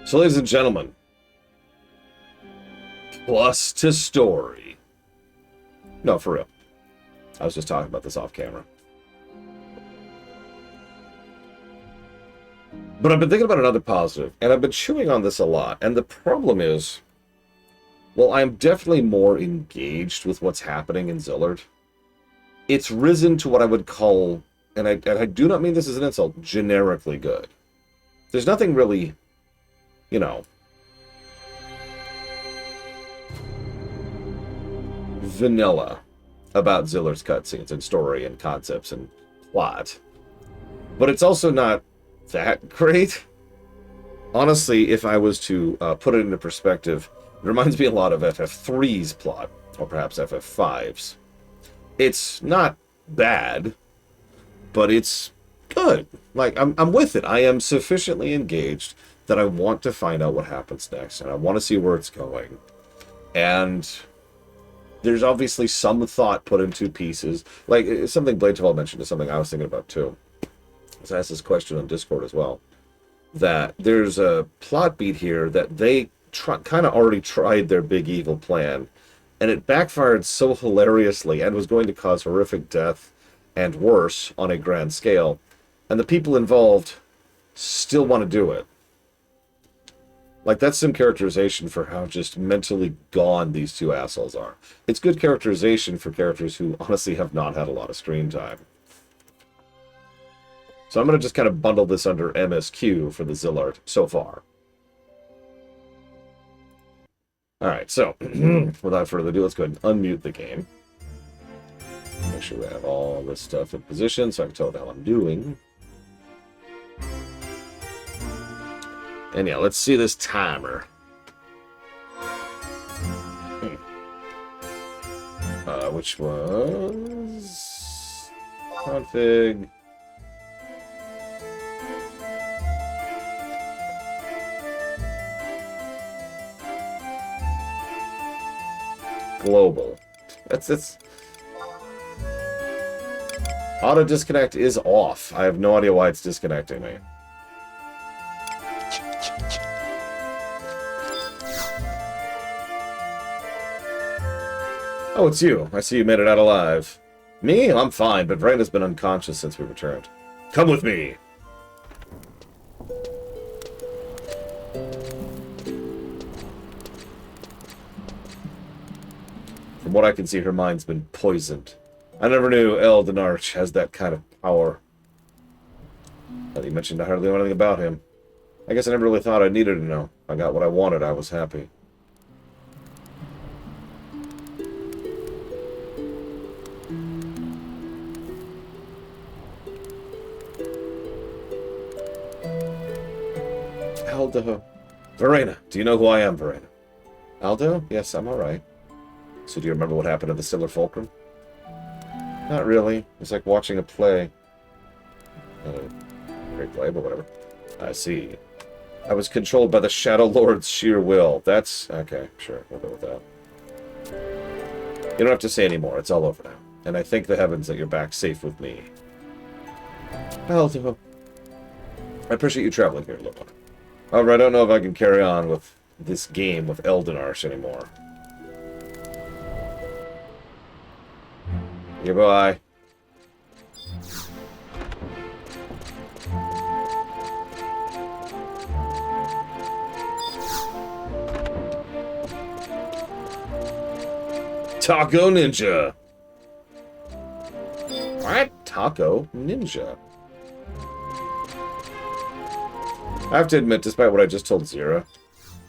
So, ladies and gentlemen, plus to story. No, for real. I was just talking about this off camera. But I've been thinking about another positive, and I've been chewing on this a lot. And the problem is, well, I'm definitely more engaged with what's happening in Zillard. It's risen to what I would call, and I do not mean this as an insult, generically good. There's nothing really, you know, vanilla about Zillard's cutscenes and story and concepts and plot. But it's also not that great. Honestly, if I was to put it into perspective, it reminds me a lot of FF3's plot, or perhaps FF5's. It's not bad, but it's good. Like, I'm with it. I am sufficiently engaged that I want to find out what happens next, and I want to see where it's going. And there's obviously some thought put into pieces. Like, something Blade Taval mentioned is something I was thinking about, too. I asked this question on Discord as well. That there's a plot beat here that they kind of already tried their big evil plan, and it backfired so hilariously and was going to cause horrific death and worse on a grand scale. And the people involved still want to do it. Like, that's some characterization for how just mentally gone these two assholes are. It's good characterization for characters who honestly have not had a lot of screen time. So I'm going to just kind of bundle this under MSQ for the Zillard so far. Alright, so, without further ado, let's go ahead and unmute the game. Make sure we have all this stuff in position so I can tell what the hell I'm doing. And yeah, let's see this timer. Which was... config... global. That's auto disconnect is off. I have no idea why it's disconnecting me. Oh, it's you. I see you made it out alive. Me? I'm fine, but Verena's been unconscious since we returned. Come with me! From what I can see, her mind's been poisoned. I never knew Eldenarch has that kind of power. But you mentioned I hardly know anything about him. I guess I never really thought I needed to know. I got what I wanted, I was happy. Aldo. Verena, do you know who I am, Verena? Aldo? Yes, I'm alright. So do you remember what happened at the Stellar Fulcrum? Not really. It's like watching a play. Great play, but whatever. I see. I was controlled by the Shadow Lord's sheer will. That's... okay, sure. We'll go with that. You don't have to say anymore. It's all over now. And I thank the heavens that you're back safe with me. Aldo. I appreciate you traveling here, little one. However, I don't know if I can carry on with this game with Eldenarch anymore. Goodbye. Taco Ninja. What? Taco Ninja. I have to admit, despite what I just told Zira,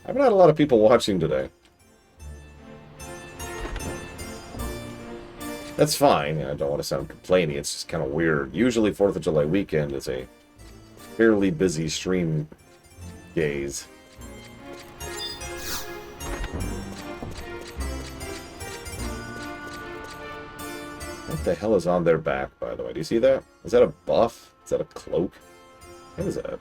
I haven't had a lot of people watching today. That's fine. I don't want to sound complaining. It's just kind of weird. Usually 4th of July weekend is a fairly busy stream days. What the hell is on their back, by the way? Do you see that? Is that a buff? Is that a cloak? What is that?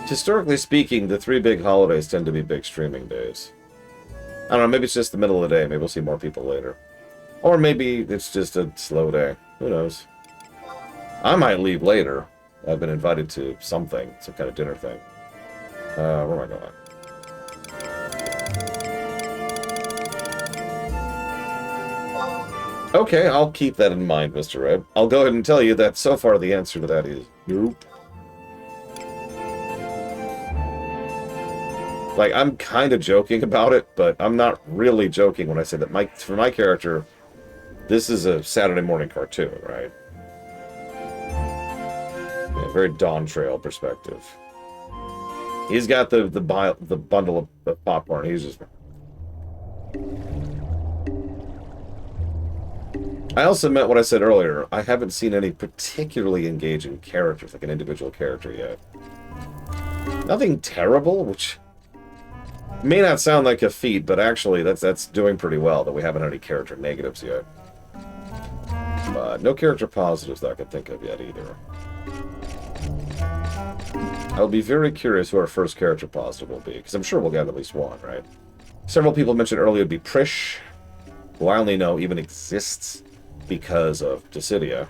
Historically speaking, the 3 big holidays tend to be big streaming days. I don't know, maybe it's just the middle of the day. Maybe we'll see more people later. Or maybe it's just a slow day. Who knows? I might leave later. I've been invited to something, some kind of dinner thing. Where am I going? Okay, I'll keep that in mind, Mr. Red. I'll go ahead and tell you that so far the answer to that is nope. Like, I'm kind of joking about it, but I'm not really joking when I say that for my character, this is a Saturday morning cartoon, right? Yeah, very Dawn Trail perspective. He's got the bundle of popcorn. He's just... I also meant what I said earlier. I haven't seen any particularly engaging characters, like an individual character yet. Nothing terrible, which may not sound like a feat, but actually that's doing pretty well, that we haven't had any character negatives yet. But no character positives that I can think of yet either. I'll be very curious who our first character positive will be, because I'm sure we'll get at least one, right? Several people mentioned earlier would be Prish, who I only know even exists because of Dissidia.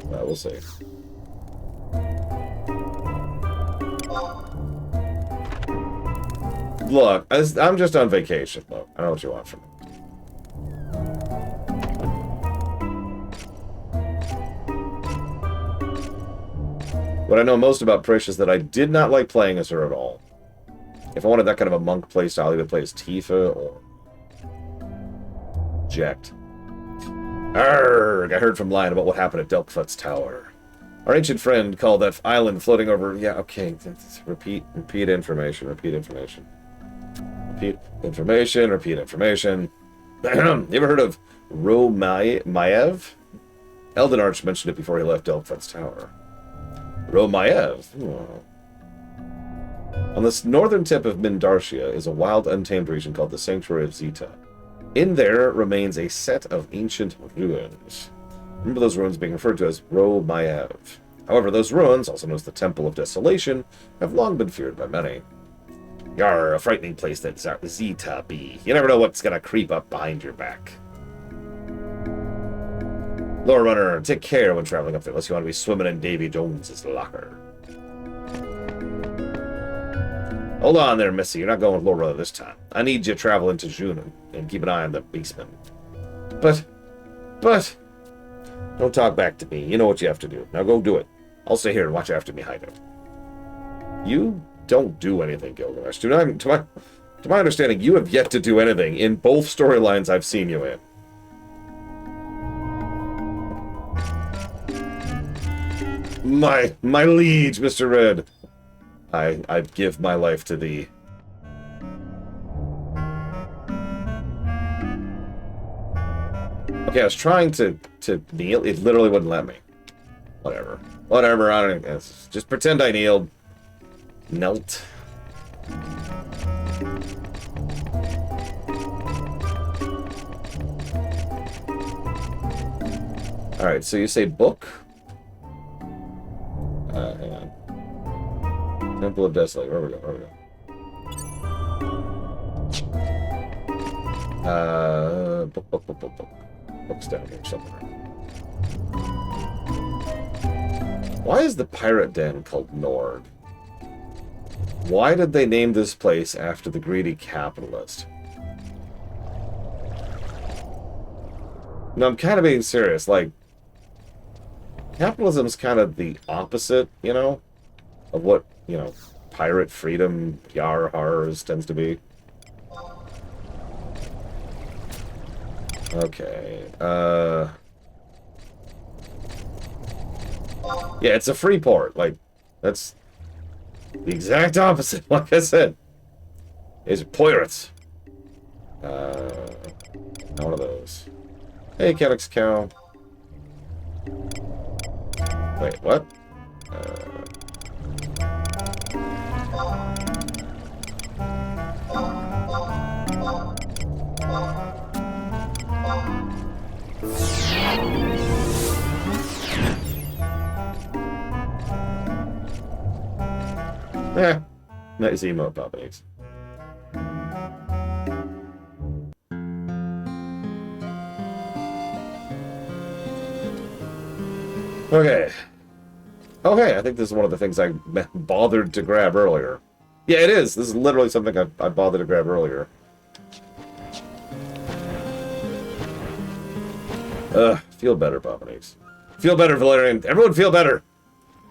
We'll see. Look, I'm just on vacation, look. I don't know what you want from me. What I know most about Prish is that I did not like playing as her at all. If I wanted that kind of a monk playstyle, either play as Tifa or Jecht. Arrgh! I heard from Lion about what happened at Delkfutt's Tower. Our ancient friend called that island floating over... Yeah, okay. Repeat information. Repeat information. Repeat information. Repeat information. You ever heard of Romaev? Elden Arch mentioned it before he left Delkfutt's Tower. Romaev. On the northern tip of Mindartia is a wild, untamed region called the Sanctuary of Zeta. In there remains a set of ancient ruins. Remember those ruins being referred to as Romaev. However, those ruins, also known as the Temple of Desolation, have long been feared by many. Yarr, a frightening place that Zeta be. You never know what's gonna creep up behind your back. Lore Runner, take care when traveling up there, unless you want to be swimming in Davy Jones's locker. Hold on there, Missy. You're not going with Lore Runner this time. I need you to travel into June and keep an eye on the basement. But... Don't talk back to me. You know what you have to do. Now go do it. I'll stay here and watch after me hide out. You don't do anything, Gilgamesh. To my understanding, you have yet to do anything in both storylines I've seen you in. My liege, Mr. Red. I give my life to thee. Okay, I was trying to kneel. It literally wouldn't let me. Whatever. Whatever, I don't know. Just pretend I kneeled. Knelt. Alright, so you say book? Hang on. Temple of Desolate. Where we go? Book. Book's down here somewhere. Why is the pirate den called Nord? Why did they name this place after the greedy capitalist? No, I'm kind of being serious. Like, capitalism's kind of the opposite, you know, of what, you know, pirate freedom, yar hars tends to be. Okay, yeah, it's a free port. Like, that's the exact opposite, like I said. These are pirates. Not one of those. Hey, Calyx Cow. Wait, what? Nice emote puppies. Okay. Okay, I think this is one of the things I bothered to grab earlier. Yeah, it is. This is literally something I bothered to grab earlier. Feel better, Bobanese. Feel better, Valerian. Everyone feel better.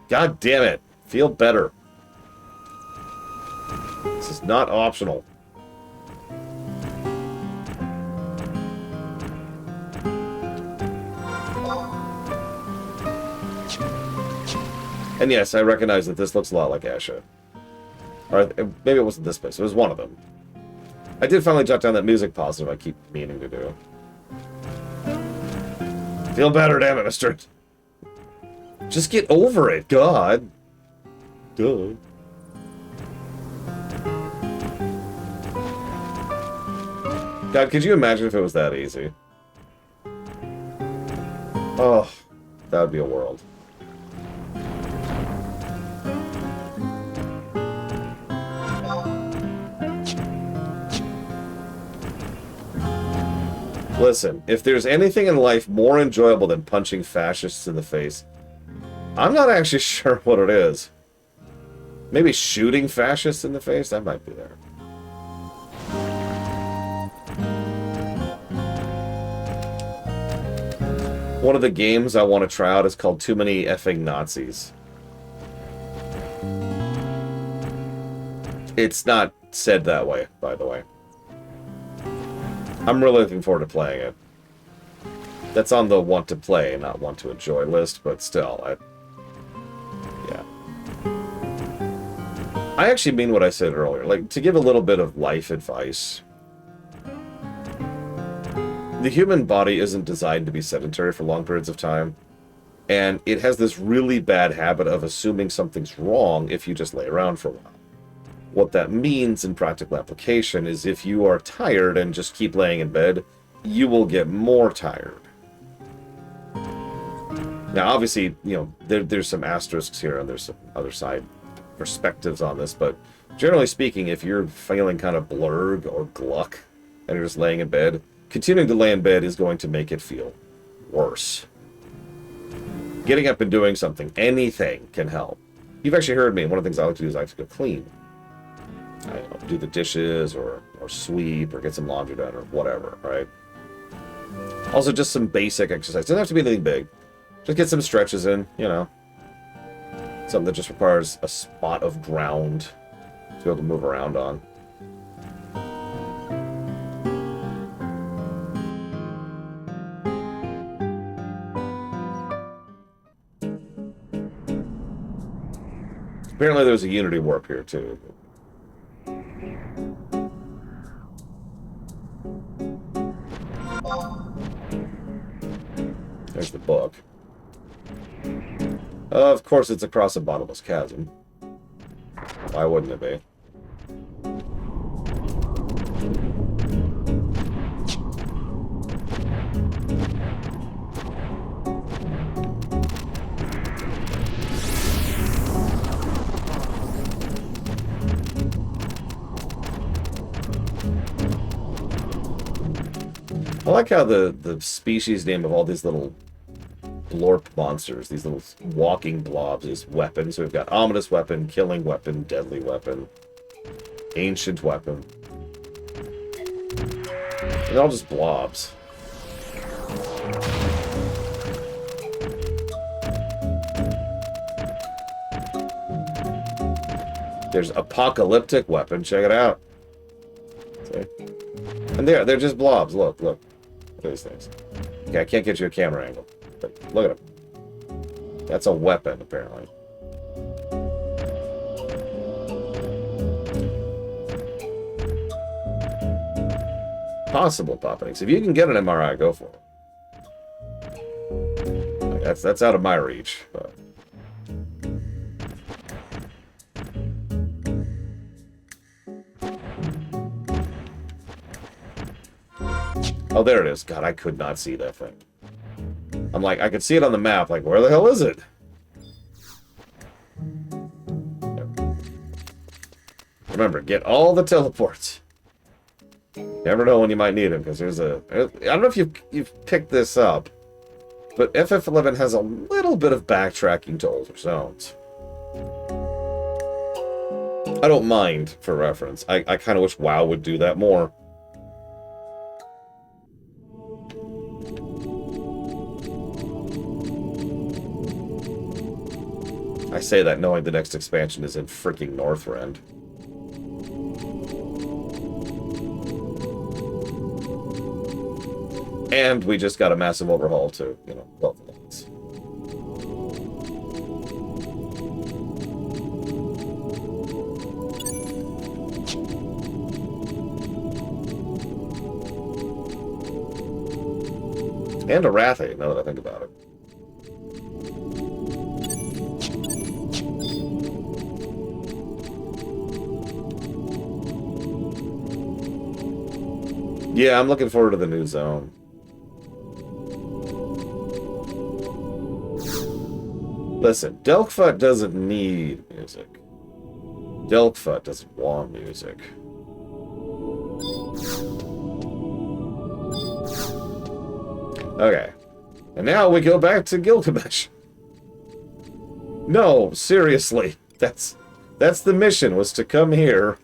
God damn it. Feel better. This is not optional. And yes, I recognize that this looks a lot like Asha. Or maybe it wasn't this place. It was one of them. I did finally jot down that music positive I keep meaning to do. Feel better, damn it, mister. Just get over it, God. Duh. God, could you imagine if it was that easy? Oh, that would be a world. Listen, if there's anything in life more enjoyable than punching fascists in the face, I'm not actually sure what it is. Maybe shooting fascists in the face? That might be there. One of the games I want to try out is called Too Many Effing Nazis. It's not said that way, by the way. I'm really looking forward to playing it. That's on the want to play, not want to enjoy list, but still, yeah. I actually mean what I said earlier. Like, to give a little bit of life advice. The human body isn't designed to be sedentary for long periods of time. And it has this really bad habit of assuming something's wrong if you just lay around for a while. What that means in practical application is if you are tired and just keep laying in bed, you will get more tired. Now, obviously, you know, there's some asterisks here and there's some other side perspectives on this, but generally speaking, if you're feeling kind of blurred or gluck and you're just laying in bed, continuing to lay in bed is going to make it feel worse. Getting up and doing something, anything, can help. You've actually heard me, one of the things I like to do is I like to go clean. I don't know, do the dishes or sweep or get some laundry done or whatever, right? Also, just some basic exercise. Doesn't have to be anything big. Just get some stretches in, you know. Something that just requires a spot of ground to be able to move around on. Apparently there's a Unity warp here, too. There's the book. Of course, it's across a bottomless chasm. Why wouldn't it be? I like how the species name of all these little blorp monsters, these little walking blobs, is weapons. So we've got ominous weapon, killing weapon, deadly weapon, ancient weapon. They're all just blobs. There's apocalyptic weapon. Check it out. See? And they're just blobs. Look. Look at these things. Okay, I can't get you a camera angle. But look at them. That's a weapon, apparently. Possible Poppinix. If you can get an MRI, go for it. That's out of my reach, but... Oh, there it is. God, I could not see that thing. I'm like, I could see it on the map. Like, where the hell is it? Remember, get all the teleports. Never know when you might need them, because there's a... I don't know if you've picked this up. But FF11 has a little bit of backtracking to older zones. I don't mind for reference. I kind of wish WoW would do that more. I say that knowing the next expansion is in freaking Northrend. And we just got a massive overhaul to, you know, both lanes. And a Rathe, now that I think about it. Yeah, I'm looking forward to the new zone. Listen, Delkfut doesn't need music. Delkfut doesn't want music. Okay. And now we go back to Gilgamesh. No, seriously. That's the mission, was to come here,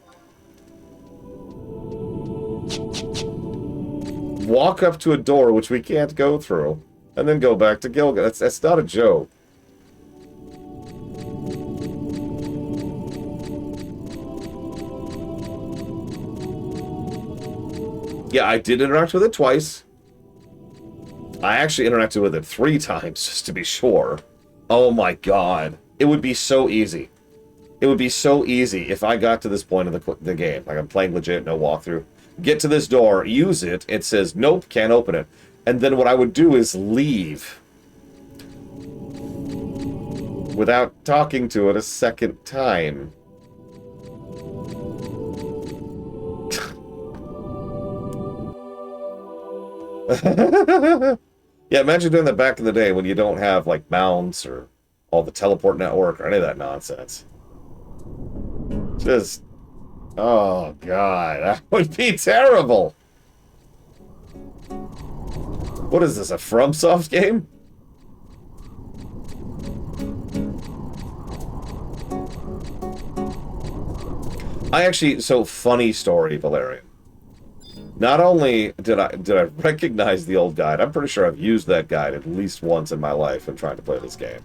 walk up to a door which we can't go through, and then go back to Gilgamesh. That's not a joke. Yeah, I did interact with it twice. I actually interacted with it 3 times, just to be sure. Oh my god. It would be so easy. It would be so easy if I got to this point in the game. Like, I'm playing legit, no walkthrough. Get to this door, use it, it says, nope, can't open it. And then what I would do is leave. Without talking to it a second time. Yeah, imagine doing that back in the day when you don't have, like, mounts or all the teleport network or any of that nonsense. Just... oh, God. That would be terrible. What is this, a FromSoft game? I actually... so, funny story, Valerian. Not only did I recognize the old guide, I'm pretty sure I've used that guide at least once in my life in trying to play this game.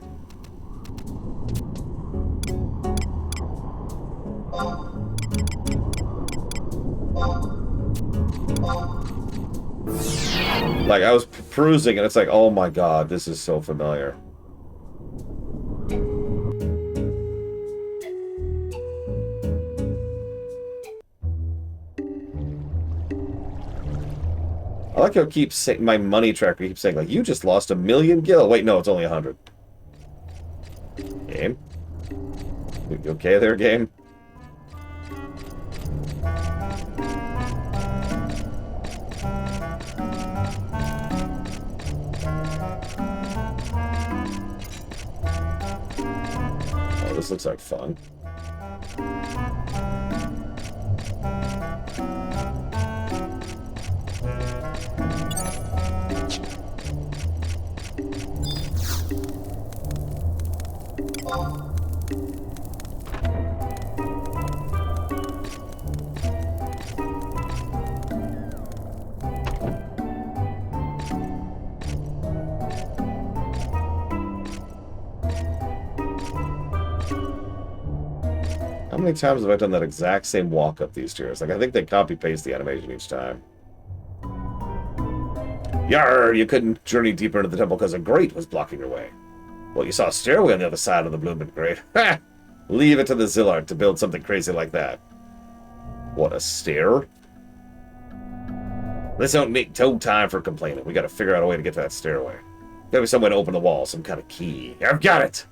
Like, I was perusing and it's like, oh my god, this is so familiar. I like how it keeps saying, my money tracker keeps saying, like, you just lost 1,000,000 gil. Wait, no, it's only 100. Game? You okay there, game? Oh, this looks like fun. How many times have I done that exact same walk up these stairs? Like, I think they copy-paste the animation each time. Yarr! You couldn't journey deeper into the temple because a grate was blocking your way. Well, you saw a stairway on the other side of the blooming grate. Ha! Leave it to the Zillard to build something crazy like that. What, a stair? This don't make no time for complaining. We gotta figure out a way to get to that stairway. Gotta be some way to open the wall, some kind of key. I've got it!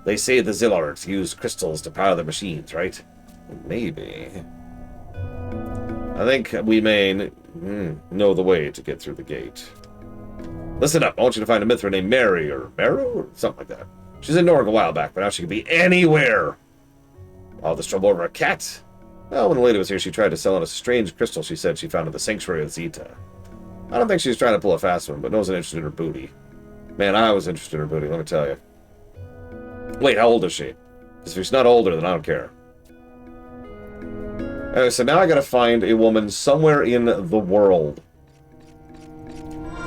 They say the Zillards use crystals to power their machines, right? Maybe. I think we may know the way to get through the gate. Listen up, I want you to find a Mithra named Mary, or Meru, or something like that. She's in Norg a while back, but now she can be anywhere! All this trouble over a cat? Well, when the lady was here, she tried to sell us a strange crystal she said she found at the Sanctuary of Zeta. I don't think she's trying to pull a fast one, but knows an interested in her booty. Man, I was interested in her booty, let me tell you. Wait, how old is she? Because if she's not older, then I don't care. Anyway, so now I gotta find a woman somewhere in the world.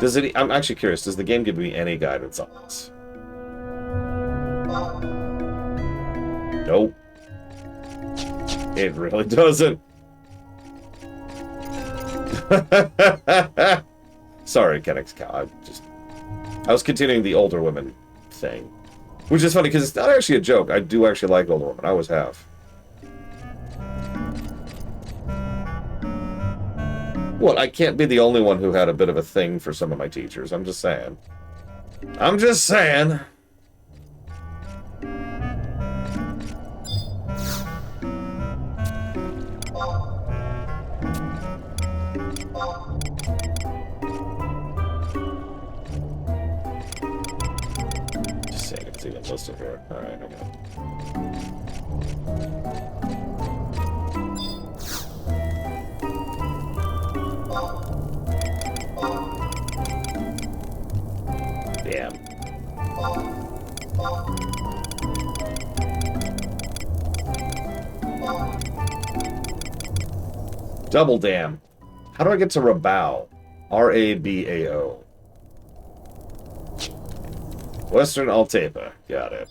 Does it... I'm actually curious, does the game give me any guidance on this? Nope. It really doesn't. Sorry, Kennex Cow. I was continuing the older women thing. Which is funny, because it's not actually a joke. I do actually like older women. I always have. What, I can't be the only one who had a bit of a thing for some of my teachers. I'm just saying. I'm just saying. Just saying it's even listed here. Alright, okay. Damn. Double damn. How do I get to Rabao? R-A-B-A-O. Western Altepa. Got it.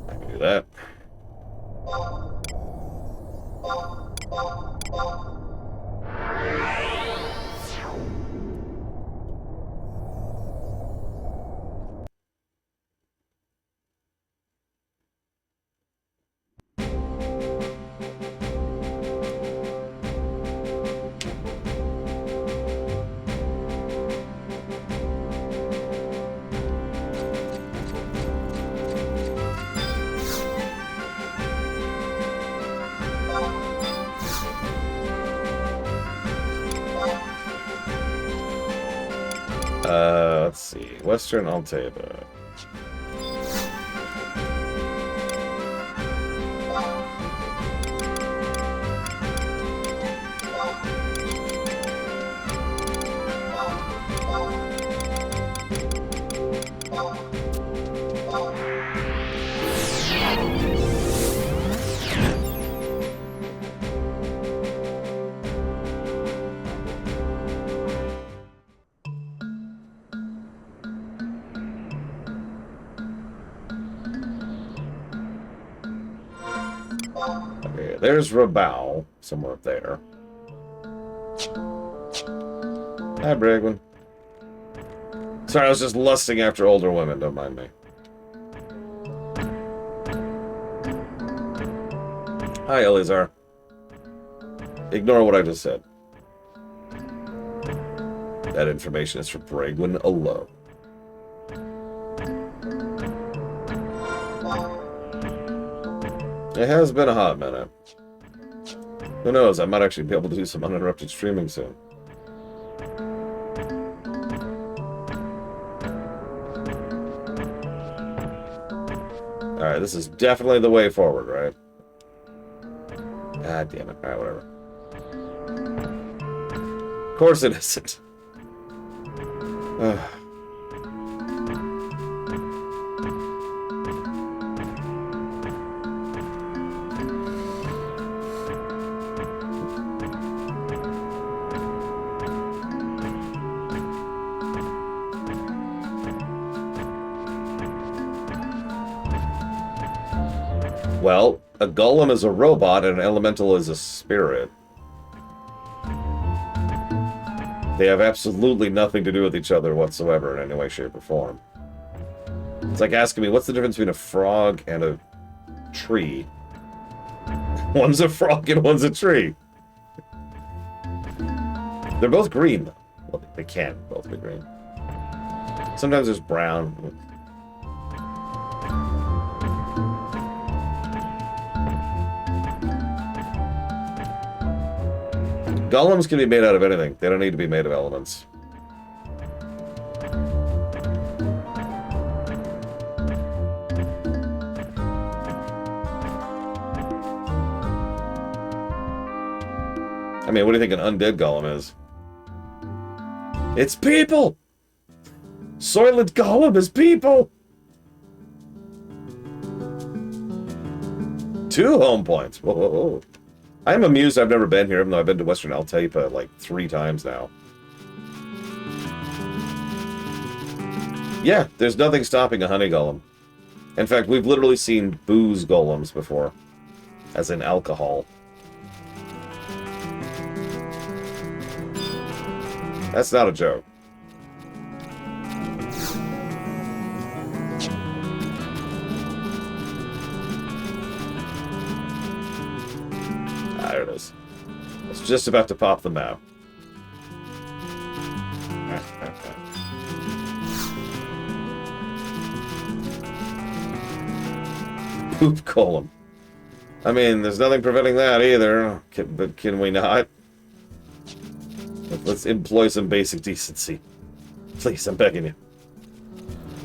I can do that. Let's see. Western Alteba. Okay, there's Rabao, somewhere up there. Hi, Bragwin. Sorry, I was just lusting after older women, don't mind me. Hi, Eleazar. Ignore what I just said. That information is for Bragwin alone. It has been a hot minute. Who knows, I might actually be able to do some uninterrupted streaming soon. Alright, this is definitely the way forward, right? God damn it. Alright, whatever. Of course it isn't. Well, a golem is a robot and an elemental is a spirit. They have absolutely nothing to do with each other whatsoever in any way, shape, or form. It's like asking me, what's the difference between a frog and a tree? One's a frog and one's a tree. They're both green, though. Well, they can both be green. Sometimes there's brown. Golems can be made out of anything. They don't need to be made of elements. I mean, what do you think an undead golem is? It's people! Soylent Golem is people! 2 home points. Whoa, whoa, whoa. I'm amused I've never been here, even though I've been to Western Altaipa like 3 times now. Yeah, there's nothing stopping a honey golem. In fact, we've literally seen booze golems before. As in alcohol. That's not a joke. Ah, there it is. It's just about to pop the map. Poop golem. I mean, there's nothing preventing that either. But can we not? Let's employ some basic decency. Please, I'm begging you.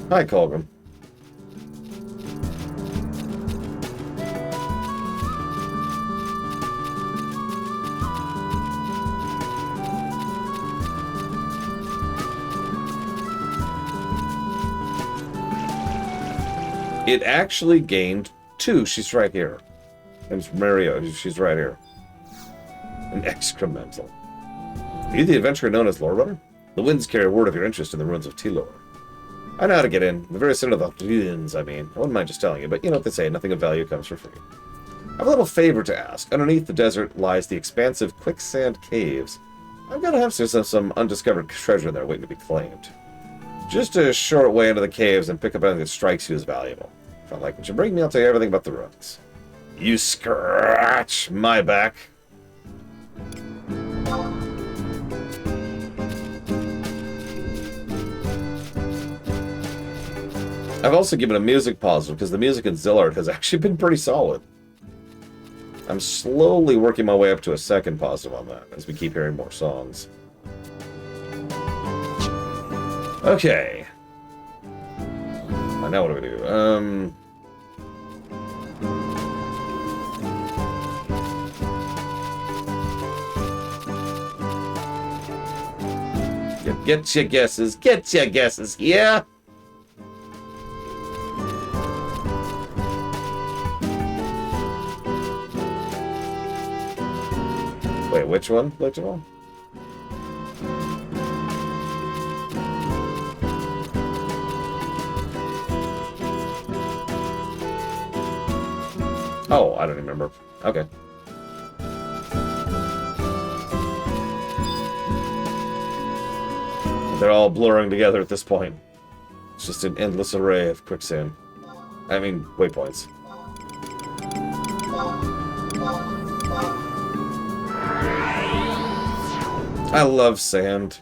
Hi, Colgrim. It actually gained 2. She's right here. Name's Mario. She's right here. An excremental. Are you the adventurer known as Lore Runner? The winds carry word of your interest in the ruins of Tilor. I know how to get in. The very center of the ruins, I mean. I wouldn't mind just telling you, but you know what they say, nothing of value comes for free. I have a little favor to ask. Underneath the desert lies the expansive quicksand caves. I've got to have some undiscovered treasure there waiting to be claimed. Just a short way into the caves and pick up anything that strikes you as valuable. If I like what you bring me, I'll tell you everything about the ruins. You scratch my back. I've also given a music positive because the music in Zillard has actually been pretty solid. I'm slowly working my way up to a second positive on that as we keep hearing more songs. Okay. Now what do we do? Get your guesses. Get your guesses. Yeah. Wait, which one? Which one? Oh, I don't remember. Okay. They're all blurring together at this point. It's just an endless array of quicksand. I mean, waypoints. I love sand.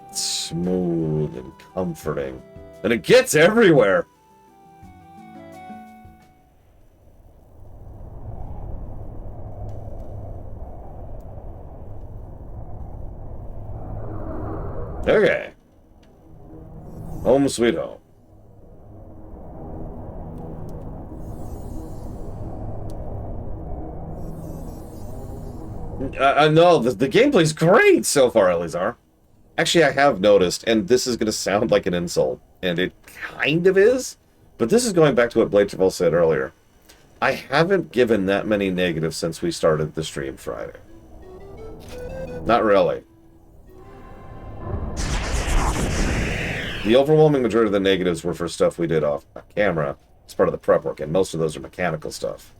It's smooth and comforting. And it gets everywhere! Okay. Home sweet home. No, the gameplay's great so far, Elizar. Actually, I have noticed, and this is going to sound like an insult, and it kind of is, but this is going back to what Blade Travell said earlier. I haven't given that many negatives since we started the stream Friday. Not really. The overwhelming majority of the negatives were for stuff we did off camera as part of the prep work, and most of those are mechanical stuff.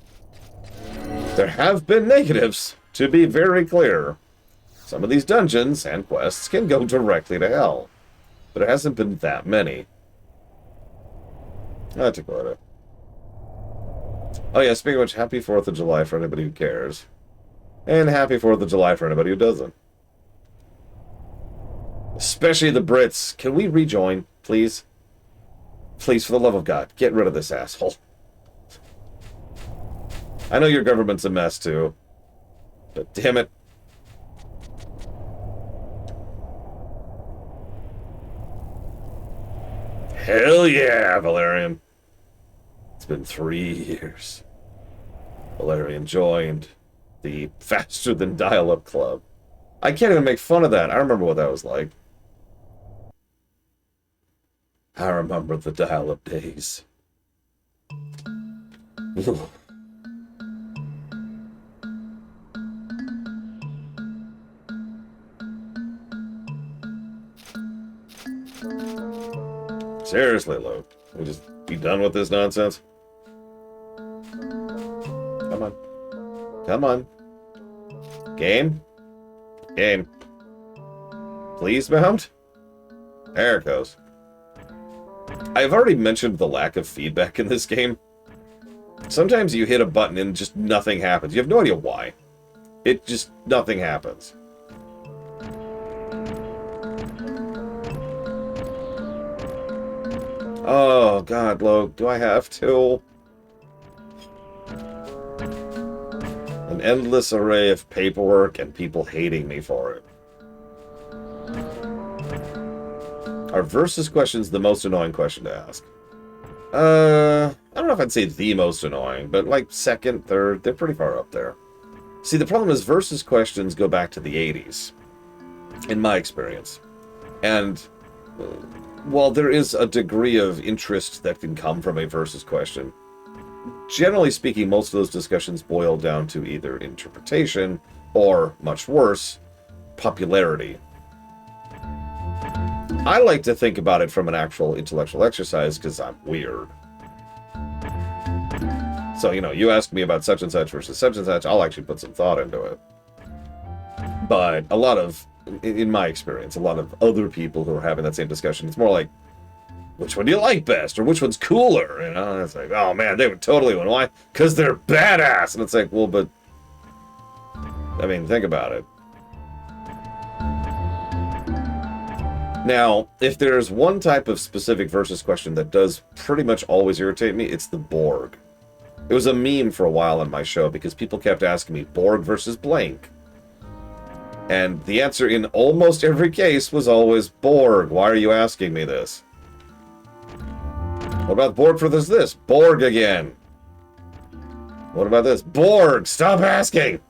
There have been negatives, to be very clear. Some of these dungeons and quests can go directly to hell, but it hasn't been that many. I took a look. Oh yeah, speaking of which, happy 4th of July for anybody who cares. And happy 4th of July for anybody who doesn't. Especially the Brits. Can we rejoin, please? Please, for the love of God, get rid of this asshole. I know your government's a mess, too. But damn it. Hell yeah, Valerian. It's been 3 years. Valerian joined the Faster Than Dial-Up Club. I can't even make fun of that. I remember what that was like. I remember the dial-up days. Seriously, Luke. We just be done with this nonsense? Come on. Come on. Game? Game. Please mount? There it goes. I've already mentioned the lack of feedback in this game. Sometimes you hit a button and just nothing happens. You have no idea why. It just, nothing happens. Oh, God, Logue, do I have to? An endless array of paperwork and people hating me for it. Are versus questions the most annoying question to ask? I don't know if I'd say the most annoying, but like second, third, they're pretty far up there. See, the problem is versus questions go back to the 80s, in my experience. And while there is a degree of interest that can come from a versus question, generally speaking, most of those discussions boil down to either interpretation or, much worse, popularity. I like to think about it from an actual intellectual exercise because I'm weird. So, you know, you ask me about such and such versus such and such, I'll actually put some thought into it. But a lot of, in my experience, a lot of other people who are having that same discussion, it's more like, which one do you like best? Or which one's cooler? You know, and it's like, oh man, they would totally win. Why? Because they're badass. And it's like, well, but, I mean, think about it. Now, if there's one type of specific versus question that does pretty much always irritate me, it's the Borg. It was a meme for a while on my show because people kept asking me, Borg versus blank. And the answer in almost every case was always Borg. Why are you asking me this? What about Borg versus this? Borg again. What about this? Borg! Stop asking!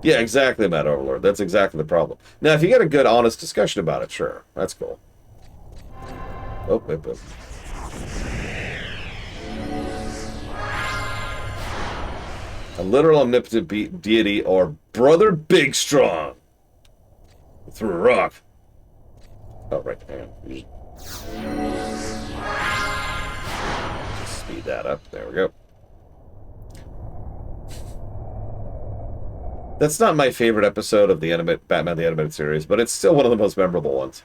Yeah, exactly, Matt Overlord. That's exactly the problem. Now, if you get a good, honest discussion about it, sure. That's cool. Oh, wait, wait. A literal omnipotent deity or Brother Big Strong. Threw a rock. Oh, right. Hang on. Just speed that up. There we go. That's not my favorite episode of the Batman the Animated Series, but it's still one of the most memorable ones.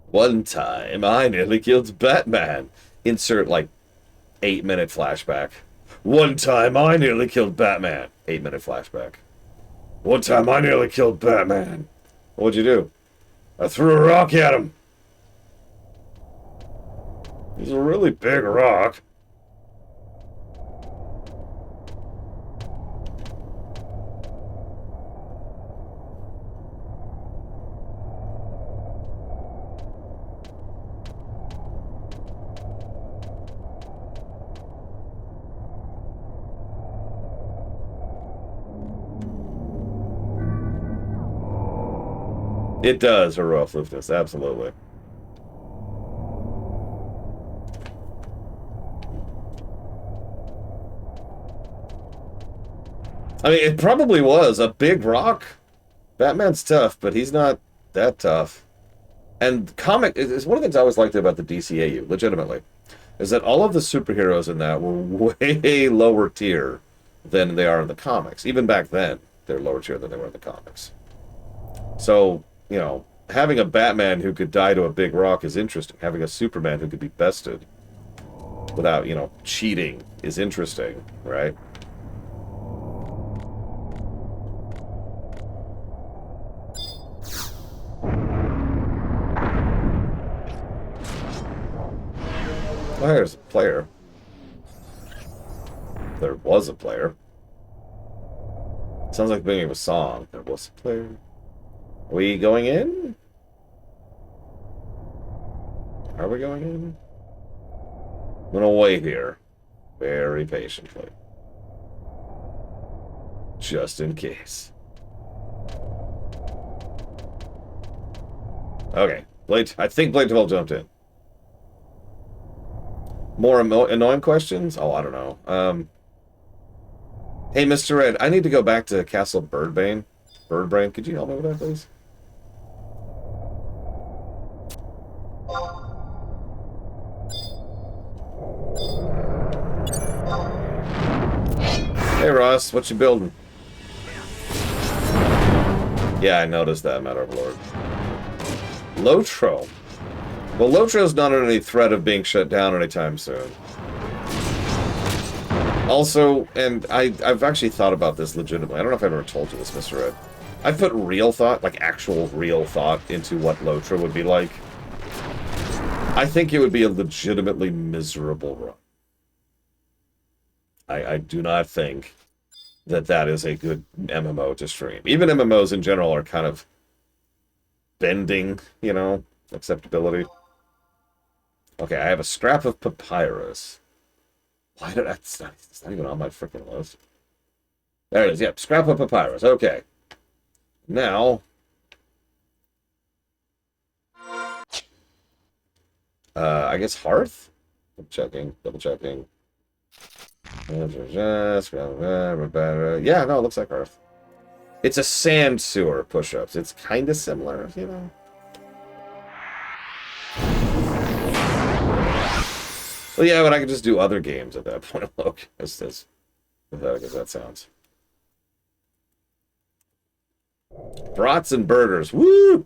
One time, I nearly killed Batman. Insert, like, 8-minute flashback. One time, I nearly killed Batman. 8-minute flashback. One time, I nearly killed Batman. What'd you do? I threw a rock at him. It was a really big rock. It does, Heroic Floofness, absolutely. I mean, it probably was a big rock. Batman's tough, but he's not that tough. And comic is one of the things I always liked about the DCAU, legitimately, is that all of the superheroes in that were way lower tier than they are in the comics. Even back then, they're lower tier than they were in the comics. So, you know, having a Batman who could die to a big rock is interesting. Having a Superman who could be bested without, you know, cheating is interesting, right? Oh, there's a player. There was a player. Sounds like the beginning of a song. There was a player. Are we going in? Are we going in? I'm gonna wait here. very patiently. Just in case. Okay. I think Blade 12 jumped in. More annoying questions? Oh, I don't know. Hey, Mr. Red, I need to go back to Castle Birdbrain. Could you help me with that, please? Hey, Ross, what you building? Yeah, I noticed that, Matter Overlord. Lotro. Well, Lotro's not under any threat of being shut down anytime soon. Also, and I've actually thought about this legitimately. I don't know if I've ever told you this, Mr. Red. I've put real thought, like actual real thought, into what Lotro would be like. I think it would be a legitimately miserable run. I do not think that is a good MMO to stream. Even MMOs in general are kind of bending, you know, acceptability. Okay, I have a scrap of papyrus. Why did it's not even on my freaking list. There it is. Yep, scrap of papyrus. Okay. Now, I guess hearth. Double checking. Yeah, no, it looks like hearth. It's a sand sewer push-ups. It's kind of similar, you know. Well, yeah, but I could just do other games at that point. Look, as pathetic as that sounds. Brats and burgers. Woo!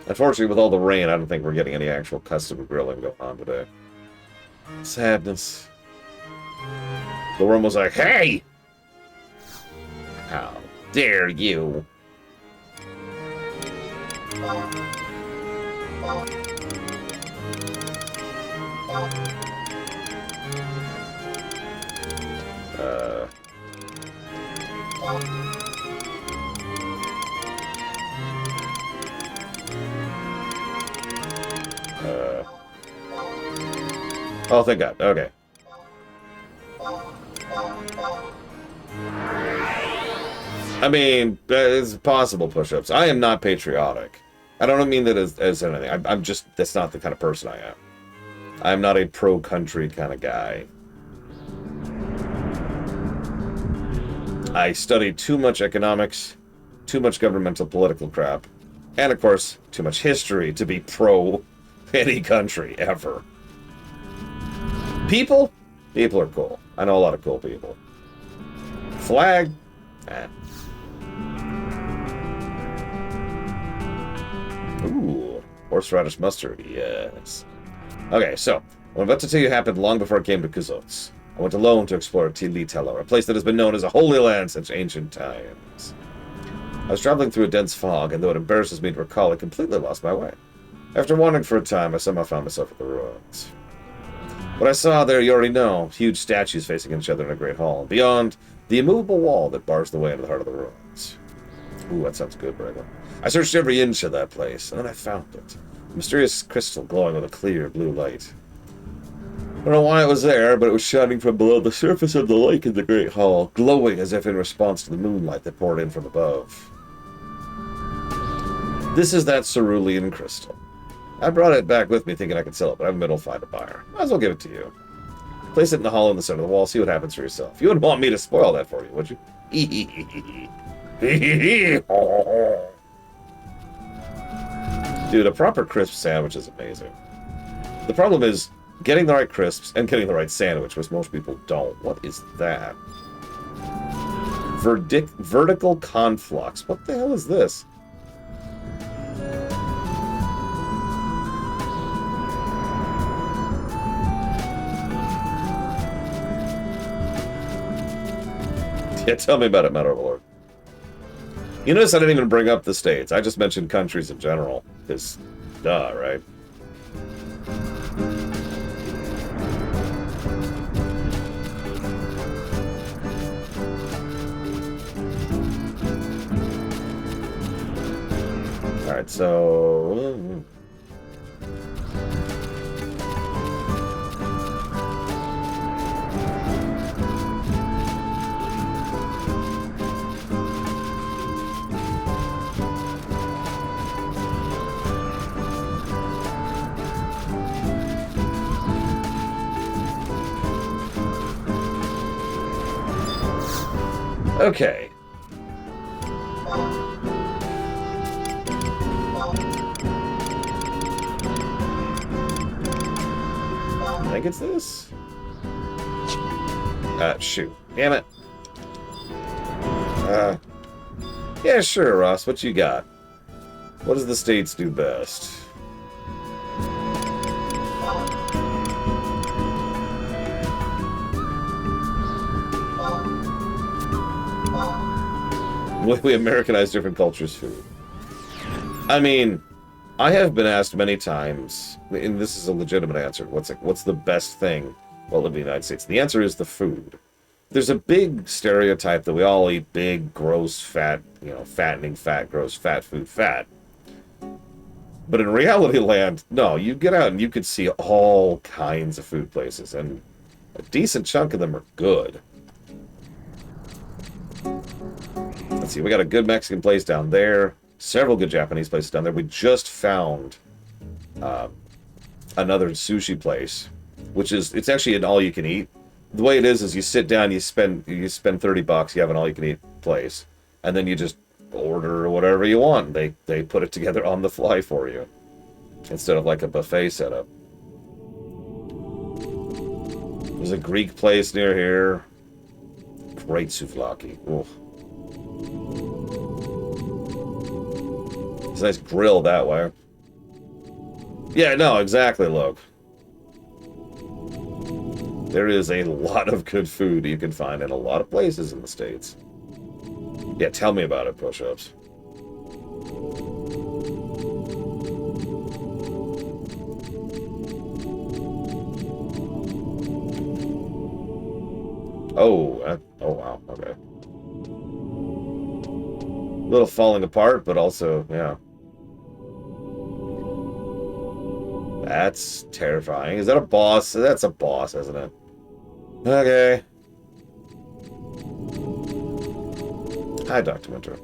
Unfortunately, with all the rain, I don't think we're getting any actual custom grilling going on today. Sadness. The worm was like, hey! How dare you? Oh, thank God. Okay. I mean, it's possible push-ups. I am not patriotic. I don't mean that as anything. I'm just, that's not the kind of person I am. I'm not a pro-country kind of guy. I studied too much economics, too much governmental political crap, and of course, too much history to be pro any country, ever. People? People are cool. I know a lot of cool people. Flag? Eh. Ooh, horseradish mustard, yes. Okay, so, what I'm about to tell you happened long before I came to Kazotz. I went alone to explore Tili Telor, a place that has been known as a holy land since ancient times. I was traveling through a dense fog, and though it embarrasses me to recall, I completely lost my way. After wandering for a time, I somehow found myself at the ruins. What I saw there, you already know. Huge statues facing each other in a great hall. Beyond, the immovable wall that bars the way into the heart of the ruins. Ooh, that sounds good, Braga. I searched every inch of that place, and then I found it. A mysterious crystal glowing with a clear blue light. I don't know why it was there, but it was shining from below the surface of the lake in the great hall, glowing as if in response to the moonlight that poured in from above. This is that cerulean crystal. I brought it back with me thinking I could sell it, but I haven't been able to find a buyer. Might as well give it to you. Place it in the hollow in the center of the wall, see what happens for yourself. You wouldn't want me to spoil that for you, would you? Dude, a proper crisp sandwich is amazing. The problem is getting the right crisps and getting the right sandwich, which most people don't. What is that? Vertical conflux. What the hell is this? Yeah, tell me about it, Matter Overlord. You notice I didn't even bring up the states. I just mentioned countries in general. Because, duh, right? Alright, so... Okay. I think it's this? Shoot. Damn it. Yeah, sure, Ross. What you got? What does the States do best? We Americanize different cultures' food. I mean, I have been asked many times, and this is a legitimate answer, what's the best thing while living in the United States? The answer is the food. There's a big stereotype that we all eat big, gross, fat, fattening, fat, gross, fat food, fat. But in reality land, no, you get out and you could see all kinds of food places, and a decent chunk of them are good. Let's see, we got a good Mexican place down there, several good Japanese places down there. We just found another sushi place, which is, it's actually an all-you-can-eat. The way it is you sit down, you spend $30, you have an all-you-can-eat place, and then you just order whatever you want. They put it together on the fly for you, instead of like a buffet setup. There's a Greek place near here. Great souvlaki. Ooh. It's a nice grill that way. Yeah, no, exactly, Loke. There is a lot of good food you can find in a lot of places in the States. Yeah, tell me about it, Push-Ups. Oh, wow, okay. A little falling apart, but also, yeah. That's terrifying. Is that a boss? That's a boss, isn't it? Okay. Hi, Dr. Winter.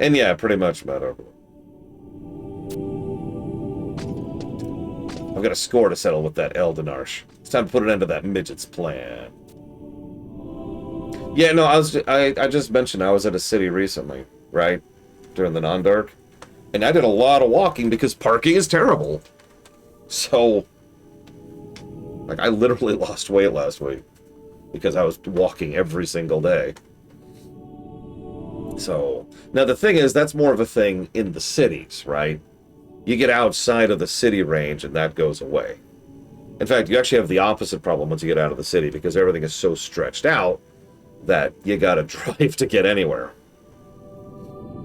And yeah, pretty much about over. I've got a score to settle with that Eldenarsh. It's time to put an end to that midget's plan. Yeah, no, I just mentioned I was at a city recently, right? During the non-dark. And I did a lot of walking because parking is terrible. So, like, I literally lost weight last week because I was walking every single day. So, now the thing is, that's more of a thing in the cities, right? You get outside of the city range and that goes away. In fact, you actually have the opposite problem once you get out of the city because everything is so stretched out that you gotta drive to get anywhere.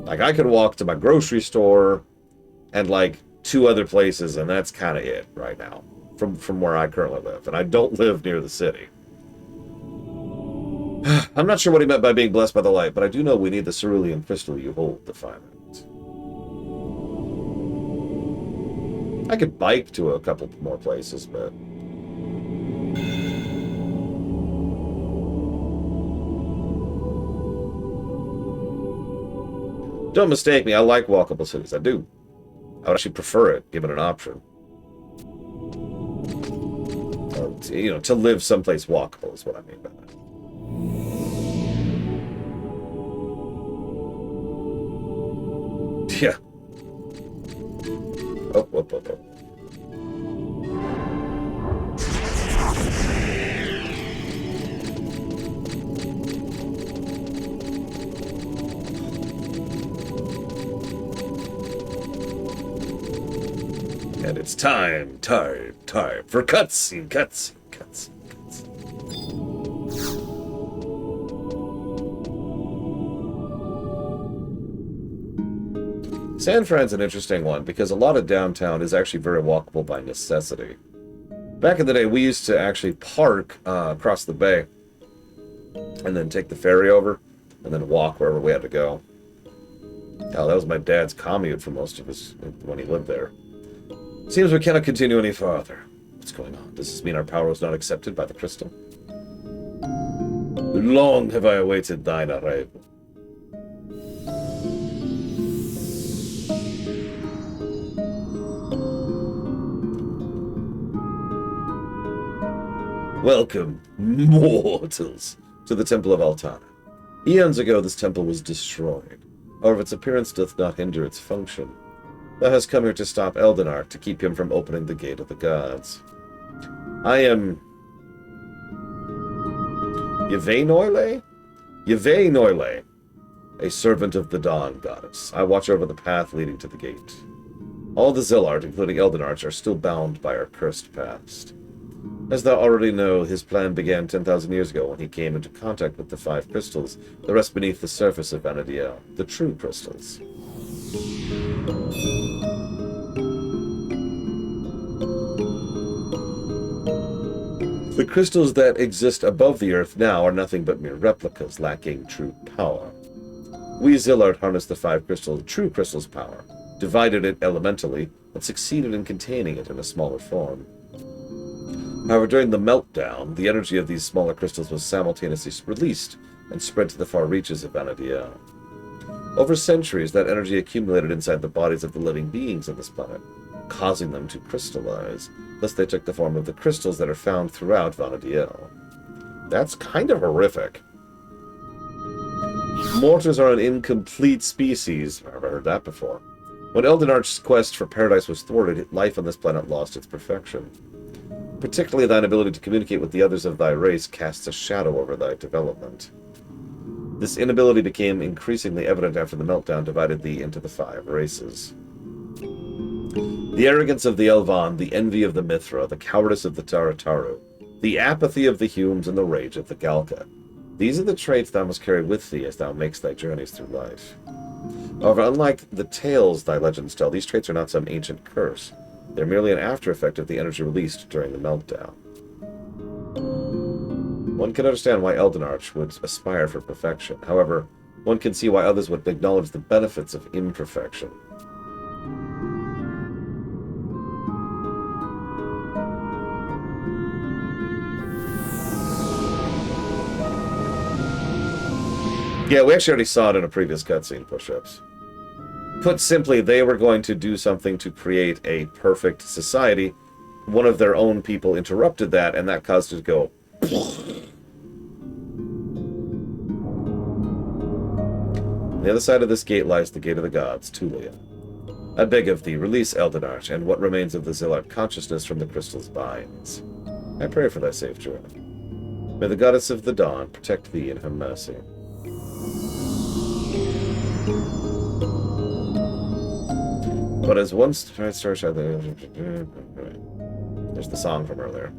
Like, I could walk to my grocery store and, like, 2 other places, and that's kind of it right now from where I currently live. And I don't live near the city. I'm not sure what he meant by being blessed by the light, but I do know we need the cerulean crystal you hold to find it. I could bike to a couple more places, but... Don't mistake me, I like walkable cities. I do. I would actually prefer it, given an option. Or, to live someplace walkable is what I mean by that. Yeah. Oh. And it's time for cutscene. San Fran's an interesting one because a lot of downtown is actually very walkable by necessity. Back in the day, we used to actually park across the bay and then take the ferry over and then walk wherever we had to go. Oh, that was my dad's commute for most of his when he lived there. Seems we cannot continue any farther. What's going on? Does this mean our power was not accepted by the crystal? Long have I awaited thine arrival. Welcome, mortals, to the Temple of Altana. Eons ago this temple was destroyed. However, its appearance doth not hinder its function. Thou hast come here to stop Eldenark, to keep him from opening the gate of the gods. I am... Yvain Oile? Yvain Oile, a servant of the Dawn Goddess. I watch over the path leading to the gate. All the Zillard, including Eldenarch, are still bound by our cursed past. As thou already know, his plan began 10,000 years ago when he came into contact with the 5 crystals, the rest beneath the surface of Vana'diel, the true crystals. The crystals that exist above the earth now are nothing but mere replicas, lacking true power. We Zillard harnessed the 5 true crystals' power, divided it elementally, and succeeded in containing it in a smaller form. However, during the meltdown, the energy of these smaller crystals was simultaneously released and spread to the far reaches of Vana'diel. Over centuries, that energy accumulated inside the bodies of the living beings on this planet, causing them to crystallize. Thus they took the form of the crystals that are found throughout Vana'diel. That's kind of horrific. Mortars are an incomplete species. I've never heard that before. When Eldenarch's quest for paradise was thwarted, life on this planet lost its perfection. Particularly thine ability to communicate with the others of thy race casts a shadow over thy development. This inability became increasingly evident after the meltdown divided thee into the 5 races. The arrogance of the Elvan, the envy of the Mithra, the cowardice of the Tarataru, the apathy of the Humes, and the rage of the Galka. These are the traits thou must carry with thee as thou makest thy journeys through life. However, unlike the tales thy legends tell, these traits are not some ancient curse. They're merely an after-effect of the energy released during the meltdown. One can understand why Eldenarch would aspire for perfection. However, one can see why others would acknowledge the benefits of imperfection. Yeah, we actually already saw it in a previous cutscene, push-ups. Put simply, they were going to do something to create a perfect society. One of their own people interrupted that, and that caused it to go... On the other side of this gate lies the Gate of the Gods, Tulia. I beg of thee, release Eldenarch and what remains of the Zillard consciousness from the crystal's binds. I pray for thy safe journey. May the Goddess of the Dawn protect thee in her mercy. But as once there's the song from earlier.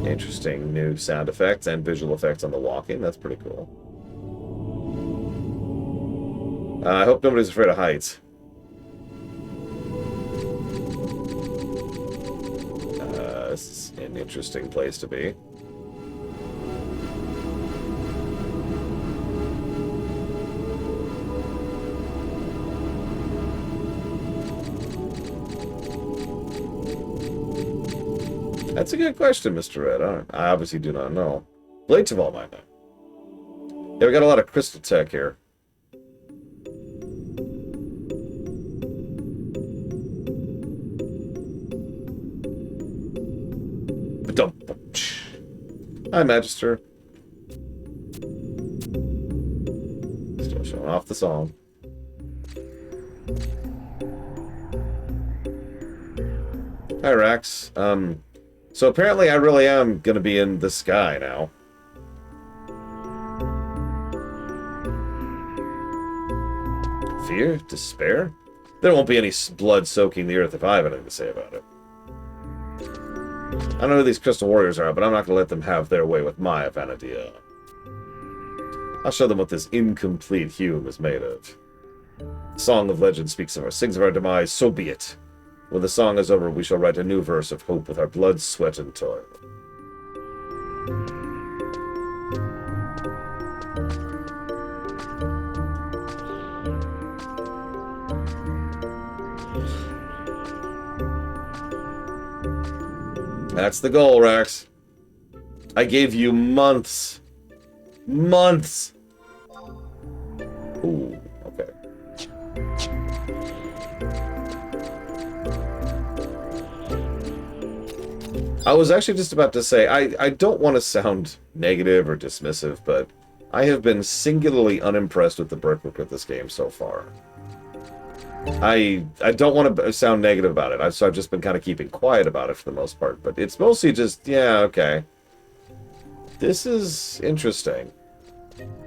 Interesting new sound effects and visual effects on the walking. That's pretty cool. I hope nobody's afraid of heights. This is an interesting place to be. That's a good question, Mr. Red. I obviously do not know. Blades of all might know. Yeah, we got a lot of crystal tech here. Hi, Magister. Still showing off the song. Hi, Rex. So apparently I really am going to be in the sky now. Fear? Despair? There won't be any blood soaking the earth if I have anything to say about it. I don't know who these Crystal Warriors are, but I'm not going to let them have their way with my Vana'dia. I'll show them what this incomplete Hume is made of. The Song of Legend sings of our demise, so be it. When the song is over, we shall write a new verse of hope with our blood, sweat, and toil. That's the goal, Rex. I gave you months. Months! Ooh, okay. I was actually just about to say, I don't want to sound negative or dismissive, but I have been singularly unimpressed with the brickwork of this game so far. I don't want to sound negative about it, so I've just been kind of keeping quiet about it for the most part, but it's mostly just, yeah, okay. This is interesting.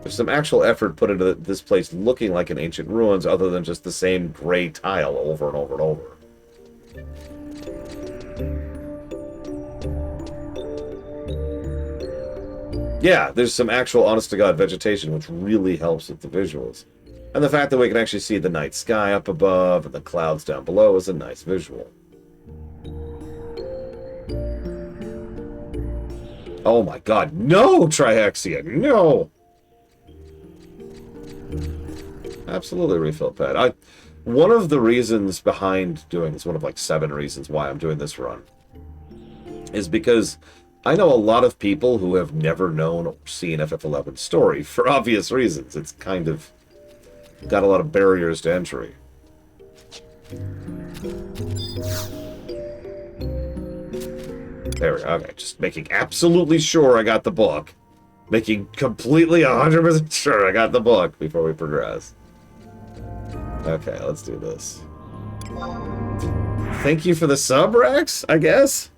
There's some actual effort put into this place looking like an ancient ruins other than just the same gray tile over and over and over. Yeah, there's some actual honest-to-God vegetation, which really helps with the visuals. And the fact that we can actually see the night sky up above and the clouds down below is a nice visual. Oh my god, no, Triaxia, no! Absolutely refill pad. One of the reasons behind doing this, one of like 7 reasons why I'm doing this run, is because I know a lot of people who have never known or seen FF11's story, for obvious reasons. It's kind of got a lot of barriers to entry. There we go. Okay, just making absolutely sure I got the book. Making completely 100% sure I got the book before we progress. Okay, let's do this. Thank you for the sub, Rex, I guess?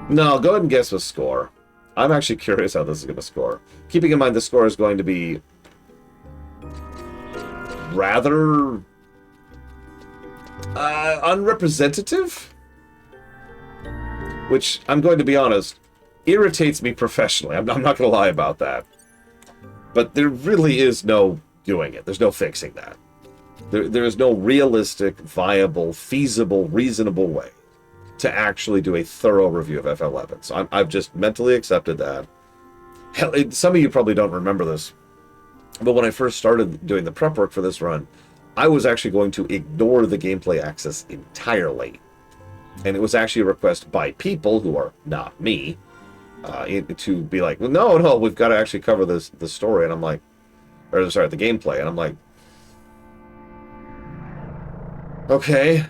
No, go ahead and guess the score. I'm actually curious how this is going to score. Keeping in mind the score is going to be rather unrepresentative, which, I'm going to be honest, irritates me professionally. I'm not going to lie about that. But there really is no doing it. There's no fixing that. There is no realistic, viable, feasible, reasonable way to actually do a thorough review of FF11. So I've just mentally accepted that. Hell, some of you probably don't remember this, but when I first started doing the prep work for this run, I was actually going to ignore the gameplay access entirely. And it was actually a request by people who are not me, to be like, well, no, we've got to actually cover the story. And I'm like, or sorry, the gameplay. And I'm like, okay.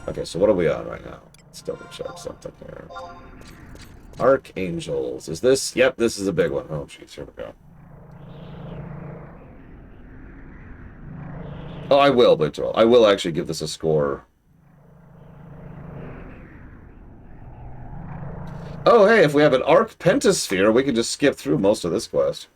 Okay, so what are we on right now? Let's double check something here. Archangels. Is this? Yep, this is a big one. Oh, jeez, here we go. Oh, I will, but I will actually give this a score. Oh, hey, if we have an Arc Pentasphere, we can just skip through most of this quest.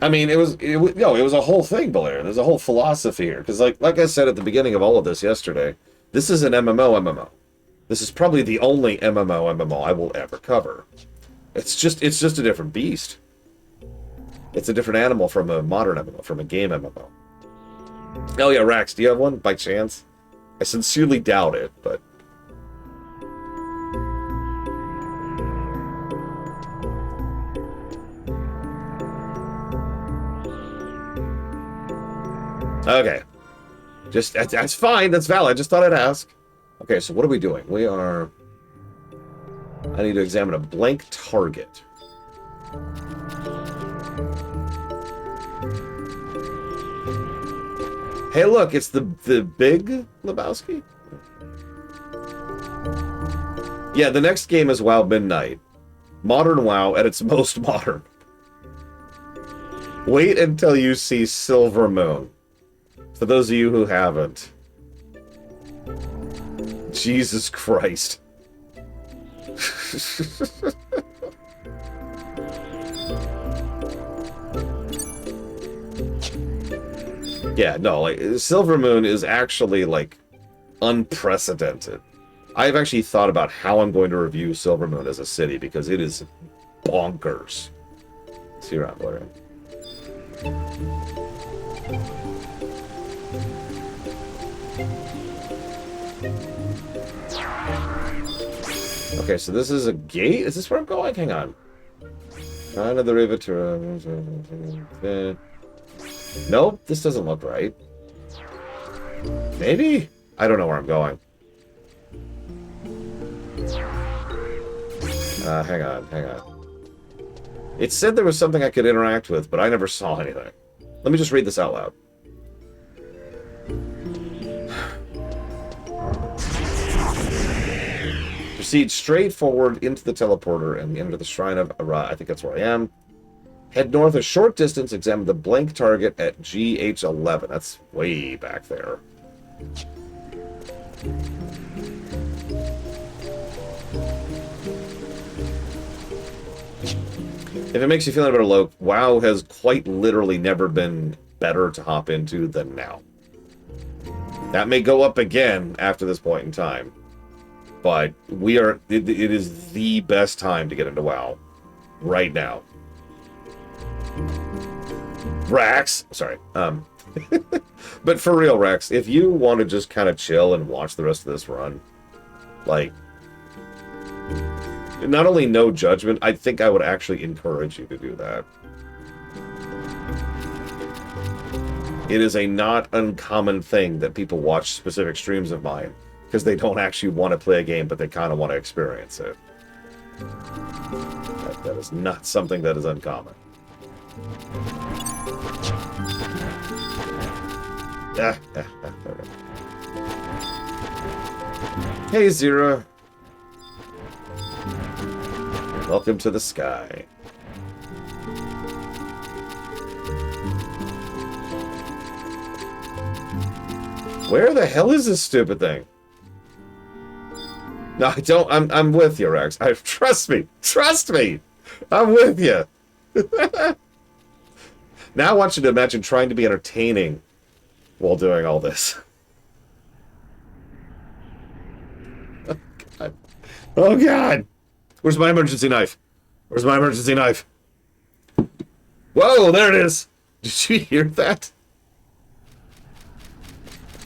I mean, it was a whole thing, Blair. There's a whole philosophy here. Because, like I said at the beginning of all of this yesterday, this is an MMO. This is probably the only MMO I will ever cover. It's just a different beast. It's a different animal from a modern MMO, from a game MMO. Oh yeah, Rax, do you have one by chance? I sincerely doubt it, but... Okay. Just, that's fine, that's valid, I just thought I'd ask. Okay, so what are we doing? We are... I need to examine a blank target. Hey, look, it's the big Lebowski. Yeah, the next game is WoW Midnight. Modern WoW at its most modern. Wait until you see Silvermoon. For those of you who haven't. Jesus Christ. Yeah, no, like, Silvermoon is actually, like, unprecedented. I've actually thought about how I'm going to review Silvermoon as a city, because it is bonkers. See around, Blair. Okay, so this is a gate? Is this where I'm going? Hang on. Kind of the river to... Nope, this doesn't look right. Maybe? I don't know where I'm going. Hang on. It said there was something I could interact with, but I never saw anything. Let me just read this out loud. Proceed straight forward into the teleporter and enter the Shrine of Ara. I think that's where I am. Head north a short distance, examine the blank target at GH11. That's way back there. If it makes you feel any better, Loke, WoW has quite literally never been better to hop into than now. That may go up again after this point in time. But it is the best time to get into WoW. Right now. Rax! Sorry. But for real, Rax, if you want to just kind of chill and watch the rest of this run, like, not only no judgment, I think I would actually encourage you to do that. It is a not uncommon thing that people watch specific streams of mine because they don't actually want to play a game, but they kind of want to experience it. That is not something that is uncommon. Hey, Zero. Welcome to the sky. Where the hell is this stupid thing? No, I don't. I'm with you, Rex. Trust me. Trust me. I'm with you. Now I want you to imagine trying to be entertaining while doing all this. Oh, God. Oh, God. Where's my emergency knife? Where's my emergency knife? Whoa, there it is. Did you hear that?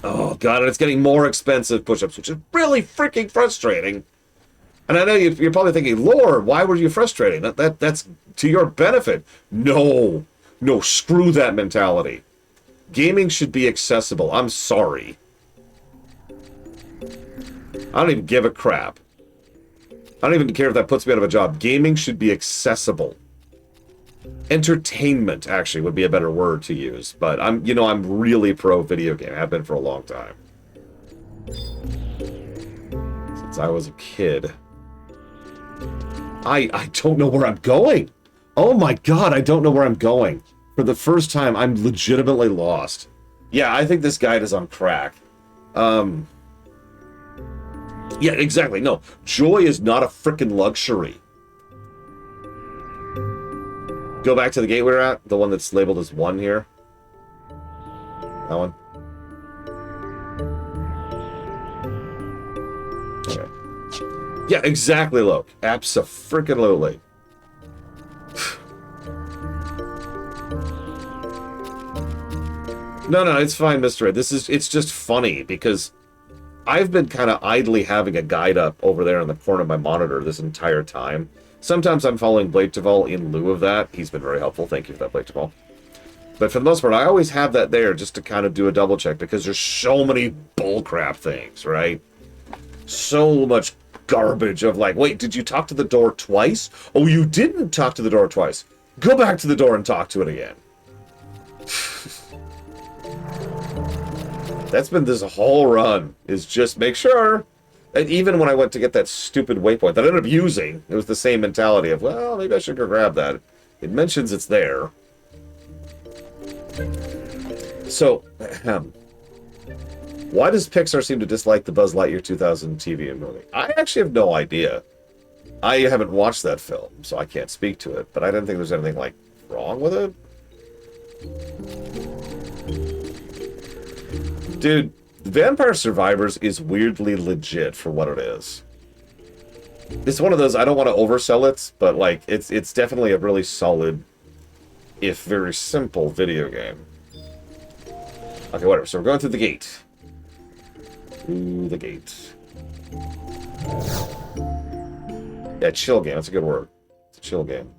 Oh, God, and it's getting more expensive push-ups, which is really freaking frustrating. And I know you're probably thinking, Lord, why were you frustrating? That's to your benefit. No. No, screw that mentality. Gaming should be accessible. I'm sorry. I don't even give a crap. I don't even care if that puts me out of a job. Gaming should be accessible. Entertainment, actually, would be a better word to use. But I'm really pro video game. I have been for a long time. Since I was a kid. I don't know where I'm going. Oh my God, I don't know where I'm going. For the first time, I'm legitimately lost. Yeah, I think this guide is on crack. Yeah, exactly. No, joy is not a frickin' luxury. Go back to the gate we were at, the one that's labeled as 1 here. That one. Okay. Yeah, exactly, Loke. Abso-frickin-lutely. No, it's fine, Mr. Ed. It's just funny, because I've been kind of idly having a guide up over there in the corner of my monitor this entire time. Sometimes I'm following Blake Duvall in lieu of that. He's been very helpful. Thank you for that, Blake Duvall. But for the most part, I always have that there just to kind of do a double check, because there's so many bullcrap things, right? So much garbage of like, wait, did you talk to the door twice? Oh, you didn't talk to the door twice. Go back to the door and talk to it again. That's been this whole run, is just make sure And even when I went to get that stupid waypoint that I ended up using, it was the same mentality of, well, maybe I should go grab that. It mentions it's there. So, why does Pixar seem to dislike the Buzz Lightyear 2000 TV and movie? I actually have no idea. I haven't watched that film, so I can't speak to it, but I didn't think there's anything, like, wrong with it. Dude, Vampire Survivors is weirdly legit for what it is. It's one of those, I don't want to oversell it, but, like, it's definitely a really solid, if very simple, video game. Okay, whatever, so we're going through the gate. Through the gate. Yeah, chill game. That's a good word. It's a chill game.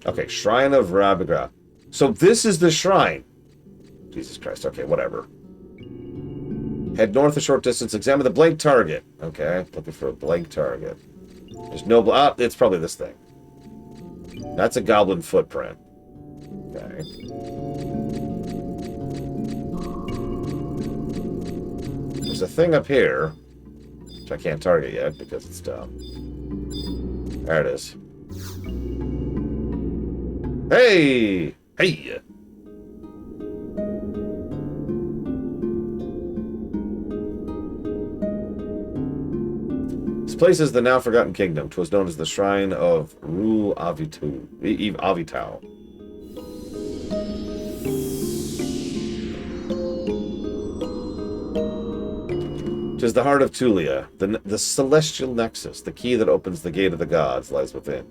Okay, Shrine of Rabigra. So this is the shrine. Jesus Christ. Okay, whatever. Head north a short distance. Examine the blank target. Okay, looking for a blank target. There's no... it's probably this thing. That's a goblin footprint. Okay. There's a thing up here, which I can't target yet because it's dumb. There it is. Hey! Hey! This place is the now forgotten kingdom. 'Twas known as the Shrine of Ru Avitau. 'Tis the heart of Tulia, the celestial nexus, the key that opens the gate of the gods lies within.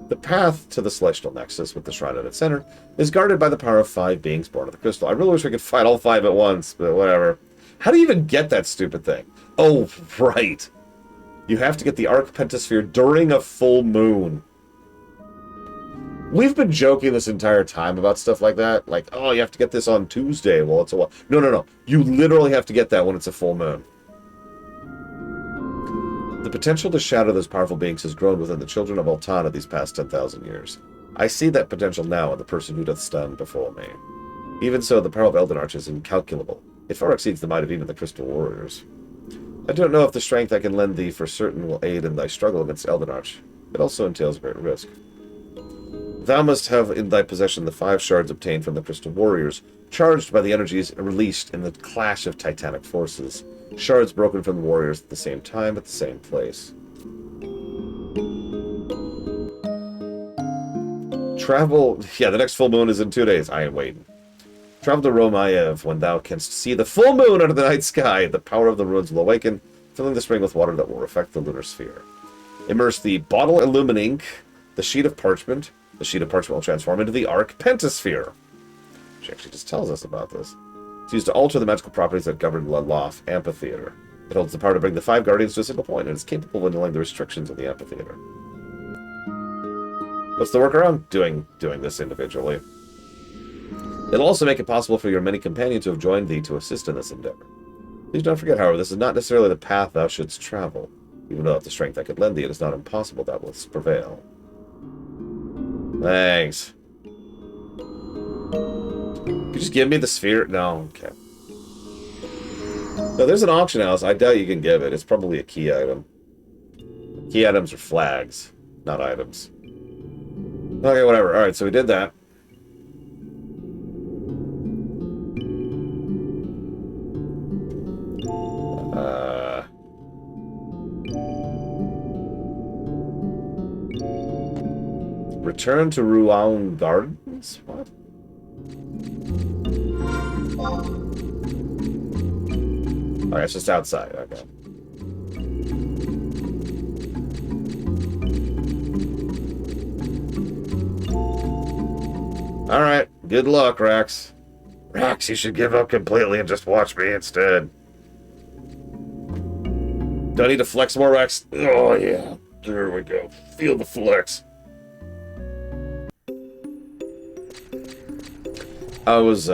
The path to the celestial nexus, with the shrine at its center, is guarded by the power of 5 beings born of the crystal. I really wish we could fight all 5 at once, but whatever. How do you even get that stupid thing? Oh, right. You have to get the Arc Pentasphere during a full moon. We've been joking this entire time about stuff like that. Like, oh, you have to get this on Tuesday. Well, it's a while. No, no, no. You literally have to get that when it's a full moon. The potential to shatter those powerful beings has grown within the children of Altana these past 10,000 years. I see that potential now in the person who doth stand before me. Even so, the power of Eldenarch is incalculable. It far exceeds the might of even the Crystal Warriors. I don't know if the strength I can lend thee for certain will aid in thy struggle against Eldenarch. It also entails a great risk. Thou must have in thy possession the 5 shards obtained from the Crystal Warriors, charged by the energies released in the clash of titanic forces. Shards broken from the warriors at the same time, at the same place. Travel... Yeah, the next full moon is in 2 days. I ain't waiting. Travel to Romaev when thou canst see the full moon under the night sky. The power of the ruins will awaken, filling the spring with water that will affect the lunar sphere. Immerse the bottle illumining the sheet of parchment. The sheet of parchment will transform into the Arc Pentasphere. She actually just tells us about this. It's used to alter the magical properties that govern Laloth Amphitheater. It holds the power to bring the 5 guardians to a single point, and is capable of annulling the restrictions of the amphitheater. What's the workaround? Doing this individually. It'll also make it possible for your many companions who have joined thee to assist in this endeavor. Please don't forget, however, this is not necessarily the path thou shouldst travel. Even though the strength I could lend thee, it is not impossible thou wilt prevail. Thanks. Could you just give me the sphere? No, okay. No, there's an auction house. I doubt you can give it. It's probably a key item. Key items are flags, not items. Okay, whatever. Alright, so we did that. Return to Ruaun Gardens? What? Alright, it's just outside. Okay. Alright, good luck, Rax. Rax, you should give up completely and just watch me instead. Do I need to flex more, Rax? Oh, yeah. There we go. Feel the flex. I was,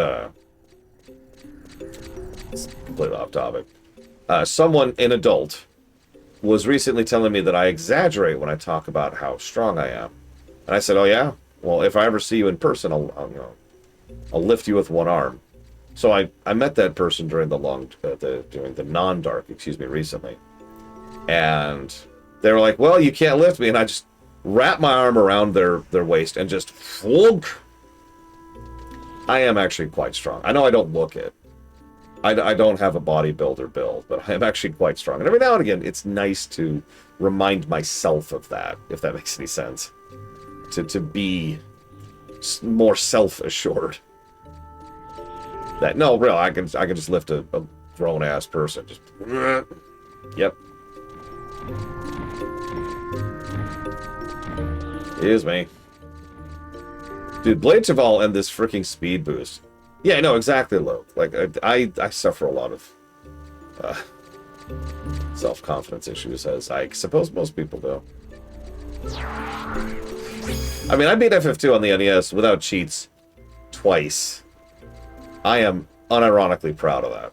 it's completely off topic. Someone, an adult, was recently telling me that I exaggerate when I talk about how strong I am. And I said, oh yeah? Well, if I ever see you in person, I'll lift you with one arm. So I met that person during during the non-dark, excuse me, recently. And they were like, well, you can't lift me. And I just wrapped my arm around their waist and just flunk. I am actually quite strong. I know I don't look it. I don't have a bodybuilder build, but I am actually quite strong. And every now and again, it's nice to remind myself of that, if that makes any sense. To be more self-assured. That, no, real, I can just lift a grown-ass person. Just, yep. Excuse me. Dude, Blade Cheval and this freaking speed boost. Yeah, I know, exactly, Lo. Like, I suffer a lot of self-confidence issues, as I suppose most people do. I mean, I beat FF2 on the NES without cheats twice. I am unironically proud of that.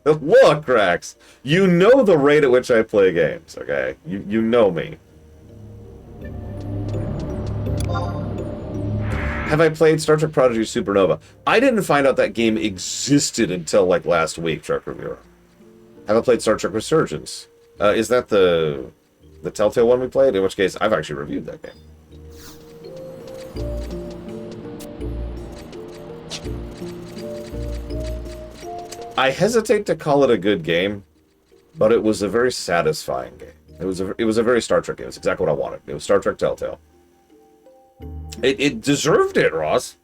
Look, Rax, you know the rate at which I play games, okay? You know me. Have I played Star Trek Prodigy Supernova? I didn't find out that game existed until, like, last week, Trek Reviewer. Have I played Star Trek Resurgence? Is that the Telltale one we played? In which case, I've actually reviewed that game. I hesitate to call it a good game, but it was a very satisfying game. It was a very Star Trek game. It's exactly what I wanted. It was Star Trek Telltale. It deserved it, Ross.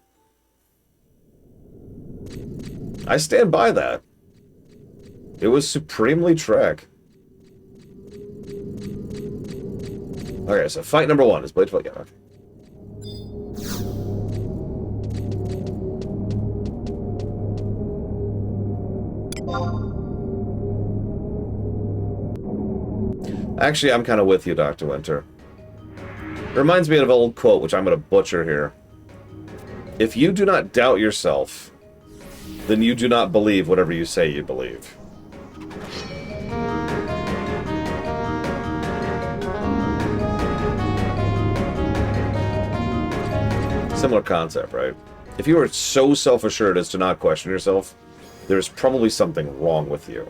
I stand by that. It was supremely Trek. Okay, so fight number 1 is Blade Fight. Yeah, okay. Actually, I'm kind of with you, Dr. Winter. It reminds me of an old quote, which I'm going to butcher here. If you do not doubt yourself, then you do not believe whatever you say you believe. Similar concept, right? If you are so self-assured as to not question yourself, there's probably something wrong with you.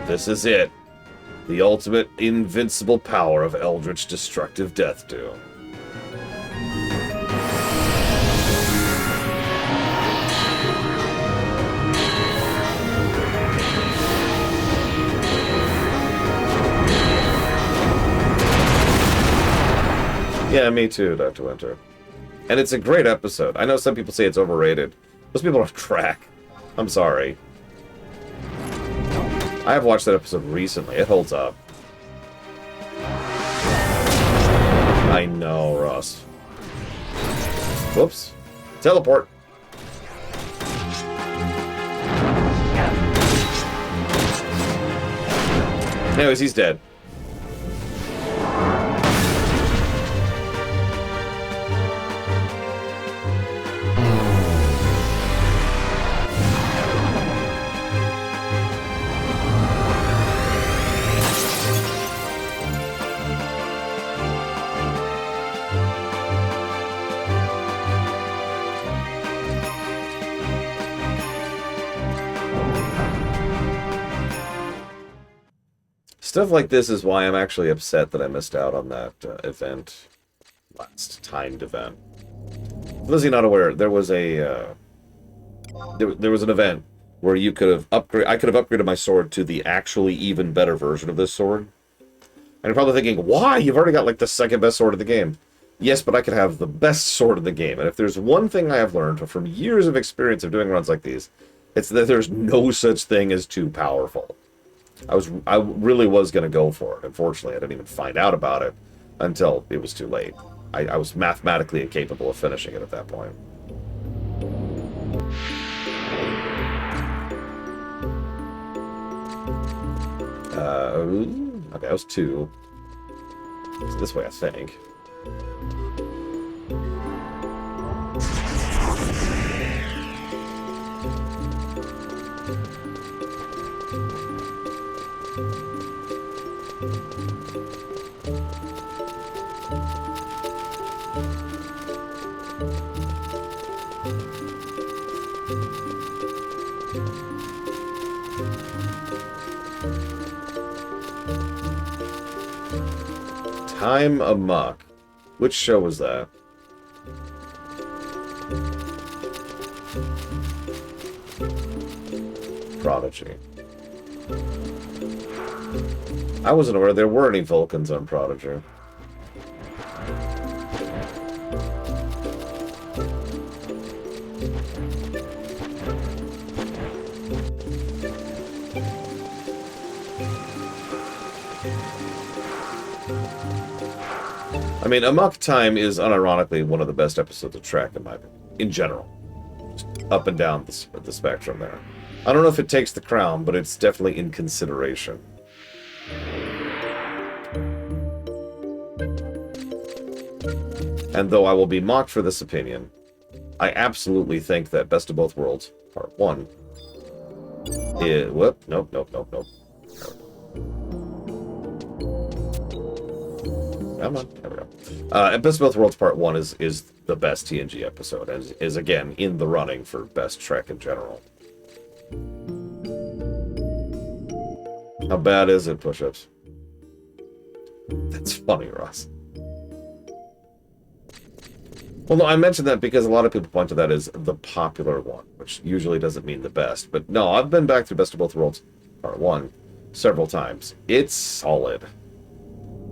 This is it. The ultimate invincible power of Eldritch Destructive Death Doom. Yeah, me too, Dr. Winter. And it's a great episode. I know some people say it's overrated. Those people don't track. I'm sorry. I have watched that episode recently. It holds up. I know, Ross. Whoops. Teleport. Anyways, he's dead. Stuff like this is why I'm actually upset that I missed out on that event, last timed event. For those of you not aware, there was a there was an event where you could have I could have upgraded my sword to the actually even better version of this sword. And you're probably thinking, why? You've already got like the second best sword of the game. Yes, but I could have the best sword in the game. And if there's one thing I have learned from years of experience of doing runs like these, it's that there's no such thing as too powerful. I really was going to go for it. Unfortunately, I didn't even find out about it until it was too late. I was mathematically incapable of finishing it at that point. Okay, that was 2. It's this way, I think. Time Amok. Which show was that? Prodigy. I wasn't aware there were any Vulcans on Prodigy. I mean, Amok Time is unironically one of the best episodes of Trek in general. Just up and down the spectrum there. I don't know if it takes the crown, but it's definitely in consideration. And though I will be mocked for this opinion, I absolutely think that Best of Both Worlds, Part 1, is... Whoop, nope. Come on, there we go. Best of Both Worlds Part 1 is the best TNG episode, and is again in the running for best Trek in general. How bad is it, push-ups? That's funny, Ross. Well, no, I mentioned that because a lot of people point to that as the popular one, which usually doesn't mean the best. But no, I've been back through Best of Both Worlds Part 1 several times. It's solid.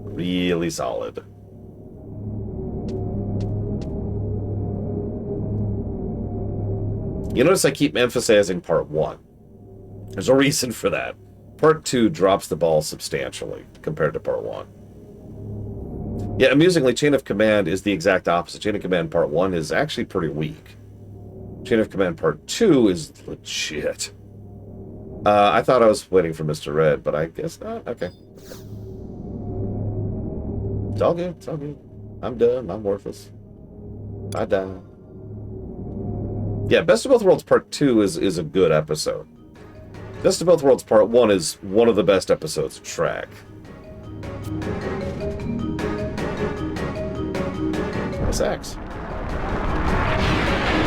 Really solid. You notice I keep emphasizing Part 1. There's a reason for that. Part 2 drops the ball substantially compared to Part 1. Yeah, amusingly, Chain of Command is the exact opposite. Chain of Command Part 1 is actually pretty weak. Chain of Command Part 2 is legit. I thought I was waiting for Mr. Red, but I guess not. Okay. It's all good. It's all good. I'm done. I'm worthless. I die. Yeah, Best of Both Worlds Part 2 is a good episode. Best of Both Worlds Part 1 is one of the best episodes of Trek. Sex.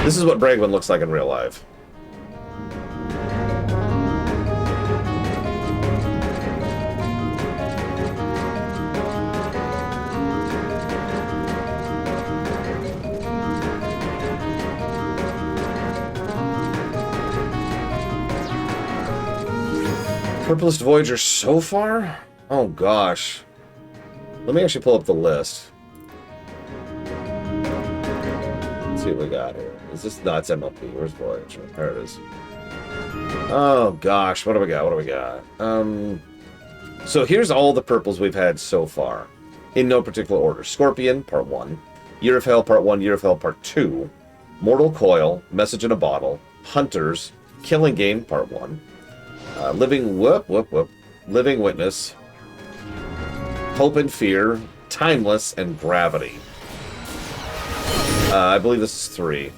This is what Bregman looks like in real life. Purplest Voyager so far? Oh gosh. Let me actually pull up the list. Let's see what we got here. Is this not MLP? Where's Voyager? There it is. Oh gosh, what do we got? What do we got? So here's all the purples we've had so far. In no particular order. Scorpion, Part 1. Year of Hell, Part 1. Year of Hell, Part 2. Mortal Coil, Message in a Bottle. Hunters, Killing Game, Part 1. Living Witness, Hope and Fear, Timeless, and Gravity. I believe this is 3.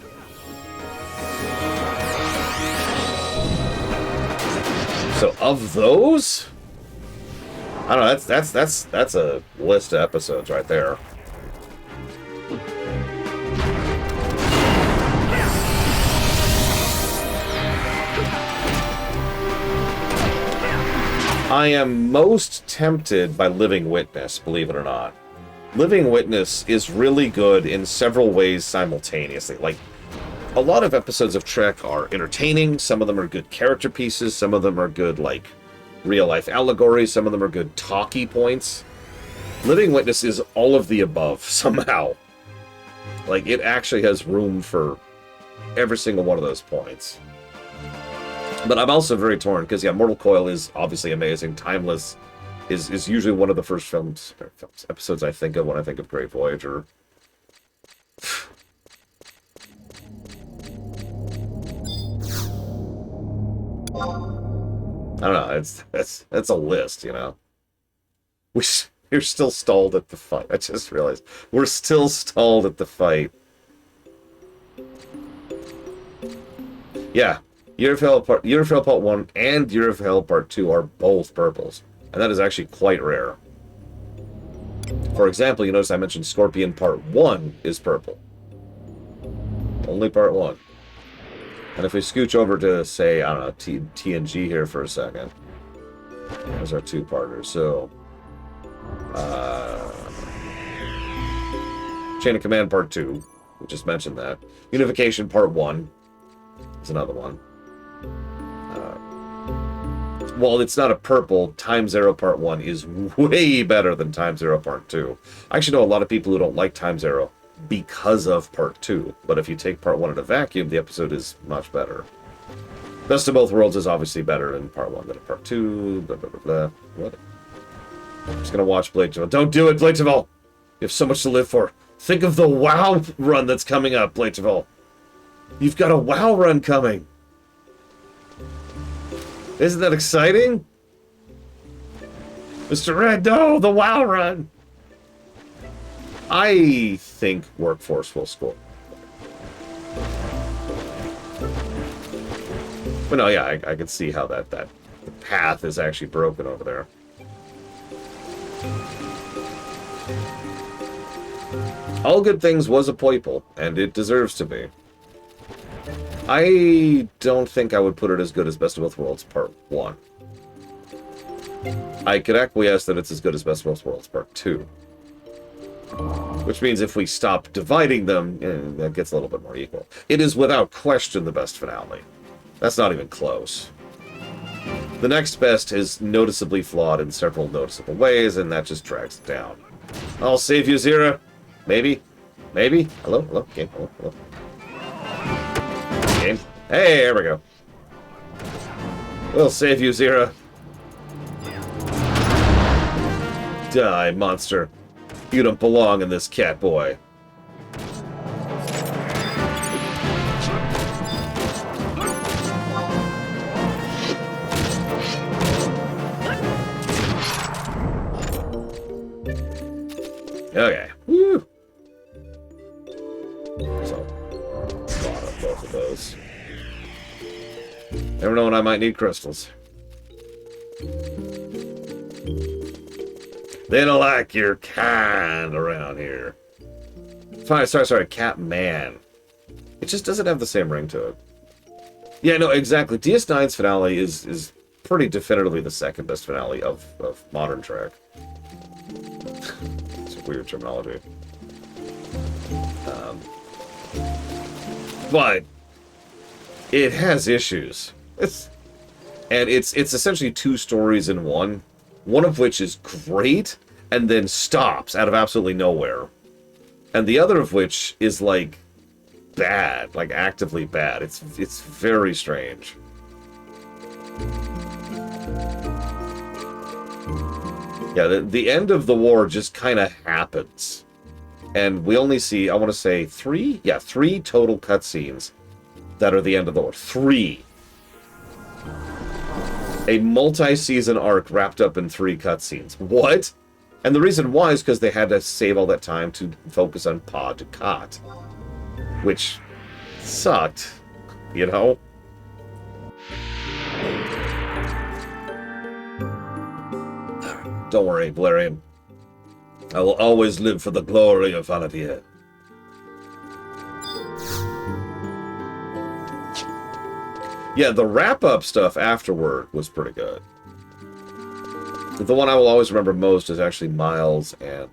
So of those, I don't know. That's a list of episodes right there. I am most tempted by Living Witness, believe it or not. Living Witness is really good in several ways simultaneously. Like, a lot of episodes of Trek are entertaining, some of them are good character pieces, some of them are good, like, real-life allegories, some of them are good talky points. Living Witness is all of the above, somehow. Like, it actually has room for every single one of those points. But I'm also very torn, because, yeah, Mortal Coil is obviously amazing. Timeless is usually one of the first episodes I think of when I think of Great Voyager. I don't know, that's a list, you know? We're still stalled at the fight. I just realized. We're still stalled at the fight. Yeah. Year of Hell Part 1 and Year of Hell Part 2 are both purples. And that is actually quite rare. For example, you notice I mentioned Scorpion Part 1 is purple. Only Part 1. And if we scooch over to, say, I don't know, TNG here for a second. There's our two partners. So, Chain of Command Part 2. We just mentioned that. Unification Part 1 is another one. While it's not a purple, Time Zero Part 1 is way better than Time Zero Part 2. I actually know a lot of people who don't like Time Zero because of Part 2. But if you take Part 1 in a vacuum, the episode is much better. Best of Both Worlds is obviously better in Part 1 than in Part 2. Blah, blah, blah, blah. What? I'm just going to watch Blade Tavell. Don't do it, Blade Tavell! You have so much to live for. Think of the WoW run that's coming up, Blade Tavell. You've got a WoW run coming. Isn't that exciting? Mr. Red, no, the WoW run! I think Workforce will score. But no, yeah, I can see how the path is actually broken over there. All Good Things was a Poiple, and it deserves to be. I don't think I would put it as good as Best of Both Worlds Part 1. I could acquiesce that it's as good as Best of Both Worlds Part 2. Which means if we stop dividing them, that gets a little bit more equal. It is without question the best finale. That's not even close. The next best is noticeably flawed in several noticeable ways, and that just drags it down. I'll save you, Zira. Maybe? Maybe? Hello? Hello? Game? Hello? Hello? Game? Hey, there we go. We'll save you, Zira. Die, monster. You don't belong in this cat boy. Okay. Woo! So, bought up both of those. Never know when I might need crystals. They don't like your kind around here. Fine, sorry, Catman. It just doesn't have the same ring to it. Yeah, no, exactly. DS9's finale is pretty definitively the second best finale of modern Trek. It's a weird terminology. But it has issues. It's essentially two stories in one. One of which is great, and then stops out of absolutely nowhere. And the other of which is, like, bad. Like, actively bad. It's very strange. Yeah, the end of the war just kind of happens. And we only see, I want to say, three? Yeah, 3 total cutscenes that are the end of the war. 3. A multi-season arc wrapped up in 3 cutscenes. What? And the reason why is because they had to save all that time to focus on Pod Dukat. Which sucked, you know? Don't worry, Valerian. I will always live for the glory of Vanadier. Yeah, the wrap-up stuff afterward was pretty good. The one I will always remember most is actually Miles and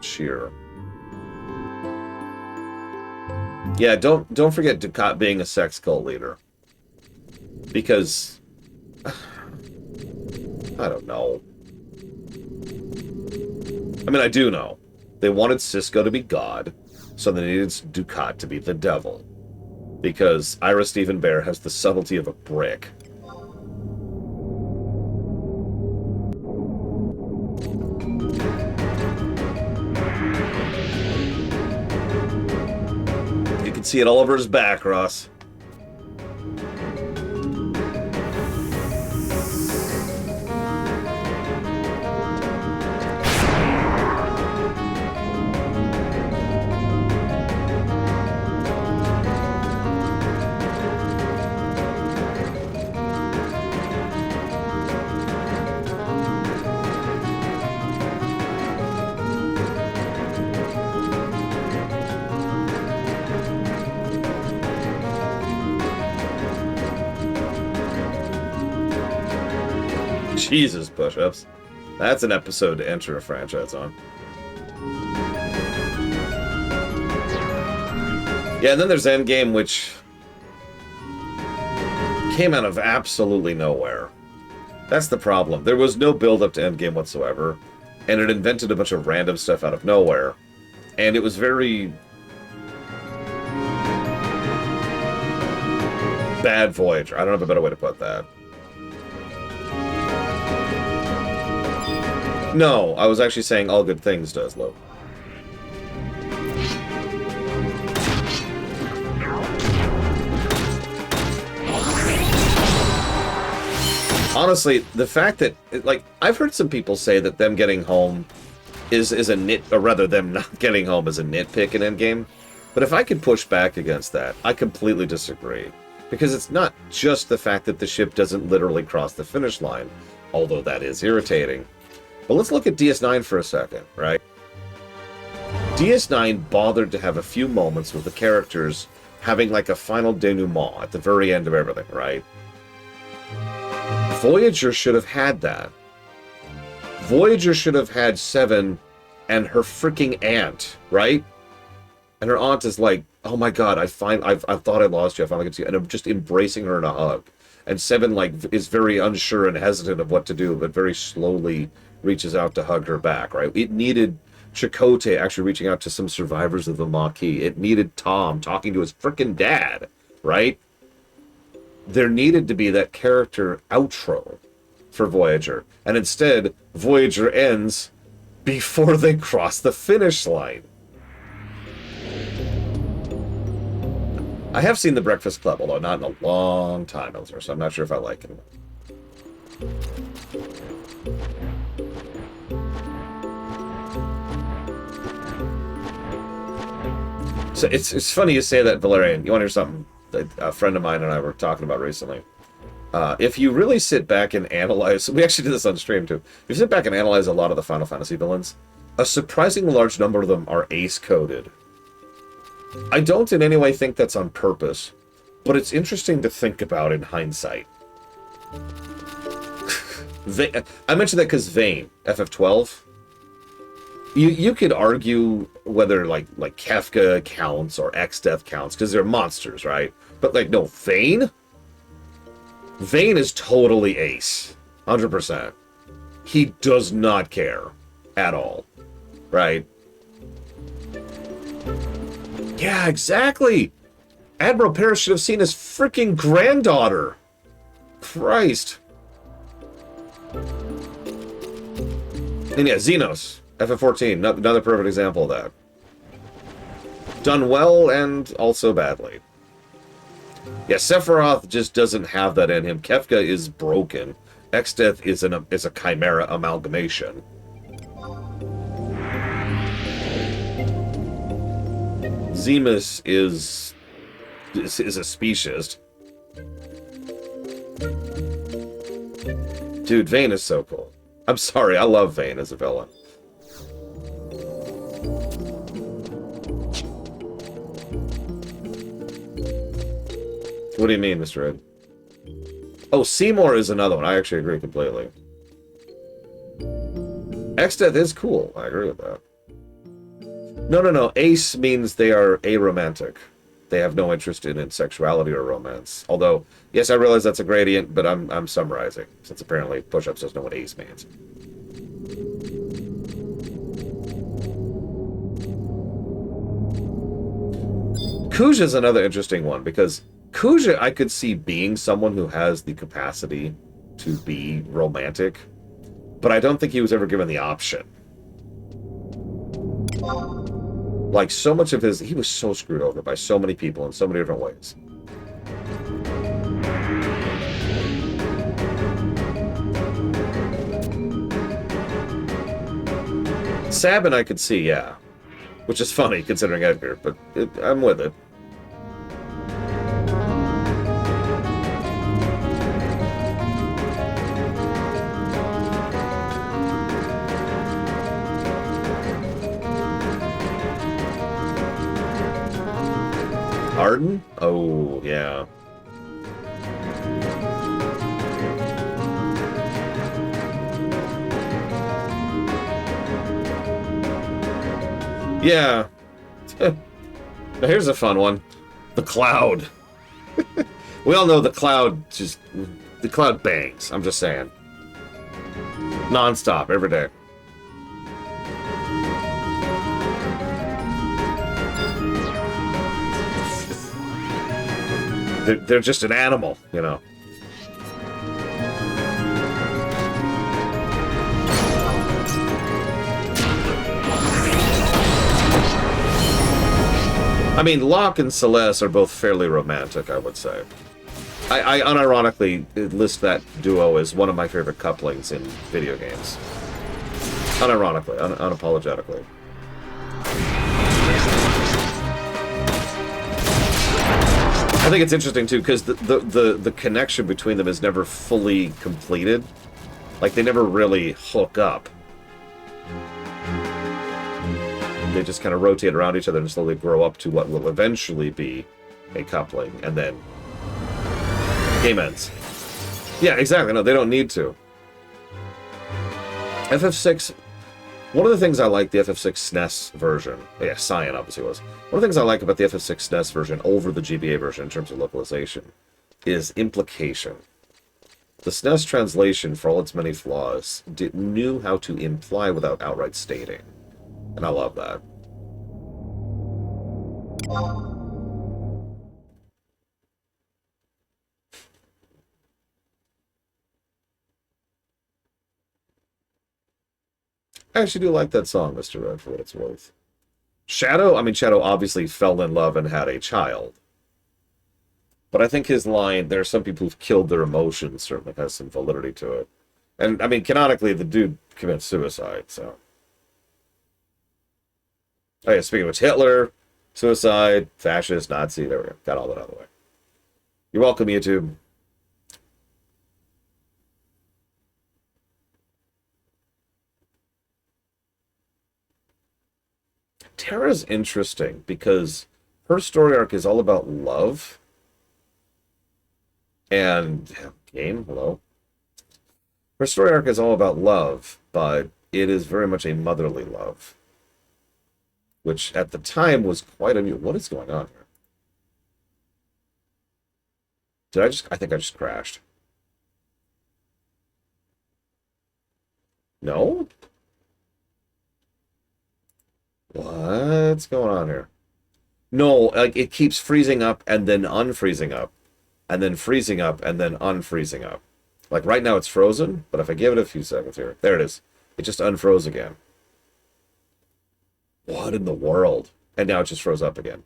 Sheer. Yeah, don't forget Dukat being a sex cult leader. Because... I don't know. I mean, I do know. They wanted Sisko to be God, so they needed Dukat to be the devil. Because Ira Stephen Bear has the subtlety of a brick. You can see it all over his back, Ross. Jesus, push-ups. That's an episode to enter a franchise on. Yeah, and then there's Endgame, which came out of absolutely nowhere. That's the problem. There was no build-up to Endgame whatsoever, and it invented a bunch of random stuff out of nowhere. And it was very bad Voyager. I don't have a better way to put that. No, I was actually saying All Good Things does, Lo. Honestly, the fact that, like, I've heard some people say that them getting home is a nit, or rather them not getting home is a nitpick in Endgame. But if I could push back against that, I completely disagree. Because it's not just the fact that the ship doesn't literally cross the finish line, although that is irritating. But let's look at DS9 for a second, right? DS9 bothered to have a few moments with the characters having like a final denouement at the very end of everything, right? Voyager should have had that. Voyager should have had Seven and her freaking aunt, right? And her aunt is like, oh my god, I thought I lost you, I finally get to you. And I'm just embracing her in a hug. And Seven, like, is very unsure and hesitant of what to do, but very slowly reaches out to hug her back, right? It needed Chakotay actually reaching out to some survivors of the Maquis. It needed Tom talking to his frickin' dad, right? There needed to be that character outro for Voyager. And instead, Voyager ends before they cross the finish line. I have seen The Breakfast Club, although not in a long time, Elzer, so I'm not sure if I like it. So it's funny you say that, Valerian. You want to hear something that a friend of mine and I were talking about recently? If you really sit back and analyze... We actually did this on stream, too. If you sit back and analyze a lot of the Final Fantasy villains, a surprisingly large number of them are ace-coded. I don't in any way think that's on purpose, but it's interesting to think about in hindsight. I mentioned that because Vayne, FF12... You could argue whether like Kefka counts or Exdeath counts because they're monsters, right? But like no, Vayne is totally ace, 100%. He does not care at all, right? Yeah, exactly. Admiral Paris should have seen his freaking granddaughter. Christ. And yeah, Xenos. FF14, another perfect example of that. Done well and also badly. Yeah, Sephiroth just doesn't have that in him. Kefka is broken. Exdeath is a chimera amalgamation. Zemus is a speciesist. Dude, Vayne is so cool. I'm sorry, I love Vayne as a villain. What do you mean, Mr. Ed? Oh, Seymour is another one. I actually agree completely. Exdeath is cool. I agree with that. No. Ace means they are aromantic. They have no interest in sexuality or romance. Although, yes, I realize that's a gradient, but I'm summarizing, since apparently Push-Ups doesn't know what ace means. Kuja is another interesting one because Kuja I could see being someone who has the capacity to be romantic, but I don't think he was ever given the option. Like, so much of he was so screwed over by so many people in so many different ways. Sabin I could see, yeah. Which is funny, considering Edgar, but I'm with it. Arden? Oh, yeah. Yeah. Now here's a fun one. The Cloud. We all know the Cloud the Cloud bangs, I'm just saying. Non-stop, every day. They're just an animal, you know. I mean, Locke and Celeste are both fairly romantic, I would say. I unironically list that duo as one of my favorite couplings in video games. Unironically, unapologetically. I think it's interesting, too, because the connection between them is never fully completed. Like, they never really hook up. They just kind of rotate around each other and slowly grow up to what will eventually be a coupling, and then game ends. Yeah, exactly. No, they don't need to. FF6, one of the things I like the FF6 SNES version, yeah, Cyan obviously was, one of the things I like about the FF6 SNES version over the GBA version in terms of localization is implication. The SNES translation, for all its many flaws, knew how to imply without outright stating. And I love that. I actually do like that song, Mr. Red, for what it's worth. Shadow, I mean, Shadow obviously fell in love and had a child. But I think his line, there are some people who've killed their emotions, certainly has some validity to it. And, I mean, canonically, the dude commits suicide, so... Oh yeah, speaking of which, Hitler, suicide, fascist, Nazi, there we go. Got all that out of the way. You're welcome, YouTube. Terra's interesting because her story arc is all about love. And, game, hello. Her story arc is all about love, but it is very much a motherly love. Which at the time was quite unusual. What is going on here? I think I just crashed. No? What's going on here? No, like it keeps freezing up and then unfreezing up. And then freezing up and then unfreezing up. Like right now it's frozen, but if I give it a few seconds here, there it is. It just unfroze again. What in the world? And now it just froze up again.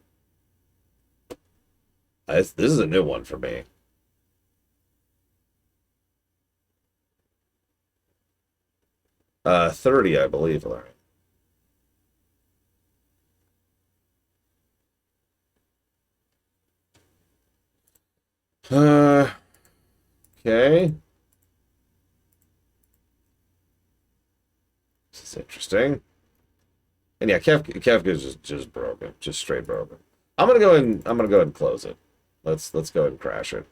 This is a new one for me. Uh, 30, I believe, Larry. Okay. This is interesting. And yeah, Kefka is just broken, just straight broken. I'm gonna go ahead and close it. Let's go ahead and crash it.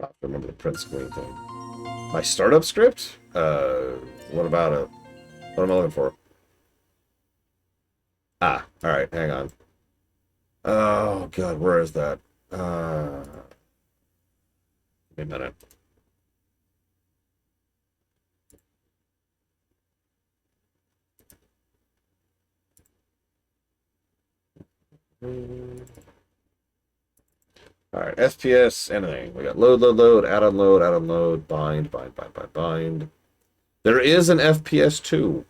I have to remember the print screen thing. My startup script? What about it? What am I looking for? Ah, alright, hang on. Oh, God, where is that? Give me a minute. All right, FPS, anything. We got load, load, load, add on load, bind, bind, bind, bind, bind. There is an FPS 2.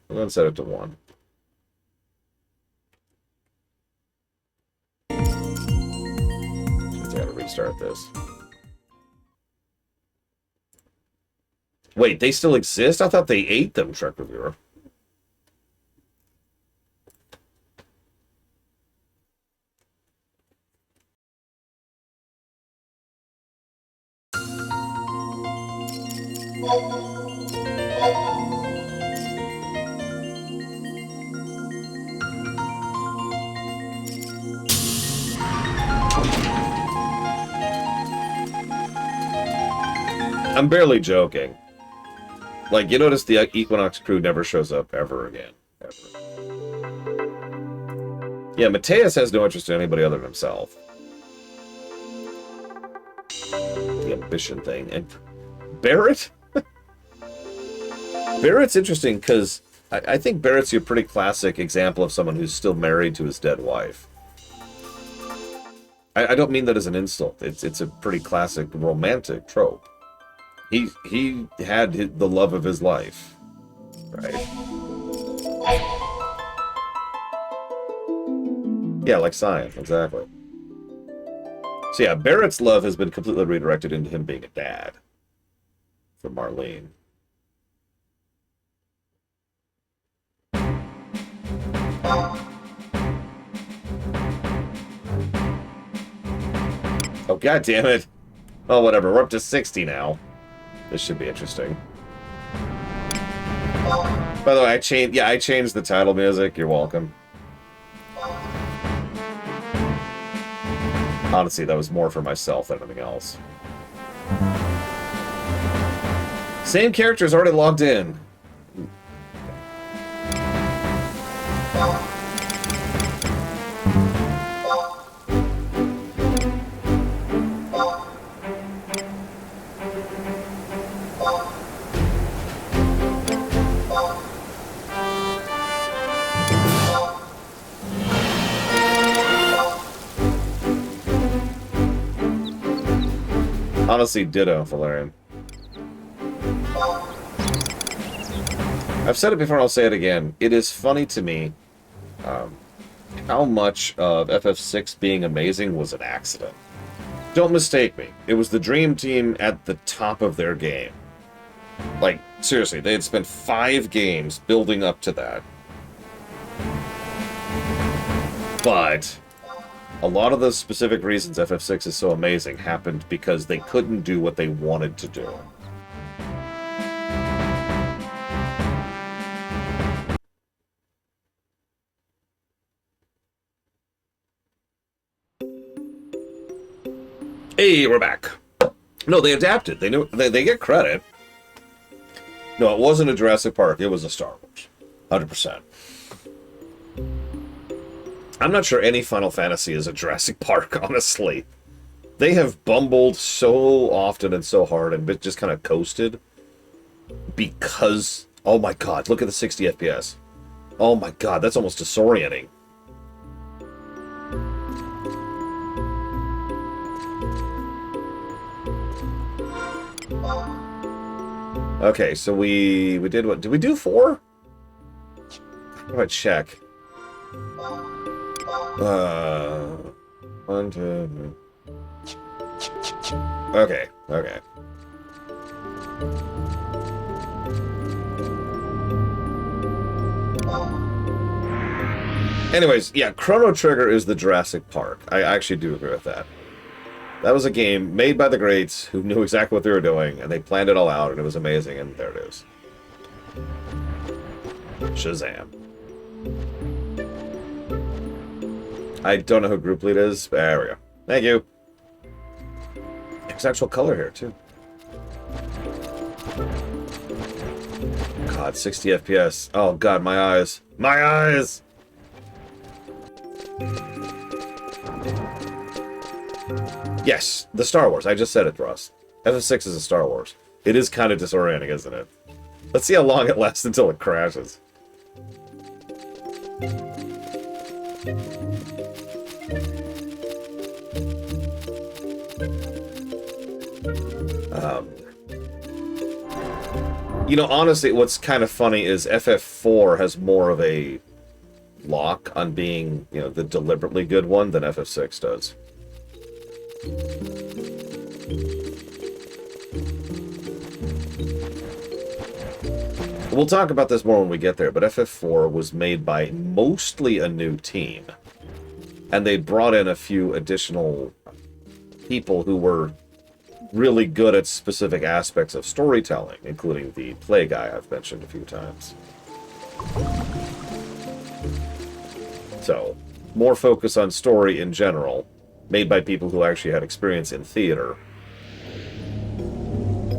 I'm going to set it to 1. I gotta restart this. Wait, they still exist? I thought they ate them, Trek Reviewer. I'm barely joking. Like, you notice the Equinox crew never shows up ever again. Ever. Yeah, Mateus has no interest in anybody other than himself. The ambition thing. And Barrett? Barrett's interesting because I think Barrett's a pretty classic example of someone who's still married to his dead wife. I don't mean that as an insult. It's a pretty classic romantic trope. He had the love of his life, right? Yeah, like science, exactly. So yeah, Barrett's love has been completely redirected into him being a dad for Marlene. Oh, god damn it. Oh, whatever. We're up to 60 now. This should be interesting. By the way, I changed the title music. You're welcome. Honestly, that was more for myself than anything else. Same character's already logged in. Honestly, ditto, Valerian. I've said it before and I'll say it again. It is funny to me how much of FF6 being amazing was an accident. Don't mistake me. It was the Dream Team at the top of their game. Like, seriously, they had spent 5 games building up to that. But a lot of the specific reasons FF6 is so amazing happened because they couldn't do what they wanted to do. Hey, we're back. No, they adapted. They knew they get credit. No, it wasn't a Jurassic Park. It was a Star Wars. 100%. I'm not sure any Final Fantasy is a Jurassic Park, honestly. They have bumbled so often and so hard and just kind of coasted because... Oh my god, look at the 60 FPS. Oh my god, that's almost disorienting. Okay, so we did what? Did we do 4? How do I check? 1, 2... Okay, okay. Anyways, yeah, Chrono Trigger is the Jurassic Park. I actually do agree with that. That was a game made by the greats who knew exactly what they were doing, and they planned it all out, and it was amazing, and there it is. Shazam. I don't know who Group Lead is. There we go. Thank you. There's actual color here, too. God, 60 FPS. Oh god, my eyes. My eyes! Yes, the Star Wars. I just said it, Ross. FF6 is a Star Wars. It is kind of disorienting, isn't it? Let's see how long it lasts until it crashes. You know, honestly, what's kind of funny is FF4 has more of a lock on being, you know, the deliberately good one than FF6 does. We'll talk about this more when we get there, but FF4 was made by mostly a new team. And they brought in a few additional people who were really good at specific aspects of storytelling, including the play guy I've mentioned a few times. So, more focus on story in general, made by people who actually had experience in theater.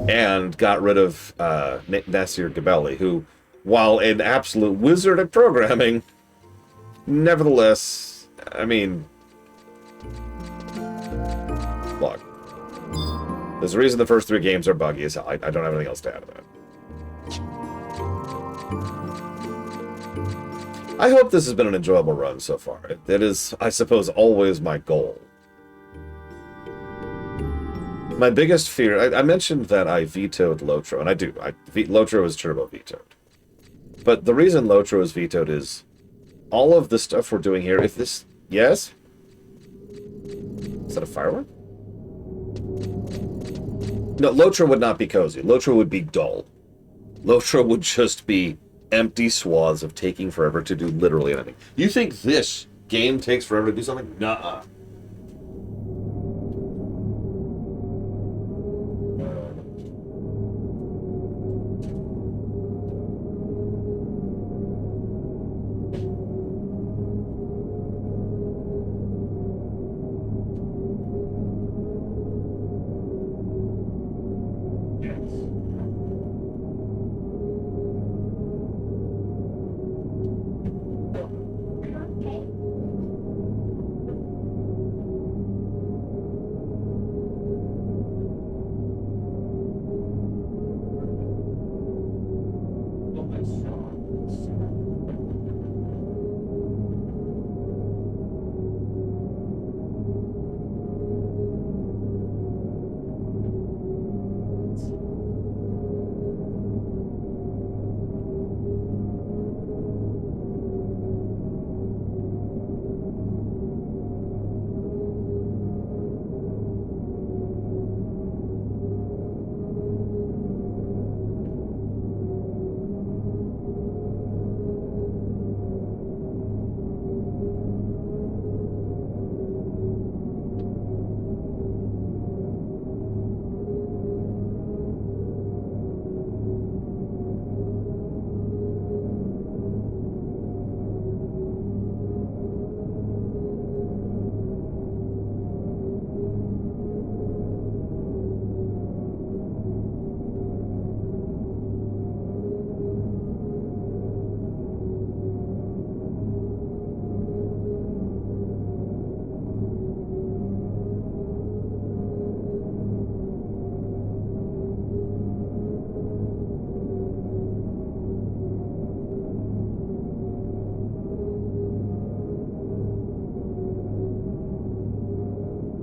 And got rid of Nasir Gabelli, who, while an absolute wizard at programming, nevertheless, I mean, look, there's a reason the first 3 games are buggy as hell. I don't have anything else to add to that. I hope this has been an enjoyable run so far. It is, I suppose, always my goal. My biggest fear... I mentioned that I vetoed Lotro, and I do. Lotro is turbo vetoed. But the reason Lotro is vetoed is all of the stuff we're doing here, if this... Yes? Is that a firework? No, Lotro would not be cozy. Lotro would be dull. Lotro would just be empty swaths of taking forever to do literally anything. You think this game takes forever to do something? Nuh-uh.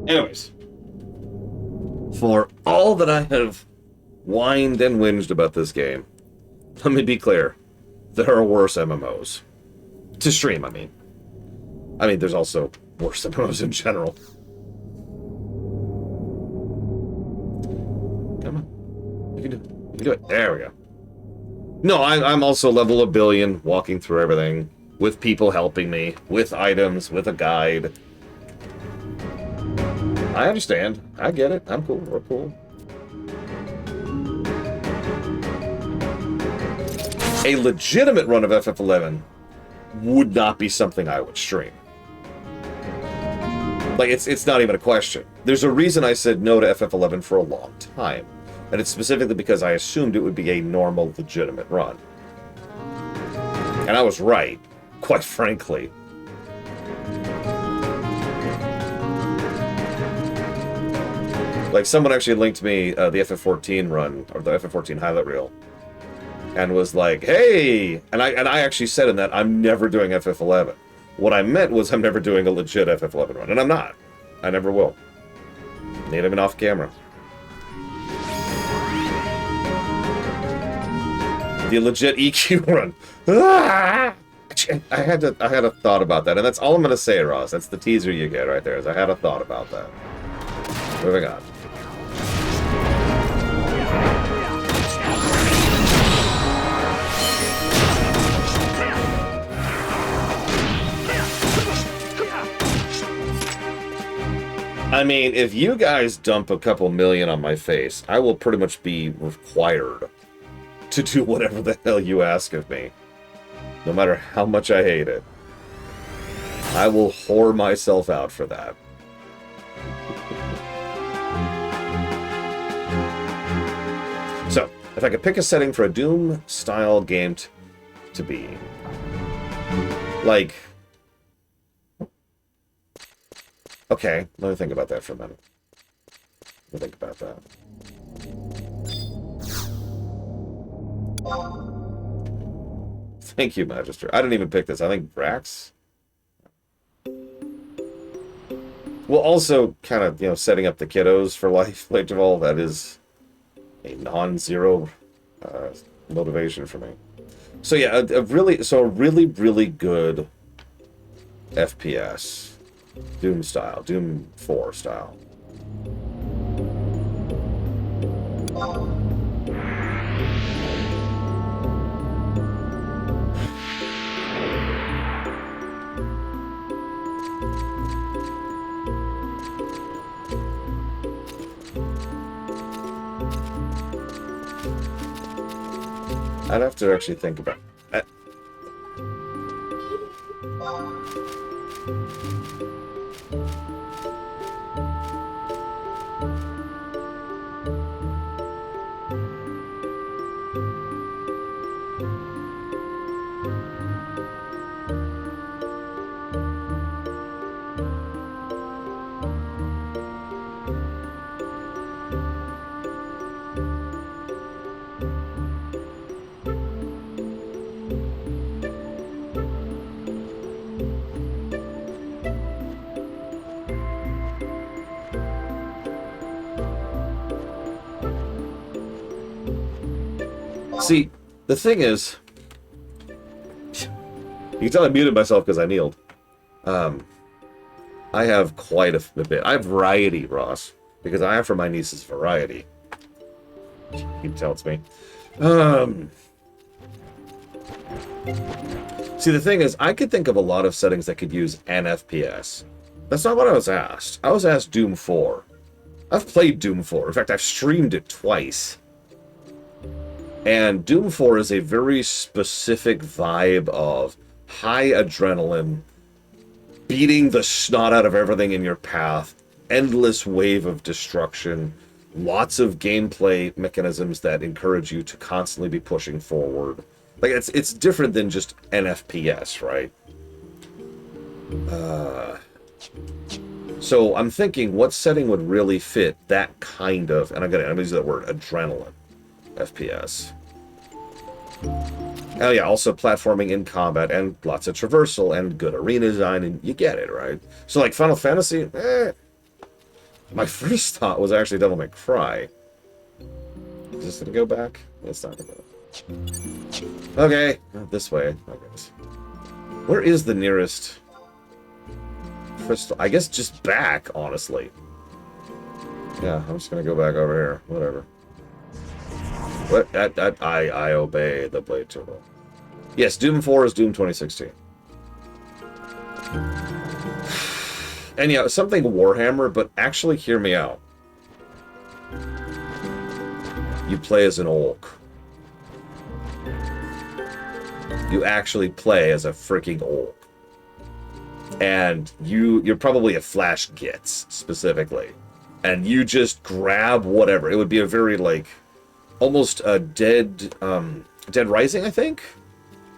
Anyways, for all that I have whined and whinged about this game, let me be clear. There are worse MMOs. To stream, I mean. There's also worse MMOs in general. Come on. You can do it. You can do it. There we go. No, I'm also level 1 billion, walking through everything, with people helping me, with items, with a guide. I understand. I get it. I'm cool. We're cool. A legitimate run of FF11 would not be something I would stream. Like, it's not even a question. There's a reason I said no to FF11 for a long time. And it's specifically because I assumed it would be a normal, legitimate run. And I was right, quite frankly. Like, someone actually linked me the FF14 run, or the FF14 highlight reel, and was like, hey! And I actually said in that, I'm never doing FF11. What I meant was I'm never doing a legit FF11 run, and I'm not. I never will. Need him off camera. The legit EQ run. Ah! I had a thought about that, and that's all I'm gonna say, Ross. That's the teaser you get right there. Is I had a thought about that. Moving on. I mean, if you guys dump a couple million on my face, I will pretty much be required to do whatever the hell you ask of me. No matter how much I hate it. I will whore myself out for that. So, if I could pick a setting for a Doom-style game to be... like... Okay, let me think about that for a minute. Let me think about that. Thank you, Magister. I didn't even pick this. I think Brax? Well, also, kind of, you know, setting up the kiddos for life, late of all, that is a non-zero motivation for me. So yeah, a really good FPS. Doom style. Doom 4 style. I'd have to actually think about it. See, the thing is, you can tell I muted myself because I kneeled. I have quite a bit. I have variety, Ross, because I have for my nieces variety. You can tell it's me. See, the thing is, I could think of a lot of settings that could use an FPS. That's not what I was asked. I was asked Doom 4. I've played Doom 4. In fact, I've streamed it twice. And Doom 4 is a very specific vibe of high adrenaline, beating the snot out of everything in your path, endless wave of destruction, lots of gameplay mechanisms that encourage you to constantly be pushing forward. Like, it's different than just an FPS, right? So I'm thinking, what setting would really fit that kind of, and I'm gonna use that word, adrenaline FPS. Oh yeah, also platforming in combat and lots of traversal and good arena design, and you get it, right? So like Final Fantasy, my first thought was actually Devil May Cry. Is this gonna go back? It's not gonna go. Okay, this way, I guess. Where is the nearest crystal? I guess just back, honestly. Yeah, I'm just gonna go back over here. Whatever. What? I obey the Blade Turtle. Yes, Doom 4 is Doom 2016. And yeah, something Warhammer, but actually hear me out. You play as an orc. You actually play as a freaking orc. And you're probably a Flash Gitz, specifically. And you just grab whatever. It would be a very, like, almost a Dead Rising, I think,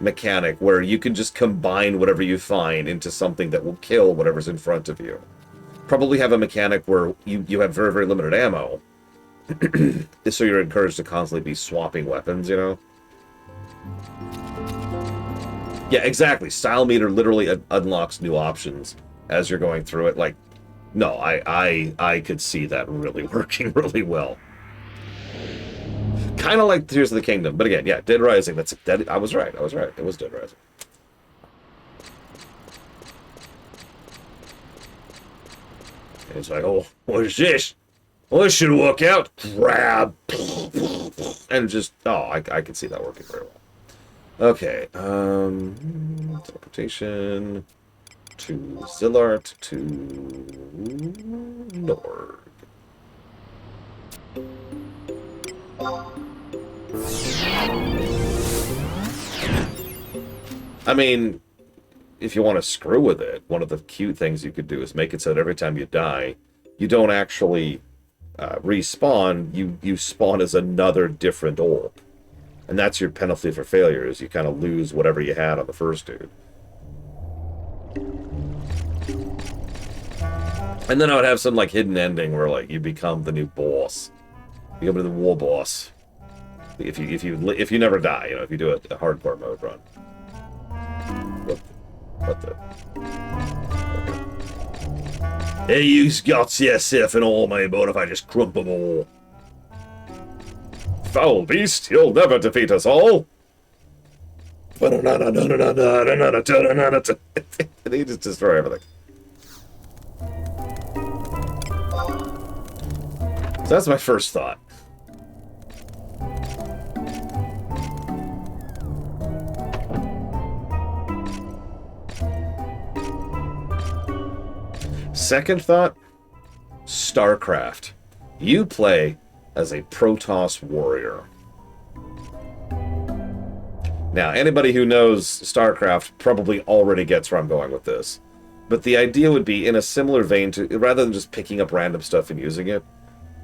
mechanic where you can just combine whatever you find into something that will kill whatever's in front of you. Probably have a mechanic where you have very, very limited ammo, so you're encouraged to constantly be swapping weapons, you know? Yeah, exactly. Style meter literally unlocks new options as you're going through it. Like, no, I could see that really working really well. Kind of like Tears of the Kingdom, but again, yeah, Dead Rising. I was right. It was Dead Rising. And it's like, oh, what is this? Well, this should work out. Grab, and just I can see that working very well. Okay, teleportation to Zillart to Nord. I mean, if you want to screw with it, one of the cute things you could do is make it so that every time you die, you don't actually respawn. You spawn as another different orb. And that's your penalty for failure, is you kind of lose whatever you had on the first dude. And then I would have some like hidden ending where like you become the new boss. You become the war boss. If you never die, you know, if you do a hardcore mode run. What the? Okay. Hey, you got yourself an all, my boy, if I just crump them all. Foul beast, you'll never defeat us all. They just destroy everything. So that's my first thought. Second thought, StarCraft. You play as a Protoss warrior. Now, anybody who knows StarCraft probably already gets where I'm going with this. But the idea would be in a similar vein to, rather than just picking up random stuff and using it,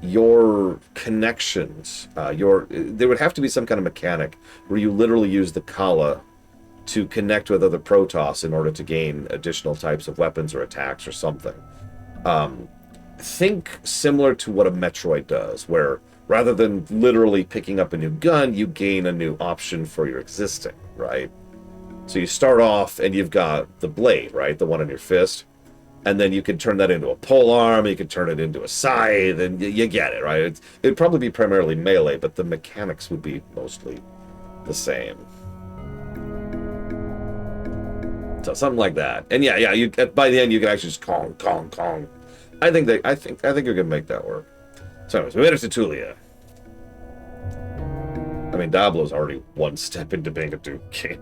your connections, there would have to be some kind of mechanic where you literally use the Kala to connect with other Protoss in order to gain additional types of weapons or attacks or something. Think similar to what a Metroid does, where rather than literally picking up a new gun, you gain a new option for your existing, right? So you start off and you've got the blade, right? The one in your fist. And then you can turn that into a polearm, you can turn it into a scythe, and you get it, right? It'd probably be primarily melee, but the mechanics would be mostly the same. So something like that. And yeah, you by the end you can actually just Kong. I think you can make that work. So anyways, we made it to Tulia. I mean, Diablo's already one step into being a Duke King.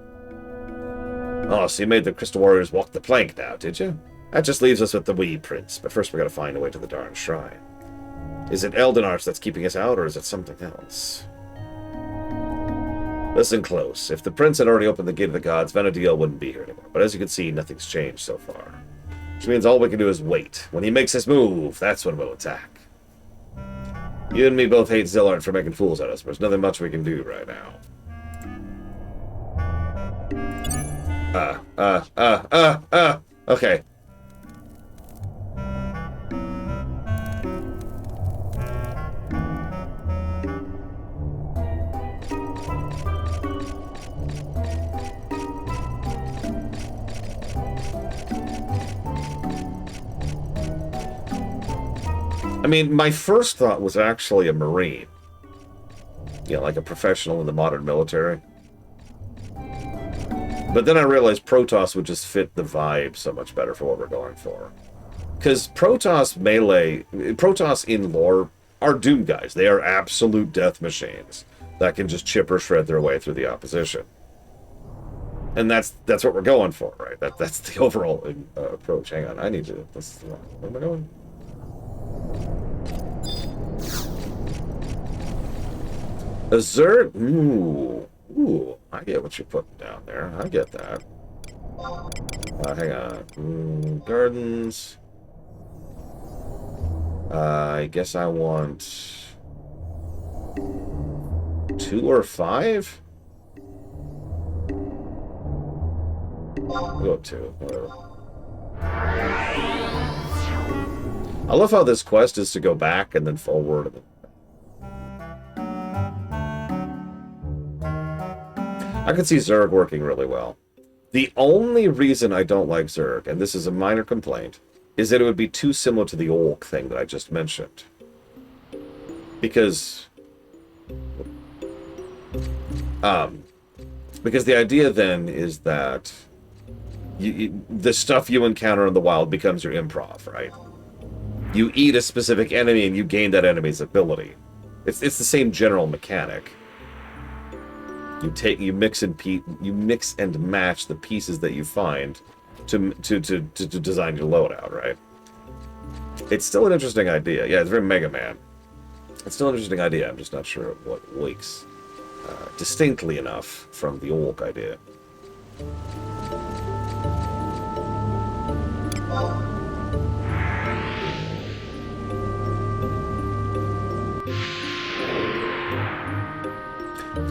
Oh, so you made the Crystal Warriors walk the plank now, did you? That just leaves us with the wee prince, but first we gotta find a way to the darn shrine. Is it Elden Arch that's keeping us out, or is it something else? Listen close. If the prince had already opened the gate of the gods, Vana'diel wouldn't be here anymore. But as you can see, nothing's changed so far. Which means all we can do is wait. When he makes his move, that's when we'll attack. You and me both hate Zillart for making fools out of us, but there's nothing much we can do right now. Okay. I mean, my first thought was actually a Marine. You know, like a professional in the modern military. But then I realized Protoss would just fit the vibe so much better for what we're going for. Because Protoss melee, Protoss in lore are Doom guys. They are absolute death machines that can just chip or shred their way through the opposition. And that's what we're going for, right? That's the overall approach. Hang on, I need to... Where am I going? Azure? Ooh, I get what you're putting down there. I get that. Hang on. Gardens. I guess I want... 2 or 5? We'll go 2. Whatever. I love how this quest is to go back and then forward. And then... I could see Zerg working really well. The only reason I don't like Zerg, and this is a minor complaint, is that it would be too similar to the Olk thing that I just mentioned. Because the idea then is that the stuff you encounter in the wild becomes your improv, right? You eat a specific enemy and you gain that enemy's ability. It's the same general mechanic. You mix and match the pieces that you find to design your loadout, right? It's still an interesting idea. Yeah, it's very Mega Man. It's still an interesting idea. I'm just not sure what leaks distinctly enough from the Olk idea.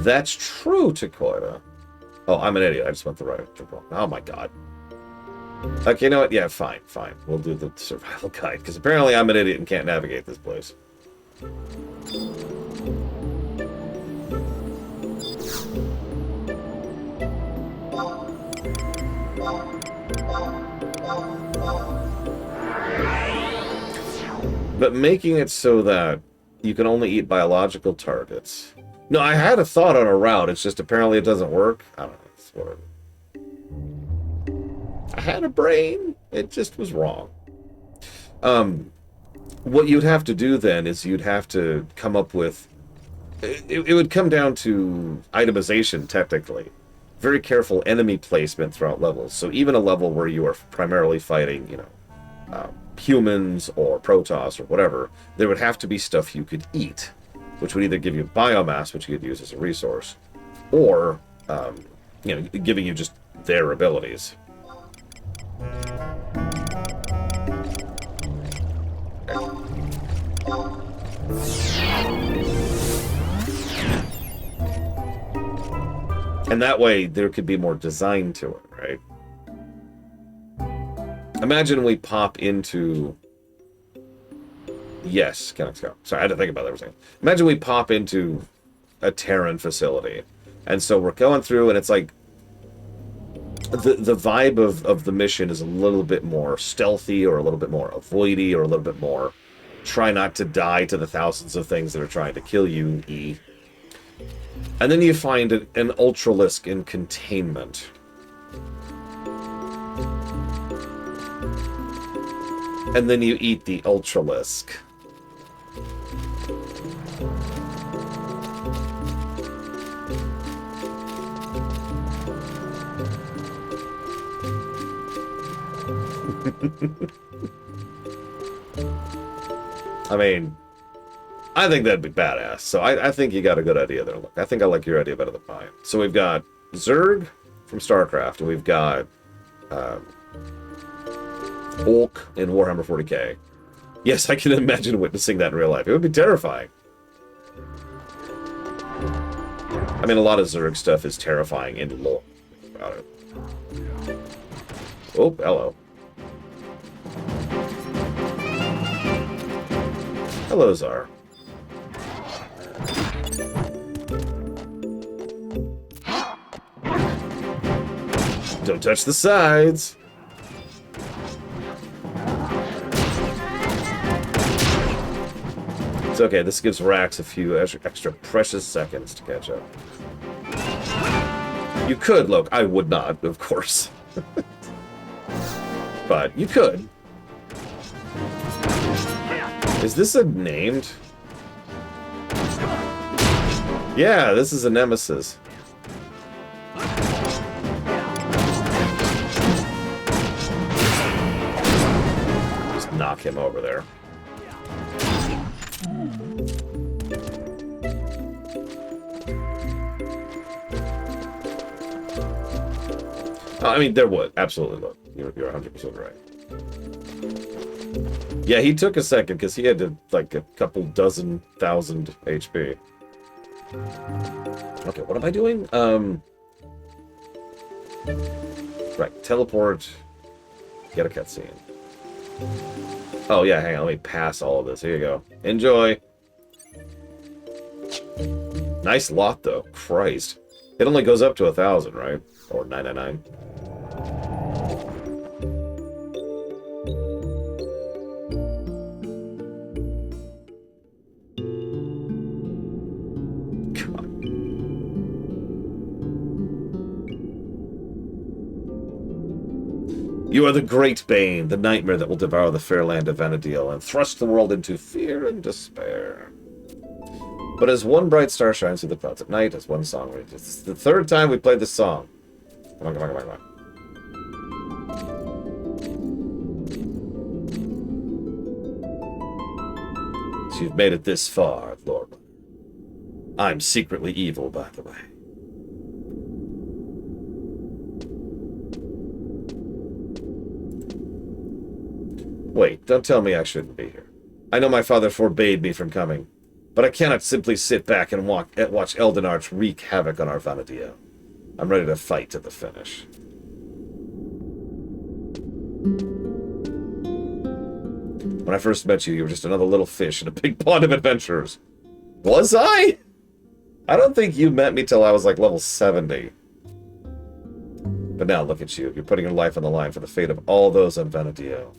That's true, Takoida. Oh, I'm an idiot. I just went the right. Oh my god. Okay, you know what? Yeah, fine. We'll do the survival guide, because apparently I'm an idiot and can't navigate this place. But making it so that you can only eat biological targets. No, I had a thought on a route. It's just apparently it doesn't work. I don't know. It's whatever. I had a brain. It just was wrong. What you'd have to do then is you'd have to come up with... It would come down to itemization, technically. Very careful enemy placement throughout levels. So even a level where you are primarily fighting, you know, humans or Protoss or whatever, there would have to be stuff you could eat, which would either give you biomass, which you could use as a resource, or, you know, giving you just their abilities. And that way, there could be more design to it, right? Imagine we pop into... Yes, Canucks go. Sorry, I had to think about that for a second. Imagine we pop into a Terran facility. And so we're going through, and it's like... The vibe of the mission is a little bit more stealthy, or a little bit more avoidy, or a little bit more... Try not to die to the thousands of things that are trying to kill you, And then you find an Ultralisk in containment. And then you eat the Ultralisk. I mean, I think that'd be badass. So I think you got a good idea there. Look, I think I like your idea better than mine. So we've got Zerg from StarCraft, and we've got Olk in Warhammer 40k. Yes, I can imagine witnessing that in real life. It would be terrifying. I mean, a lot of Zerg stuff is terrifying in lore about it. Oh, hello. Hello, Zar. Don't touch the sides. It's okay, this gives Rax a few extra precious seconds to catch up. You could, Loke. I would not, of course. But you could. Is this a named? Yeah, this is a nemesis. Just knock him over there. I mean, there would. Absolutely, look. You're 100% right. Yeah, he took a second because he had to, like, a couple dozen thousand HP. Okay, what am I doing? Right, teleport. Get a cutscene. Oh, yeah, hang on. Let me pass all of this. Here you go. Enjoy. Nice lot, though. Christ. It only goes up to 1,000, right? Or 999. Come on. You are the great bane, the nightmare that will devour the fair land of Vana'diel and thrust the world into fear and despair. But as one bright star shines through the clouds at night, as one song reads. This is the third time we played this song. Come on, come on, come on, come on. So you've made it this far, Lord. I'm secretly evil, by the way. Wait, don't tell me I shouldn't be here. I know my father forbade me from coming. But I cannot simply sit back and watch Eldenarch wreak havoc on our Vana'diel. I'm ready to fight to the finish. When I first met you, you were just another little fish in a big pond of adventurers. Was I? I don't think you met me till I was like level 70. But now look at you. You're putting your life on the line for the fate of all those on Vana'diel.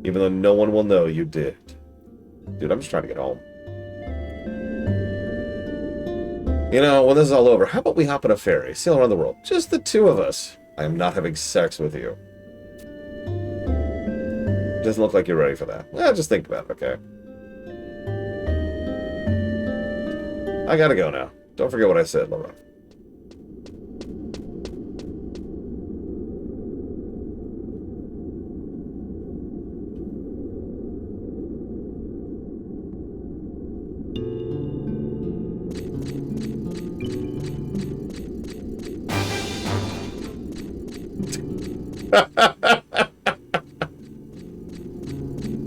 Even though no one will know you did. Dude, I'm just trying to get home. You know, when this is all over, how about we hop on a ferry, sail around the world? Just the two of us. I am not having sex with you. Doesn't look like you're ready for that. Well, just think about it, okay? I gotta go now. Don't forget what I said, Laura.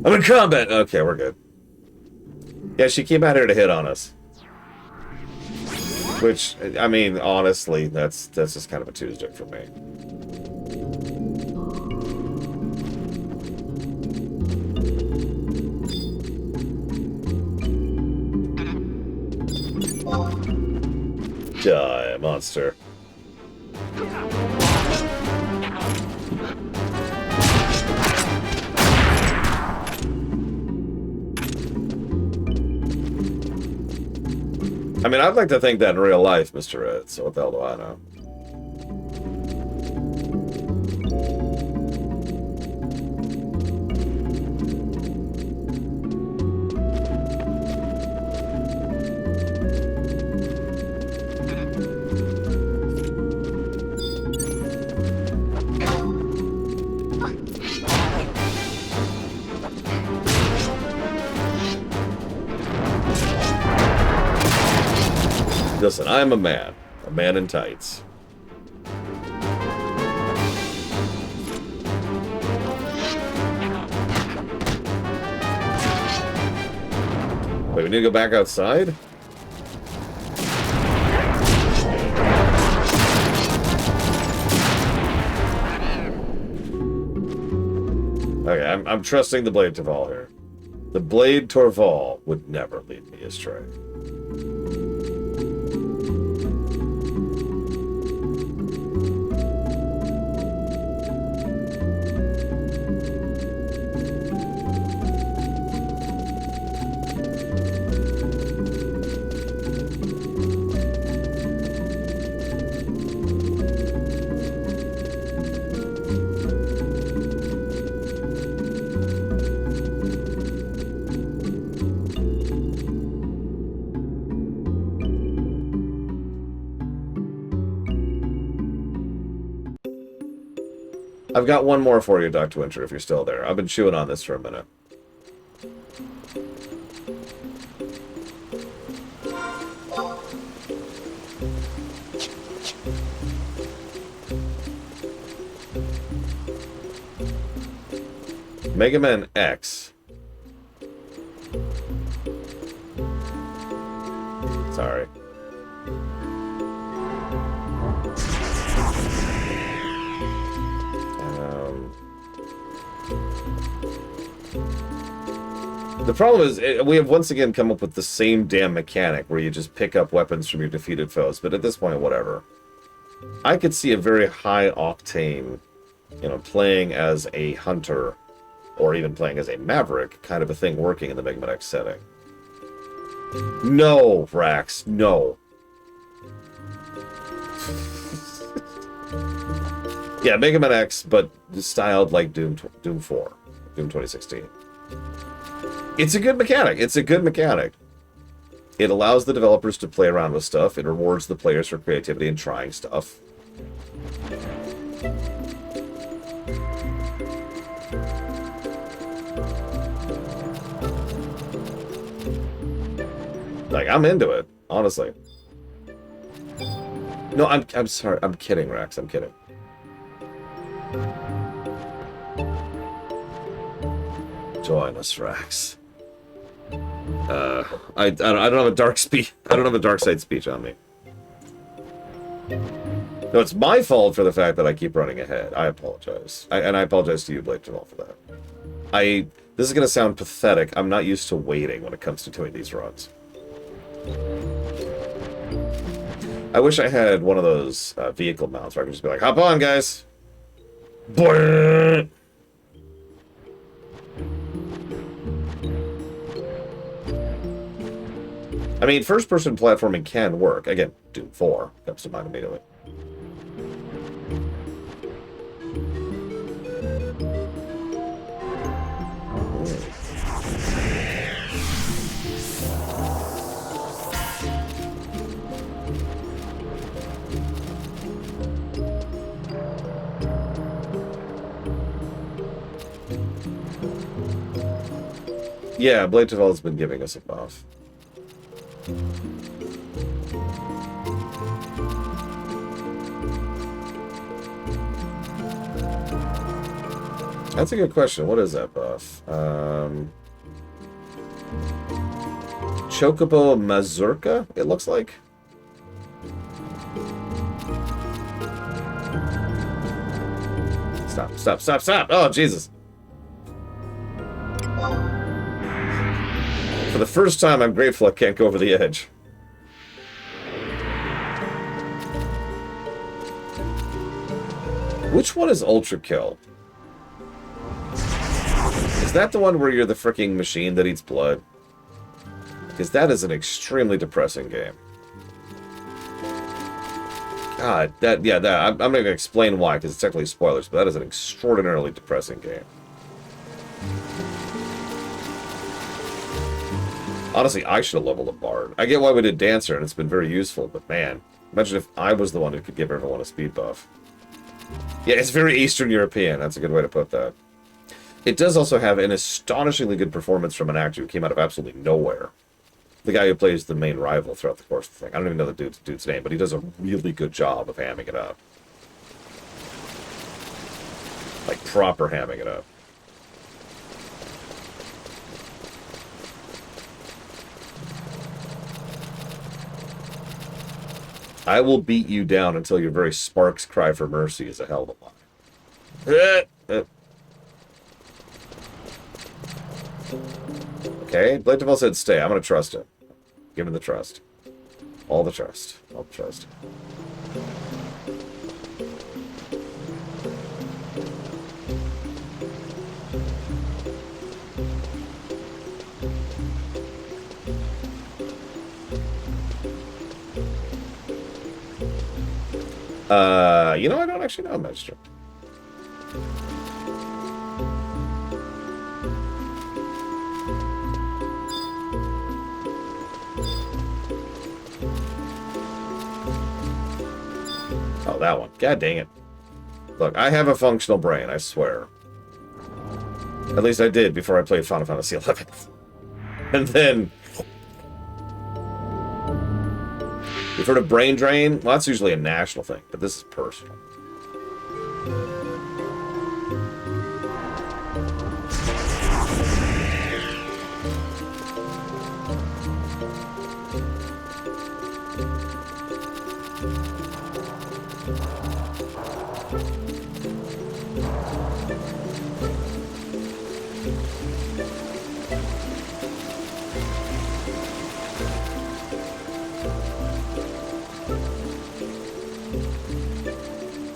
I'm in combat! Okay, we're good. Yeah, she came out here to hit on us. Which, I mean, honestly, that's just kind of a Tuesday for me. Die, monster. I mean, I'd like to think that in real life, Mr. Ed, so what the hell do I know? Listen, I'm a man in tights. Wait, we need to go back outside? Okay, I'm trusting the Blade Torval here. The Blade Torval would never lead me astray. I've got one more for you, Dr. Winter, if you're still there. I've been chewing on this for a minute. Mega Man X. Sorry. The problem is, we have once again come up with the same damn mechanic where you just pick up weapons from your defeated foes, but at this point, whatever. I could see a very high-octane, you know, playing as a hunter, or even playing as a maverick, kind of a thing working in the Mega Man X setting. No, Rax, no. Yeah, Mega Man X, but styled like Doom 4, Doom 2016. It's a good mechanic. It's a good mechanic. It allows the developers to play around with stuff. It rewards the players for creativity and trying stuff. Like, I'm into it, honestly. No, I'm sorry. I'm kidding, Rex. I'm kidding. Join us, Rex. I don't have a dark speech. I don't have a dark side speech on me. No, it's my fault for the fact that I keep running ahead. I apologize. And I apologize to you, Blade Jamal, for that. This is going to sound pathetic. I'm not used to waiting when it comes to doing these runs. I wish I had one of those vehicle mounts where I could just be like, hop on, guys. Boing! I mean, first-person platforming can work. Again, Doom 4 comes to mind immediately. Yeah, Blade Jamal has been giving us a buff. That's a good question. What is that buff? Chocobo Mazurka, it looks like. Stop, stop, stop, stop! Oh, Jesus. For the first time, I'm grateful I can't go over the edge. Which one is Ultra Kill? Is that the one where you're the freaking machine that eats blood? Because that is an extremely depressing game. God, I'm not going to explain why, because it's technically spoilers, but that is an extraordinarily depressing game. Honestly, I should have leveled up Bard. I get why we did Dancer, and it's been very useful, but man, imagine if I was the one who could give everyone a speed buff. Yeah, it's very Eastern European. That's a good way to put that. It does also have an astonishingly good performance from an actor who came out of absolutely nowhere. The guy who plays the main rival throughout the course of the thing. I don't even know the dude's name, but he does a really good job of hamming it up. Like, proper hamming it up. I will beat you down until your very sparks cry for mercy is a hell of a lie. Okay, Blade Jamal said stay. I'm going to trust him. Give him the trust. All the trust. All the trust. You know, I don't actually know Maestro. Oh, that one. God dang it. Look, I have a functional brain, I swear. At least I did before I played Final Fantasy XI. And then... You've heard of brain drain? Well, that's usually a national thing, but this is personal.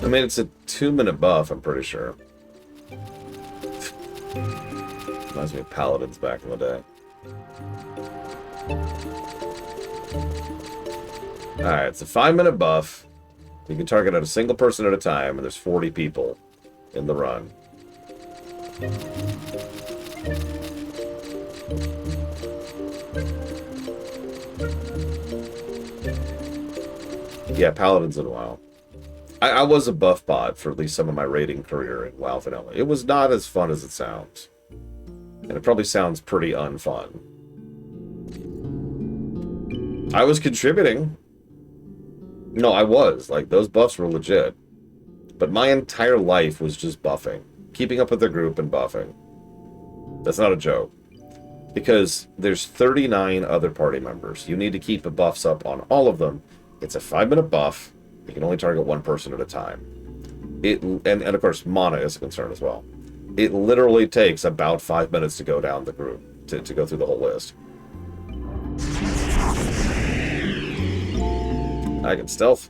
I mean, it's a 2-minute buff, I'm pretty sure. Reminds me of Paladins back in the day. Alright, it's a 5-minute buff. You can target at a single person at a time, and there's 40 people in the run. Yeah, Paladins in a while. I was a buff bot for at least some of my raiding career in WoW Vanilla. It was not as fun as it sounds. And it probably sounds pretty unfun. I was contributing. No, I was. Like, those buffs were legit. But my entire life was just buffing. Keeping up with the group and buffing. That's not a joke. Because there's 39 other party members. You need to keep the buffs up on all of them. It's a 5-minute buff. You can only target one person at a time. And of course, mana is a concern as well. It literally takes about 5 minutes to go down the group, to go through the whole list. I can stealth.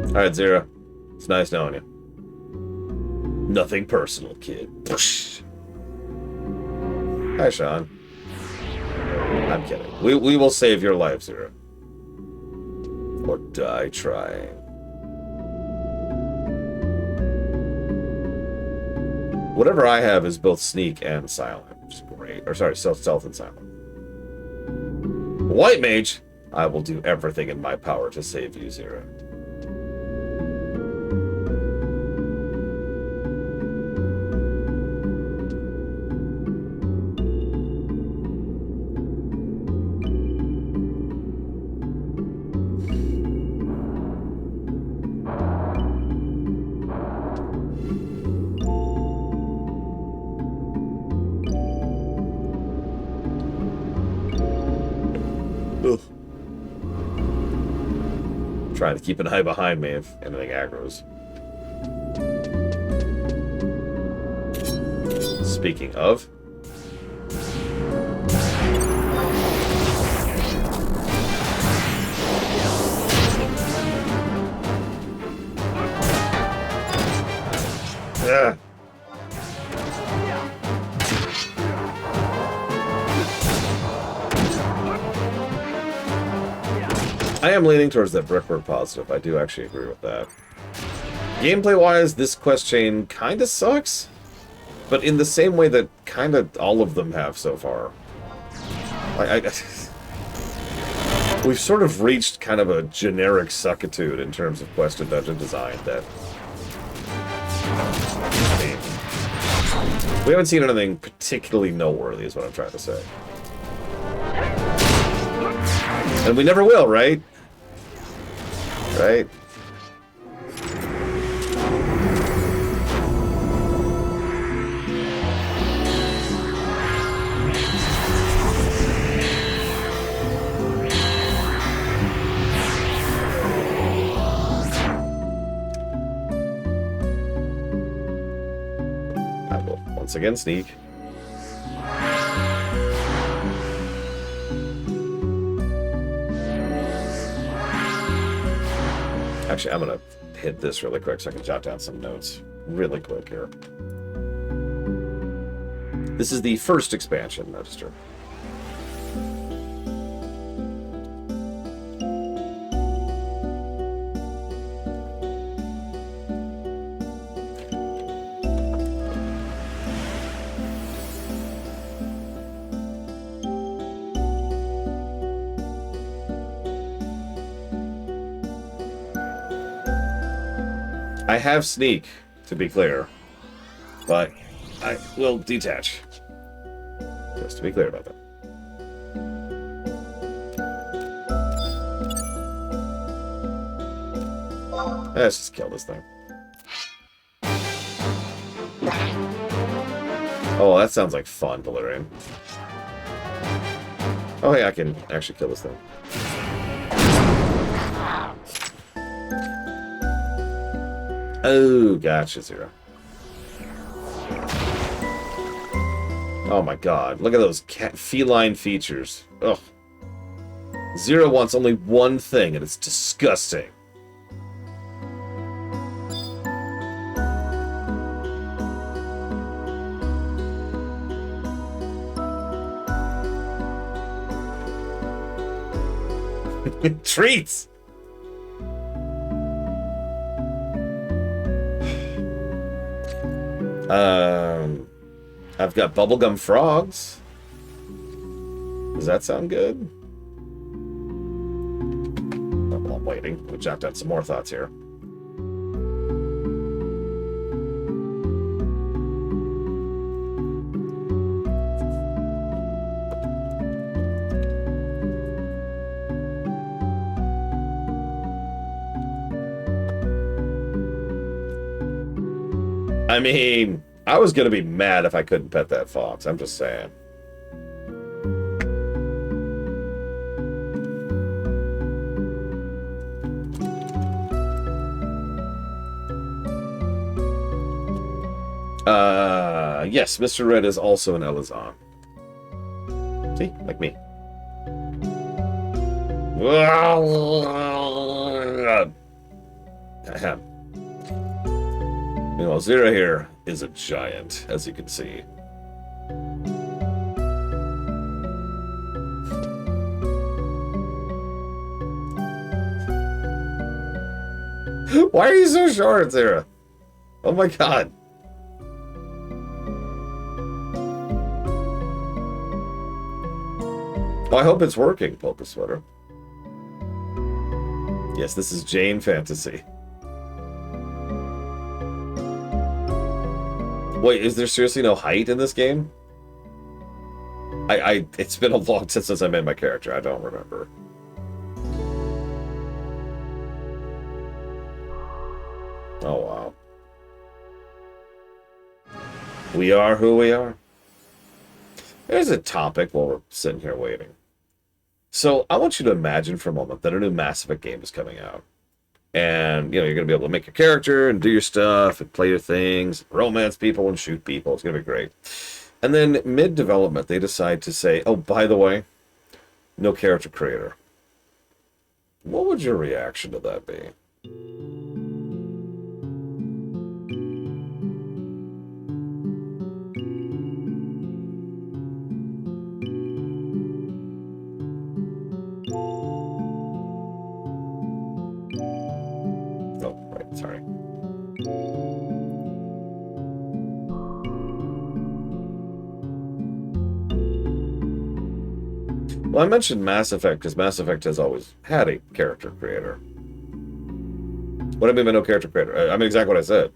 Alright, Zero. It's nice knowing you. Nothing personal, kid. Hi, Sean. I'm kidding. We will save your life, Zero. Or die trying. Whatever I have is both sneak and silent, which is great. Or sorry, stealth and silent. White mage! I will do everything in my power to save you, Zero. Trying to keep an eye behind me if anything aggroes. Speaking of... Yeah. I am leaning towards that brickwork positive. I do actually agree with that. Gameplay-wise, this quest chain kind of sucks, but in the same way that kind of all of them have so far. We've sort of reached kind of a generic suckitude in terms of quest and dungeon design that... we haven't seen anything particularly noteworthy, is what I'm trying to say. And we never will, right? Right? I will once again sneak. Actually, I'm going to hit this really quick so I can jot down some notes really quick here. This is the first expansion, Register. I have sneak, to be clear, but I will detach. Just to be clear about that. Let's just kill this thing. Oh, that sounds like fun, Delirium. Oh, yeah, I can actually kill this thing. Oh, gotcha, Zero. Oh my god, look at those feline features. Ugh. Zero wants only one thing, and it's disgusting. Treats! I've got bubblegum frogs. Does that sound good? Oh, well, I'm waiting. We'll jot down some more thoughts here. I mean, I was gonna be mad if I couldn't pet that fox. I'm just saying. Yes, Mr. Red is also an Elizon. See? Like me. Ahem. Meanwhile, Zero here is a giant, as you can see. Why are you so short, Zero? Oh my god. Oh, I hope it's working, Polka Sweater. Yes, this is Jane Fantasy. Wait, is there seriously no height in this game? It's been a long time since I made my character. I don't remember. Oh, wow. We are who we are. There's a topic while we're sitting here waiting. So I want you to imagine for a moment that a new Mass Effect game is coming out. And, you know, you're going to be able to make your character and do your stuff and play your things, romance people and shoot people. It's going to be great. And then mid-development, they decide to say, oh, by the way, no character creator. What would your reaction to that be? Sorry. Well, I mentioned Mass Effect because Mass Effect has always had a character creator. What do I mean by no character creator? I mean exactly what I said.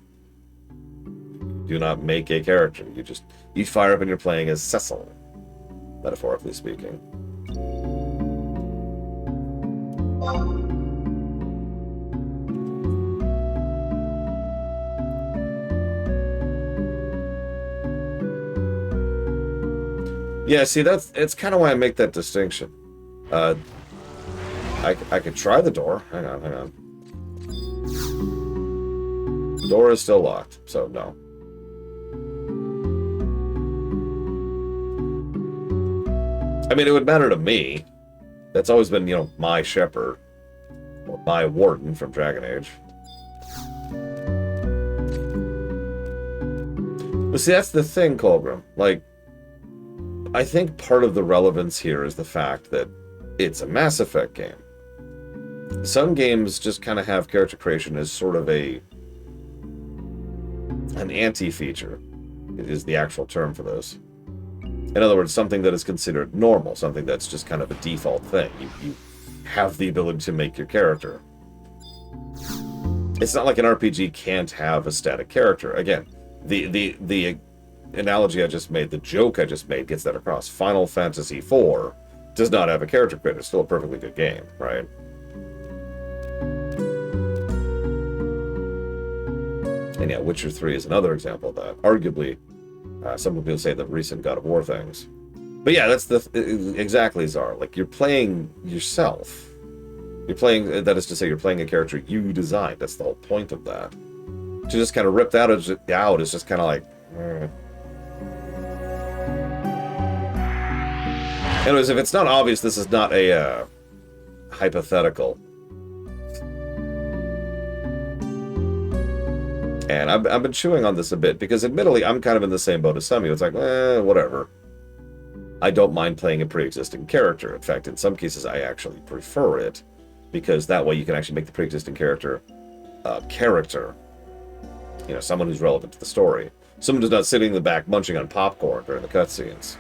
Do not make a character. You fire up and you're playing as Cecil, metaphorically speaking. Yeah, see, it's kind of why I make that distinction. I could try the door. Hang on. The door is still locked, so no. I mean, it would matter to me. That's always been, you know, my shepherd. Or my warden from Dragon Age. But see, that's the thing, Colgrim. Like, I think part of the relevance here is the fact that it's a Mass Effect game. Some games just kind of have character creation as sort of an anti-feature. It is the actual term for this. In other words, something that is considered normal, something that's just kind of a default thing. You have the ability to make your character. It's not like an RPG can't have a static character. Again, the analogy I just made, the joke I just made, gets that across. Final Fantasy IV does not have a character creator. It's still a perfectly good game, right? And yeah, Witcher 3 is another example of that. Arguably, some people say the recent God of War things. But yeah, that's exactly, Zara. Like, you're playing yourself. You're playing, that is to say, you're playing a character you designed. That's the whole point of that. To just kind of rip that out is just kind of like... Anyways, if it's not obvious, this is not a hypothetical. And I've been chewing on this a bit, because admittedly, I'm kind of in the same boat as some of you. It's like, whatever. I don't mind playing a pre-existing character. In fact, in some cases, I actually prefer it, because that way you can actually make the pre-existing character character. You know, someone who's relevant to the story. Someone who's not sitting in the back munching on popcorn during the cutscenes.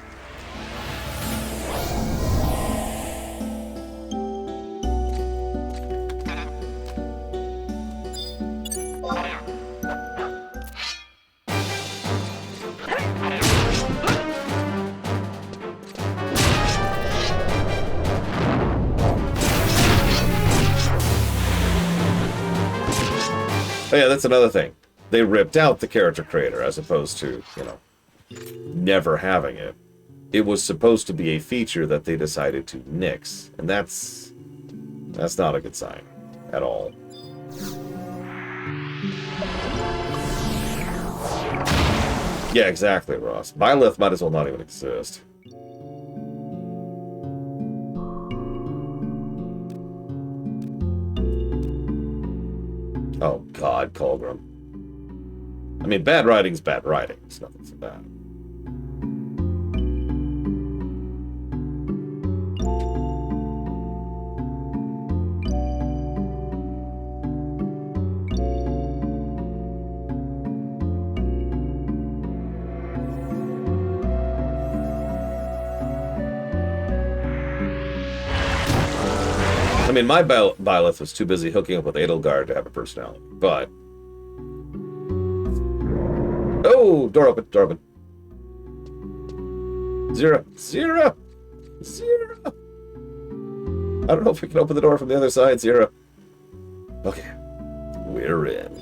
Oh yeah, that's another thing. They ripped out the character creator as opposed to, you know, never having it. It was supposed to be a feature that they decided to nix, and that's not a good sign at all. Yeah, exactly, Ross. Byleth might as well not even exist. Oh, God, Colgrim. I mean, bad writing's bad writing. It's nothing for that. I mean, my Byleth was too busy hooking up with Edelgard to have a personality, but... Oh! Door open, door open. Zero. Zero! Zero! I don't know if we can open the door from the other side, Zero. Okay. We're in.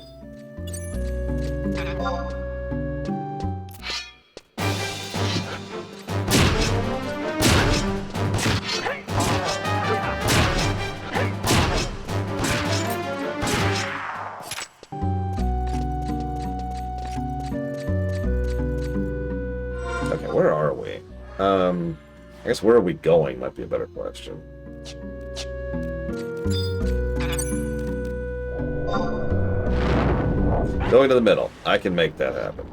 Where are we? I guess where are we going might be a better question. Going to the middle. I can make that happen.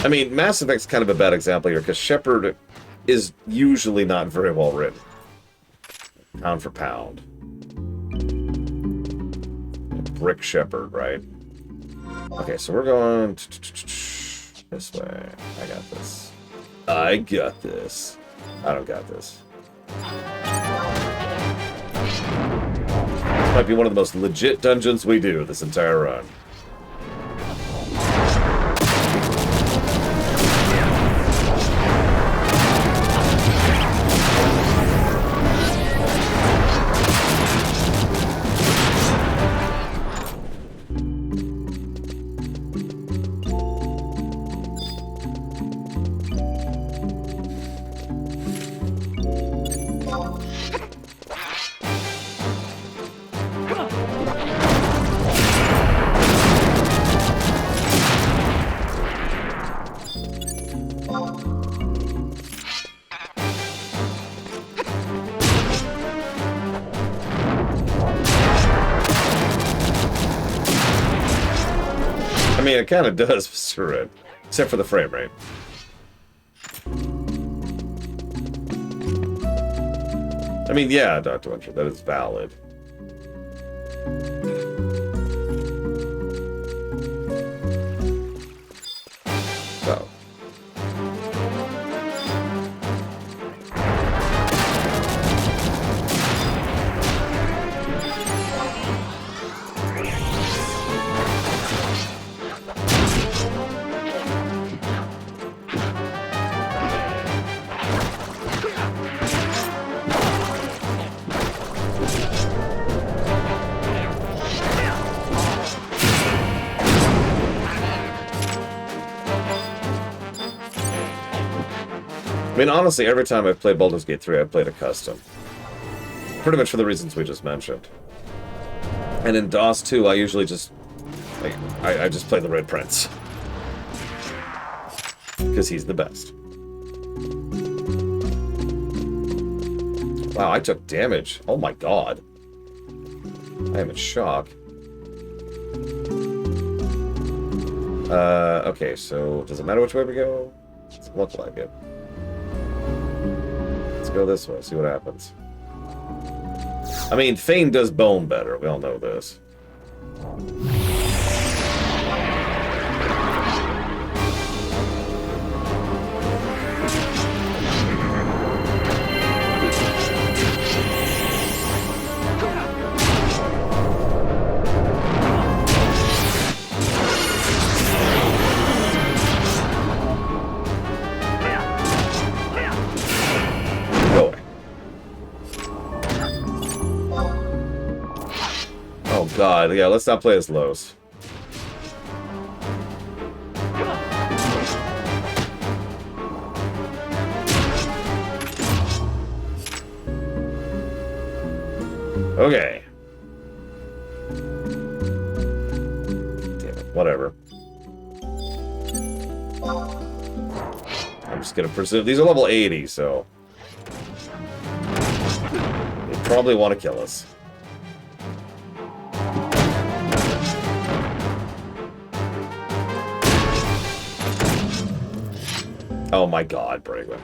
I mean, Mass Effect's kind of a bad example here, because Shepard is usually not very well written. Pound for pound. Brick Shepard, right? Okay, so we're going this way. I got this. I got this. I don't got this. This might be one of the most legit dungeons we do this entire run. I mean, it kind of does, Mr. Red. Except for the frame rate. I mean, yeah, Dr. Winter, that is valid. So. I mean, honestly, every time I've played Baldur's Gate 3, I've played a custom. Pretty much for the reasons we just mentioned. And in DOS 2, I usually just... Like, I just play the Red Prince. Because he's the best. Wow, I took damage. Oh my god. I am in shock. Okay, so does it matter which way we go? Doesn't look like it. Let's go this way, see what happens. I mean, Fane does bone better. We all know this. God, yeah, let's not play as Los. Okay. Damn it, whatever. I'm just gonna pursue. These are level 80, so they probably want to kill us. Oh my god, Braygwin.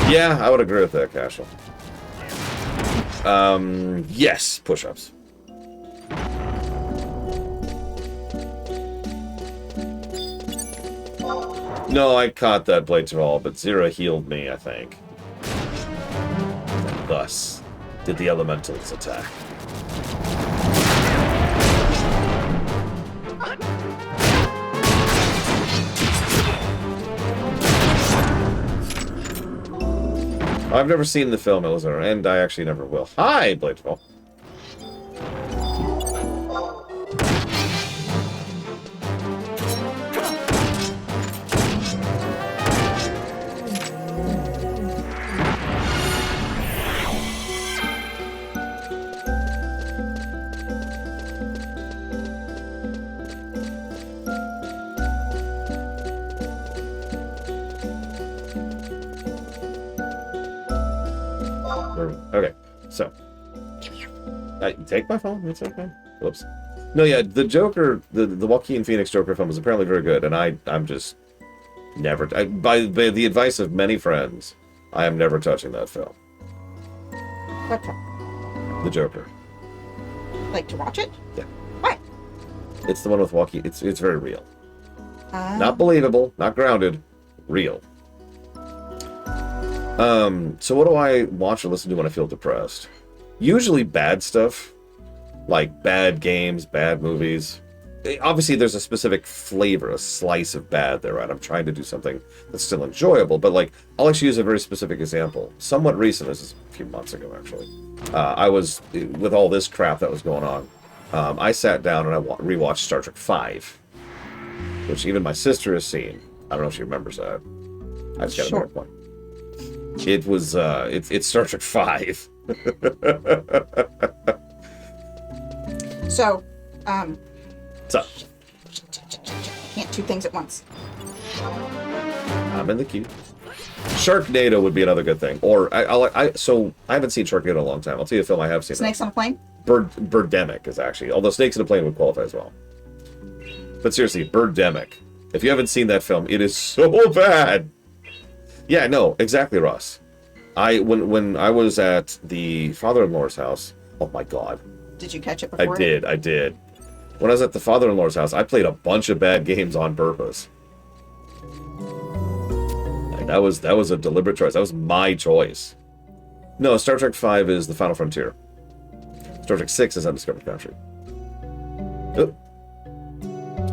Yeah, I would agree with that, Cashel. Yes, push-ups. No, I caught that Blade to All, but Zira healed me, I think. And thus did the elementals attack. I've never seen the film, Elizar, and I actually never will. Hi, Bladefall. Okay, so take my phone. It's okay. Whoops. No, yeah, the Joker, the Joaquin Phoenix Joker film is apparently very good, and I'm just never. By the advice of many friends, I am never touching that film. What film? The Joker. Like to watch it? Yeah. Why? It's the one with Joaquin. It's very real. Not believable. Not grounded. Real. So what do I watch or listen to when I feel depressed? Usually bad stuff. Like bad games, bad movies. Obviously there's a specific flavor, a slice of bad there, right? I'm trying to do something that's still enjoyable, but like, I'll actually use a very specific example. Somewhat recent, this is a few months ago actually. I was, with all this crap that was going on, I sat down and I rewatched Star Trek V, which even my sister has seen. I don't know if she remembers that. I just got a better point. It was, it's Star Trek V. So, What's up? Can't two things at once. I'm in the queue. Sharknado would be another good thing. Or, so, I haven't seen Sharknado in a long time. I'll tell you a film I have seen. Snakes on a Plane? Birdemic is actually, although Snakes on a Plane would qualify as well. But seriously, Birdemic. If you haven't seen that film, it is so bad. Yeah, no, exactly, Ross. When I was at the father-in-law's house, oh my god. Did you catch it before? I did. When I was at the father-in-law's house, I played a bunch of bad games on purpose. And that was a deliberate choice. That was my choice. No, Star Trek V is The Final Frontier. Star Trek VI is Undiscovered Country. Oh.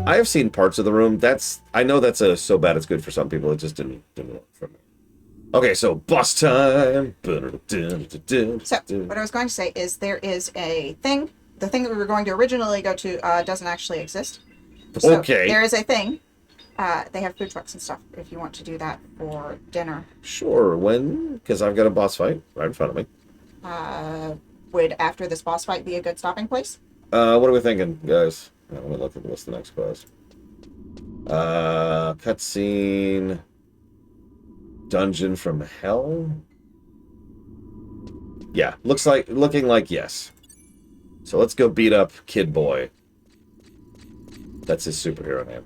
I have seen parts of The Room. I know that's so bad it's good for some people. It just didn't work for me. Okay, so boss time. So, what I was going to say is there is a thing. The thing that we were going to originally go to doesn't actually exist. So Okay. there is a thing. They have food trucks and stuff if you want to do that for dinner. Sure, when? Because I've got a boss fight right in front of me. Would after this boss fight be a good stopping place? What are we thinking, guys? Let me look at what's the next quest. Cutscene. Dungeon from Hell? Yeah, looking like yes. So let's go beat up Kid Boy. That's his superhero name.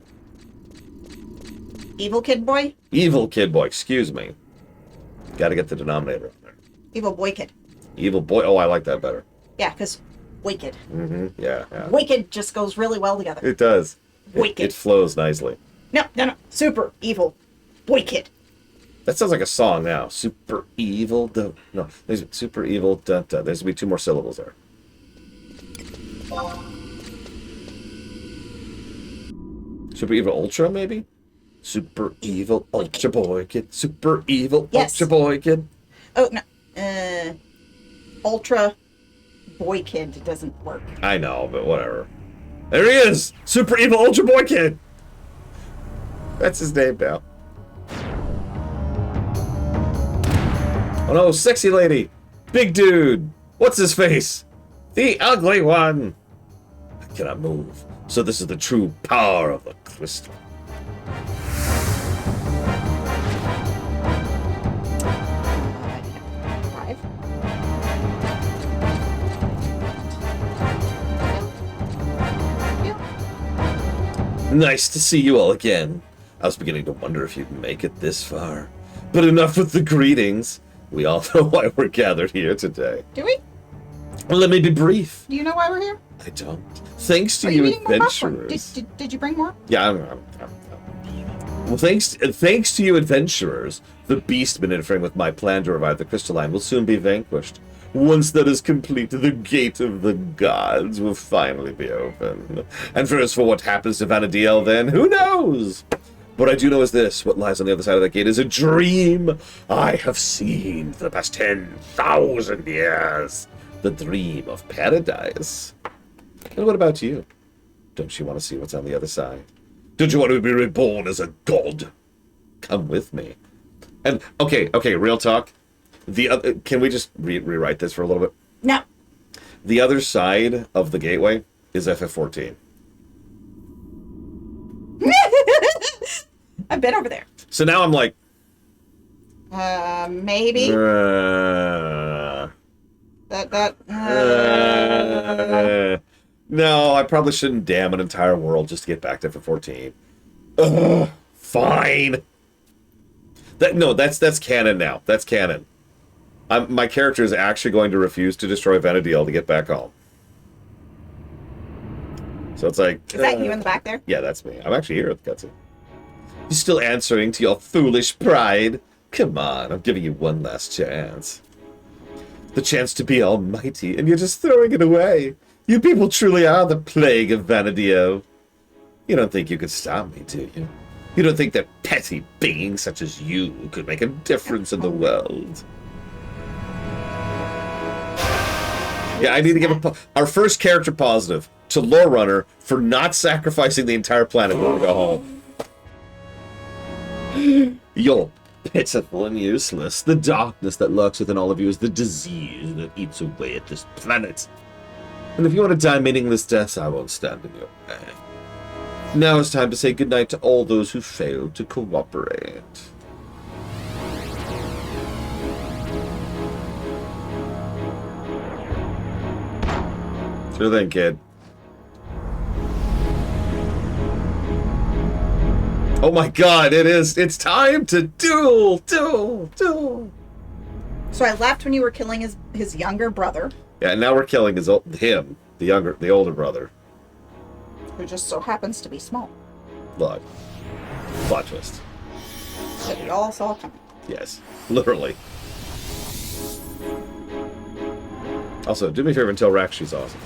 Evil Kid Boy? Evil Kid Boy, excuse me. Gotta get the denominator on there. Evil Boy Kid. Evil Boy, oh, I like that better. Yeah, because Wicked. Mm-hmm, yeah. Wicked just goes really well together. It does. Wicked. It flows nicely. No. Super Evil Boy Kid. That sounds like a song now. Super evil. No, there's super evil. There's going to be 2 more syllables there. Super evil ultra, maybe? Super evil ultra boy kid. Super evil ultra boy kid. Oh, no. Ultra Boy Kid doesn't work. I know, but whatever. There he is! Super evil ultra boy kid! That's his name now. Oh no, sexy lady! Big dude! What's his face? The ugly one! I cannot move. So this is the true power of the crystal. Nice to see you all again. I was beginning to wonder if you'd make it this far. But enough with the greetings. We all know why we're gathered here today. Do we? Well, let me be brief. Do you know why we're here? I don't. Thanks to Are you eating more popcorn? adventurers. Did you bring more? Yeah, well, thanks to you adventurers, the beastmen interfering with my plan to revive the crystalline will soon be vanquished. Once that is complete, the gate of the gods will finally be open. And as for what happens to Vana'diel then, who knows? What I do know is this: what lies on the other side of that gate is a dream I have seen for the past 10,000 years. The dream of paradise. And what about you? Don't you want to see what's on the other side? Don't you want to be reborn as a god? Come with me. And okay, real talk. Can we just rewrite this for a little bit? No. The other side of the gateway is FF14. I've been over there. So now I'm like, Maybe. No, I probably shouldn't damn an entire world just to get back to FF14. Ugh, fine. That's canon now. That's canon. My character is actually going to refuse to destroy Vana'diel to get back home. So it's like... Is that you in the back there? Yeah, that's me. I'm actually here at the cutscene. You're still answering to your foolish pride? Come on, I'm giving you one last chance. The chance to be almighty, and you're just throwing it away. You people truly are the plague of Vana'diel. You don't think you could stop me, do you? You don't think that petty beings such as you could make a difference in the world? Yeah, I need to give our first character positive to Lore Runner for not sacrificing the entire planet when we go home. You're pitiful and useless. The darkness that lurks within all of you is the disease that eats away at this planet. And if you want to die meaningless deaths, I won't stand in your way. Now it's time to say goodnight to all those who failed to cooperate. Sure thing, kid. Oh my god, it's time to duel. So I left when you were killing his younger brother. Yeah, and now we're killing the older brother. Who just so happens to be small. Look. Plot twist. That we all saw coming. Yes, literally. Also, do me a favor and tell Rax she's awesome.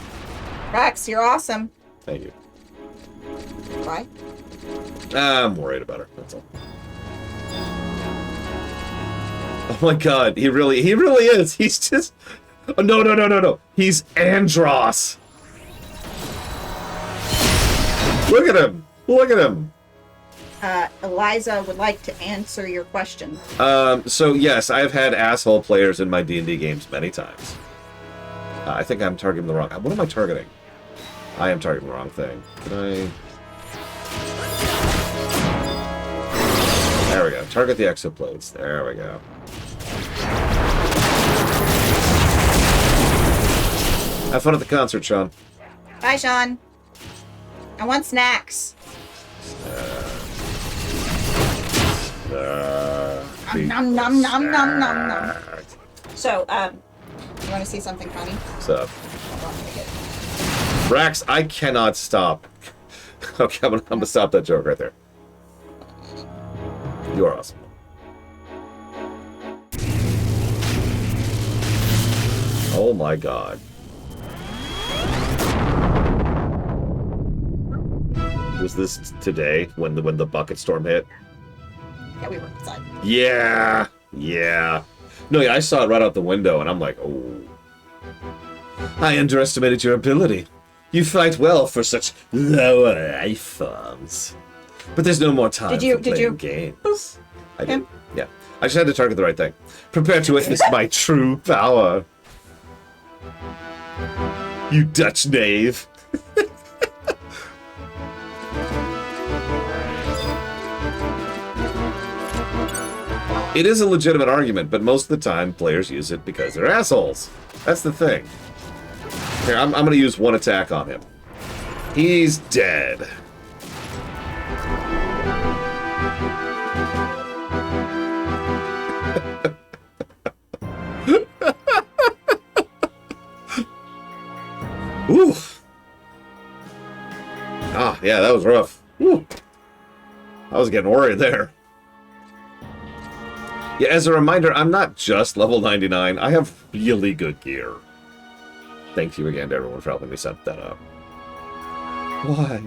Rax, you're awesome. Thank you. Why? I'm worried about her, that's all. Oh my god, he really is. He's just... Oh, no. He's Andross. Look at him. Look at him. Eliza would like to answer your question. So yes, I've had asshole players in my D&D games many times. I think I'm targeting the wrong... What am I targeting? I am targeting the wrong thing. Can I... There we go. Target the exoplates. There we go. Have fun at the concert, Sean. Bye, Sean. I want snacks. Nom, nom, nom, nom, nom, nom. So, you want to see something funny? What's up? Hold on, let me get- Brax, I cannot stop. Okay, I'm gonna stop that joke right there. You are awesome. Oh my god. Was this today when the bucket storm hit? Yeah, we were inside. Yeah. Yeah. No, yeah, I saw it right out the window and I'm like, oh. I underestimated your ability. You fight well for such lower life forms. But there's no more time Did you- for did playing you- games. I did. Him? Yeah. I just had to target the right thing. Prepare to witness my true power. You Dutch knave. It is a legitimate argument, but most of the time players use it because they're assholes. That's the thing. Here, I'm going to use one attack on him. He's dead. Ooh. Ah, yeah, that was rough. Ooh. I was getting worried there. Yeah, as a reminder, I'm not just level 99. I have really good gear. Thank you again to everyone for helping me set that up. Why?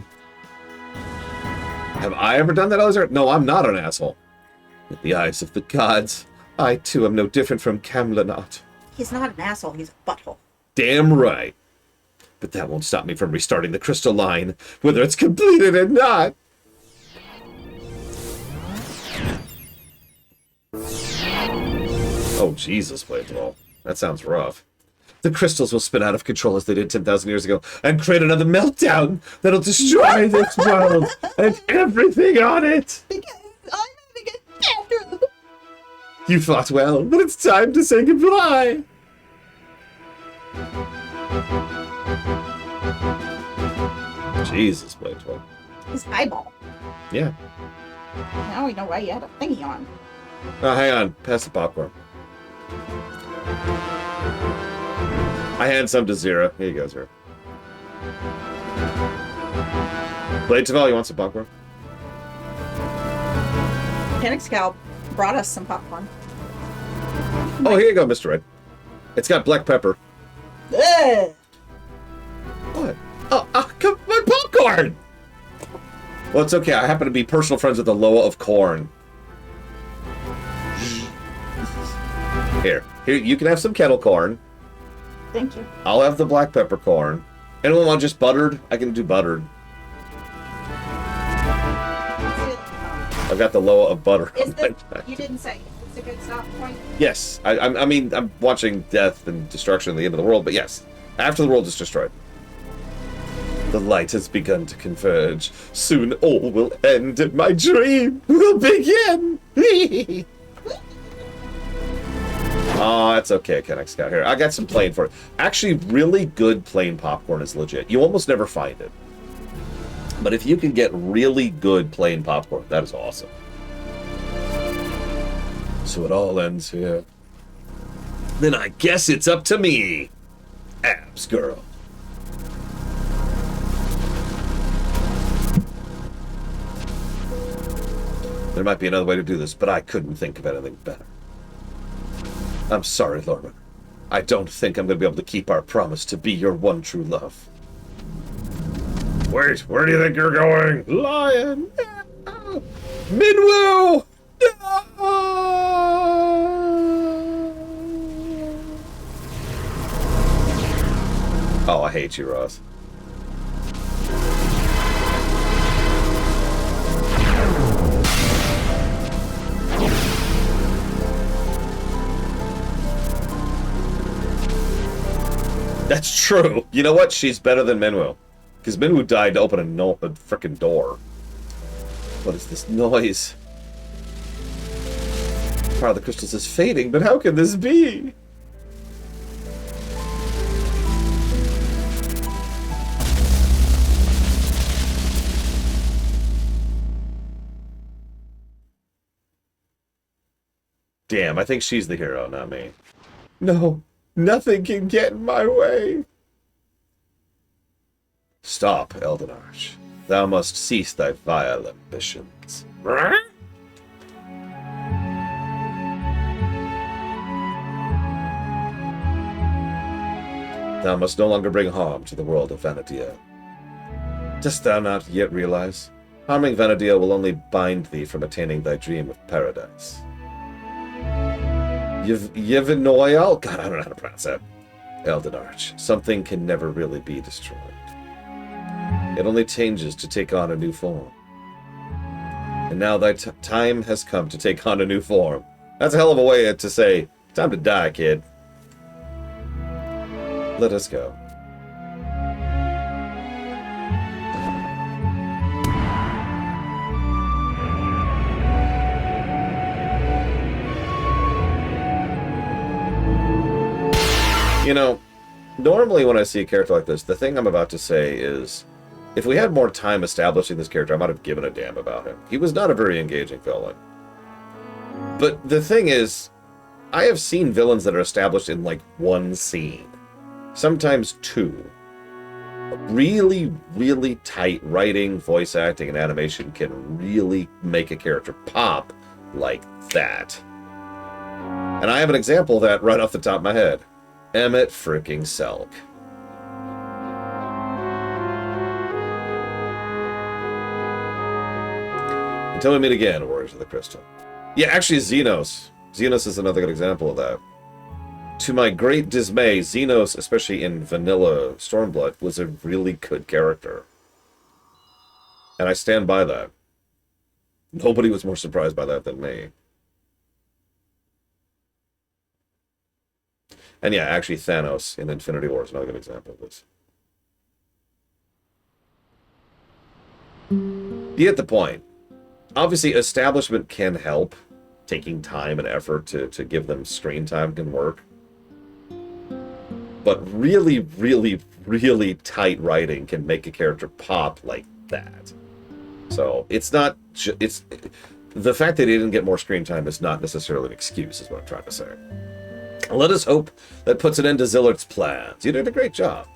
Have I ever done that, Elizar? No, I'm not an asshole. In the eyes of the gods, I too am no different from Camlanot. He's not an asshole, he's a butthole. Damn right. But that won't stop me from restarting the crystal line, whether it's completed or not. Oh, Jesus, Bladewall. That sounds rough. The crystals will spin out of control as they did 10,000 years ago and create another meltdown that'll destroy this world and everything on it. Because I'm having a tantrum. You fought well, but it's time to say goodbye. Jesus, Bladewall. His eyeball. Yeah. Now we know why you had a thingy on. Oh, hang on. Pass the popcorn. I hand some to Zira. Here you go, Zira. Blade Tavel, you want some popcorn? Panic Scout brought us some popcorn. Oh, here you go, Mr. Red. It's got black pepper. Ugh. What? Oh, come, my popcorn! Well, it's okay. I happen to be personal friends with the Loa of Corn. Here, you can have some kettle corn. Thank you. I'll have the black pepper corn. Anyone want just buttered? I can do buttered. I've got the Loa of butter. Is the, you didn't say it's a good stop point? Yes, I mean, I'm watching death and destruction and the end of the world, but yes, after the world is destroyed. The light has begun to converge. Soon all will end and my dream will begin. Oh, that's okay, Kennex got here. I got some plain for it. Actually, really good plain popcorn is legit. You almost never find it. But if you can get really good plain popcorn, that is awesome. So it all ends here. Then I guess it's up to me. Abs girl. There might be another way to do this, but I couldn't think of anything better. I'm sorry, Lorman. I don't think I'm going to be able to keep our promise to be your one true love. Wait, where do you think you're going? Lion! No! Minwoo! No! Oh, I hate you, Ross. That's true. You know what? She's better than Minwu. Because Minwu died to open a frickin' door. What is this noise? Part of the crystals is fading, but how can this be? Damn, I think she's the hero, not me. No, nothing can get in my way. Stop, Elden Arch. Thou must cease thy vile ambitions. Thou must no longer bring harm to the world of Vana'diel. Dost thou not yet realize? Harming Vana'diel will only bind thee from attaining thy dream of paradise. Yevenoyal? God, I don't know how to pronounce that. Elden Arch. Something can never really be destroyed. It only changes to take on a new form. And now thy time has come to take on a new form. That's a hell of a way to say, time to die, kid. Let us go. You know, normally when I see a character like this, the thing I'm about to say is, if we had more time establishing this character, I might have given a damn about him. He was not a very engaging villain. But the thing is, I have seen villains that are established in like one scene. Sometimes two. Really, really tight writing, voice acting, and animation can really make a character pop like that. And I have an example of that right off the top of my head. Emmett freaking Selk. Until we meet again, Warriors of the Crystal. Yeah, actually, Xenos. Xenos is another good example of that. To my great dismay, Xenos, especially in vanilla Stormblood, was a really good character. And I stand by that. Nobody was more surprised by that than me. And yeah, actually Thanos in Infinity War is another good example of this. You get the point. Obviously, establishment can help. Taking time and effort to give them screen time can work. But really, really, really tight writing can make a character pop like that. So, it's not... it's the fact that he didn't get more screen time is not necessarily an excuse, is what I'm trying to say. Let us hope that puts an end to Zillard's plans. You did a great job.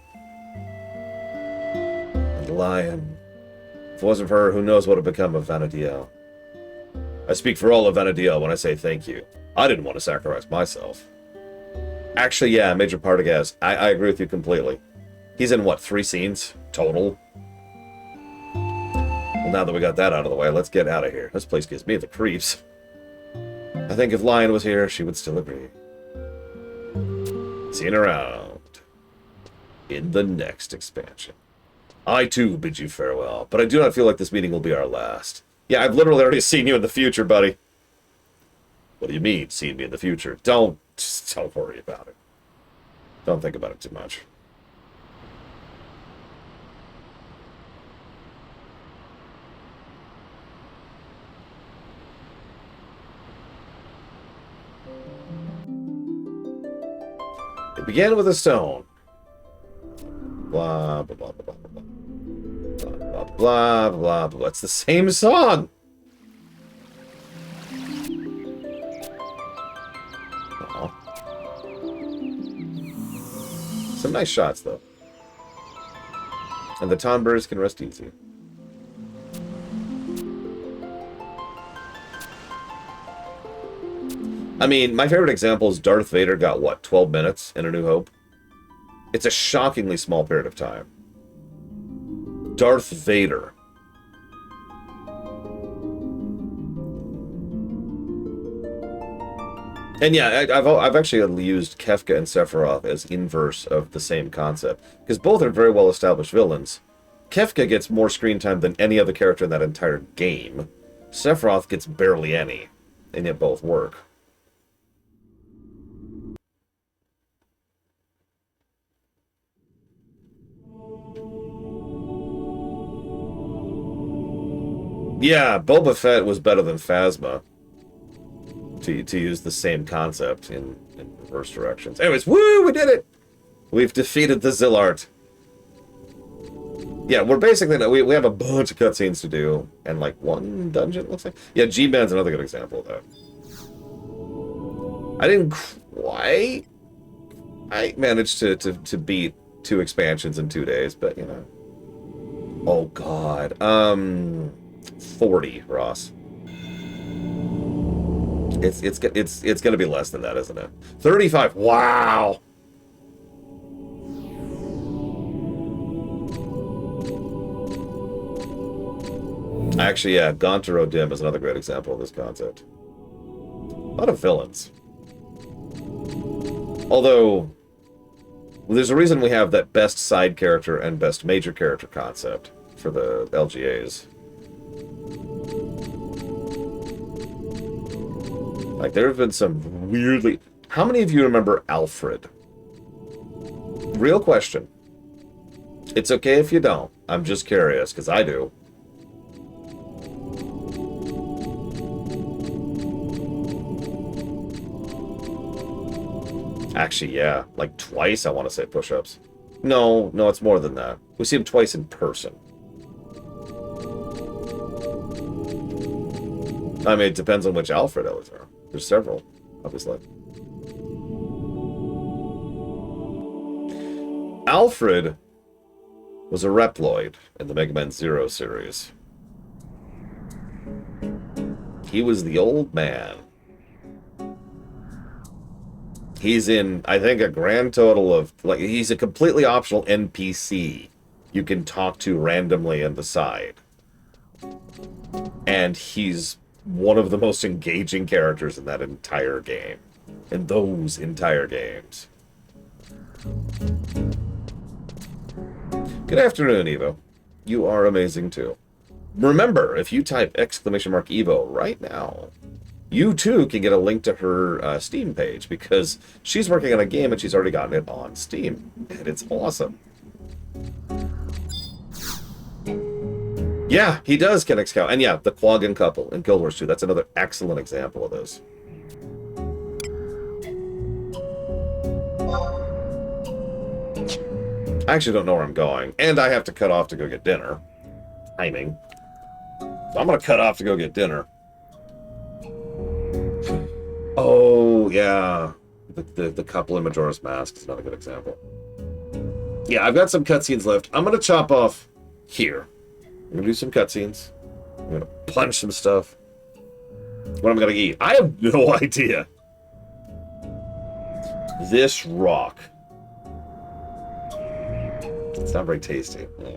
And the lion. If it wasn't for her, who knows what would become of Vana'diel. I speak for all of Vana'diel when I say thank you. I didn't want to sacrifice myself. Actually, yeah, Major Partagaz. I agree with you completely. He's in, what, 3 scenes total? Well, now that we got that out of the way, let's get out of here. This place gives me the creeps. I think if Lion was here, she would still agree. Seeing around in the next expansion. I too bid you farewell, but I do not feel like this meeting will be our last. Yeah, I've literally already seen you in the future, buddy. What do you mean, seeing me in the future? Don't worry about it. Don't think about it too much. It began with a stone. Blah, blah, blah, blah, blah, blah. Blah, blah, blah, blah. It's the same song! Aww. Some nice shots, though. And the Tonberries can rest easy. I mean, my favorite example is Darth Vader got, what, 12 minutes in A New Hope? It's a shockingly small period of time. Darth Vader. And yeah, I've actually used Kefka and Sephiroth as inverse of the same concept, because both are very well established villains. Kefka gets more screen time than any other character in that entire game. Sephiroth gets barely any, and yet both work. Yeah, Boba Fett was better than Phasma. To use the same concept in reverse directions. Anyways, woo, we did it! We've defeated the Zillart. Yeah, we're basically, we have a bunch of cutscenes to do, and like one dungeon, looks like. Yeah, G-Man's another good example of that. I didn't quite... I managed to beat 2 expansions in 2 days, but, you know. Oh, God. 40, Ross. It's gonna be less than that, isn't it? 35. Wow. Actually, yeah, Gontaro Dim is another great example of this concept. A lot of villains. Although, there's a reason we have that best side character and best major character concept for the LGAs. Like, there have been some weirdly... How many of you remember Alfred? Real question. It's okay if you don't. I'm just curious, because I do. Actually, yeah. Like, twice, I want to say push-ups. No, it's more than that. We see him twice in person. I mean, it depends on which Alfred there are. There's several, obviously. Alfred was a Reploid in the Mega Man Zero series. He was the old man. He's in, I think, a grand total of... like, he's a completely optional NPC you can talk to randomly on the side. And he's one of the most engaging characters in that entire game. In those entire games. Good afternoon, Evo. You are amazing, too. Remember, if you type !Evo right now, you, too, can get a link to her Steam page, because she's working on a game and she's already gotten it on Steam. And it's awesome. Yeah, he does get X-Cow. And yeah, the Quaggan couple in Guild Wars 2. That's another excellent example of this. I actually don't know where I'm going. And I have to cut off to go get dinner. Timing. So I'm going to cut off to go get dinner. Oh, yeah. The couple in Majora's Mask is another good example. Yeah, I've got some cutscenes left. I'm going to chop off here. I'm going to do some cutscenes. I'm going to punch some stuff. What am I going to eat? I have no idea. This rock. It's not very tasty. Yeah.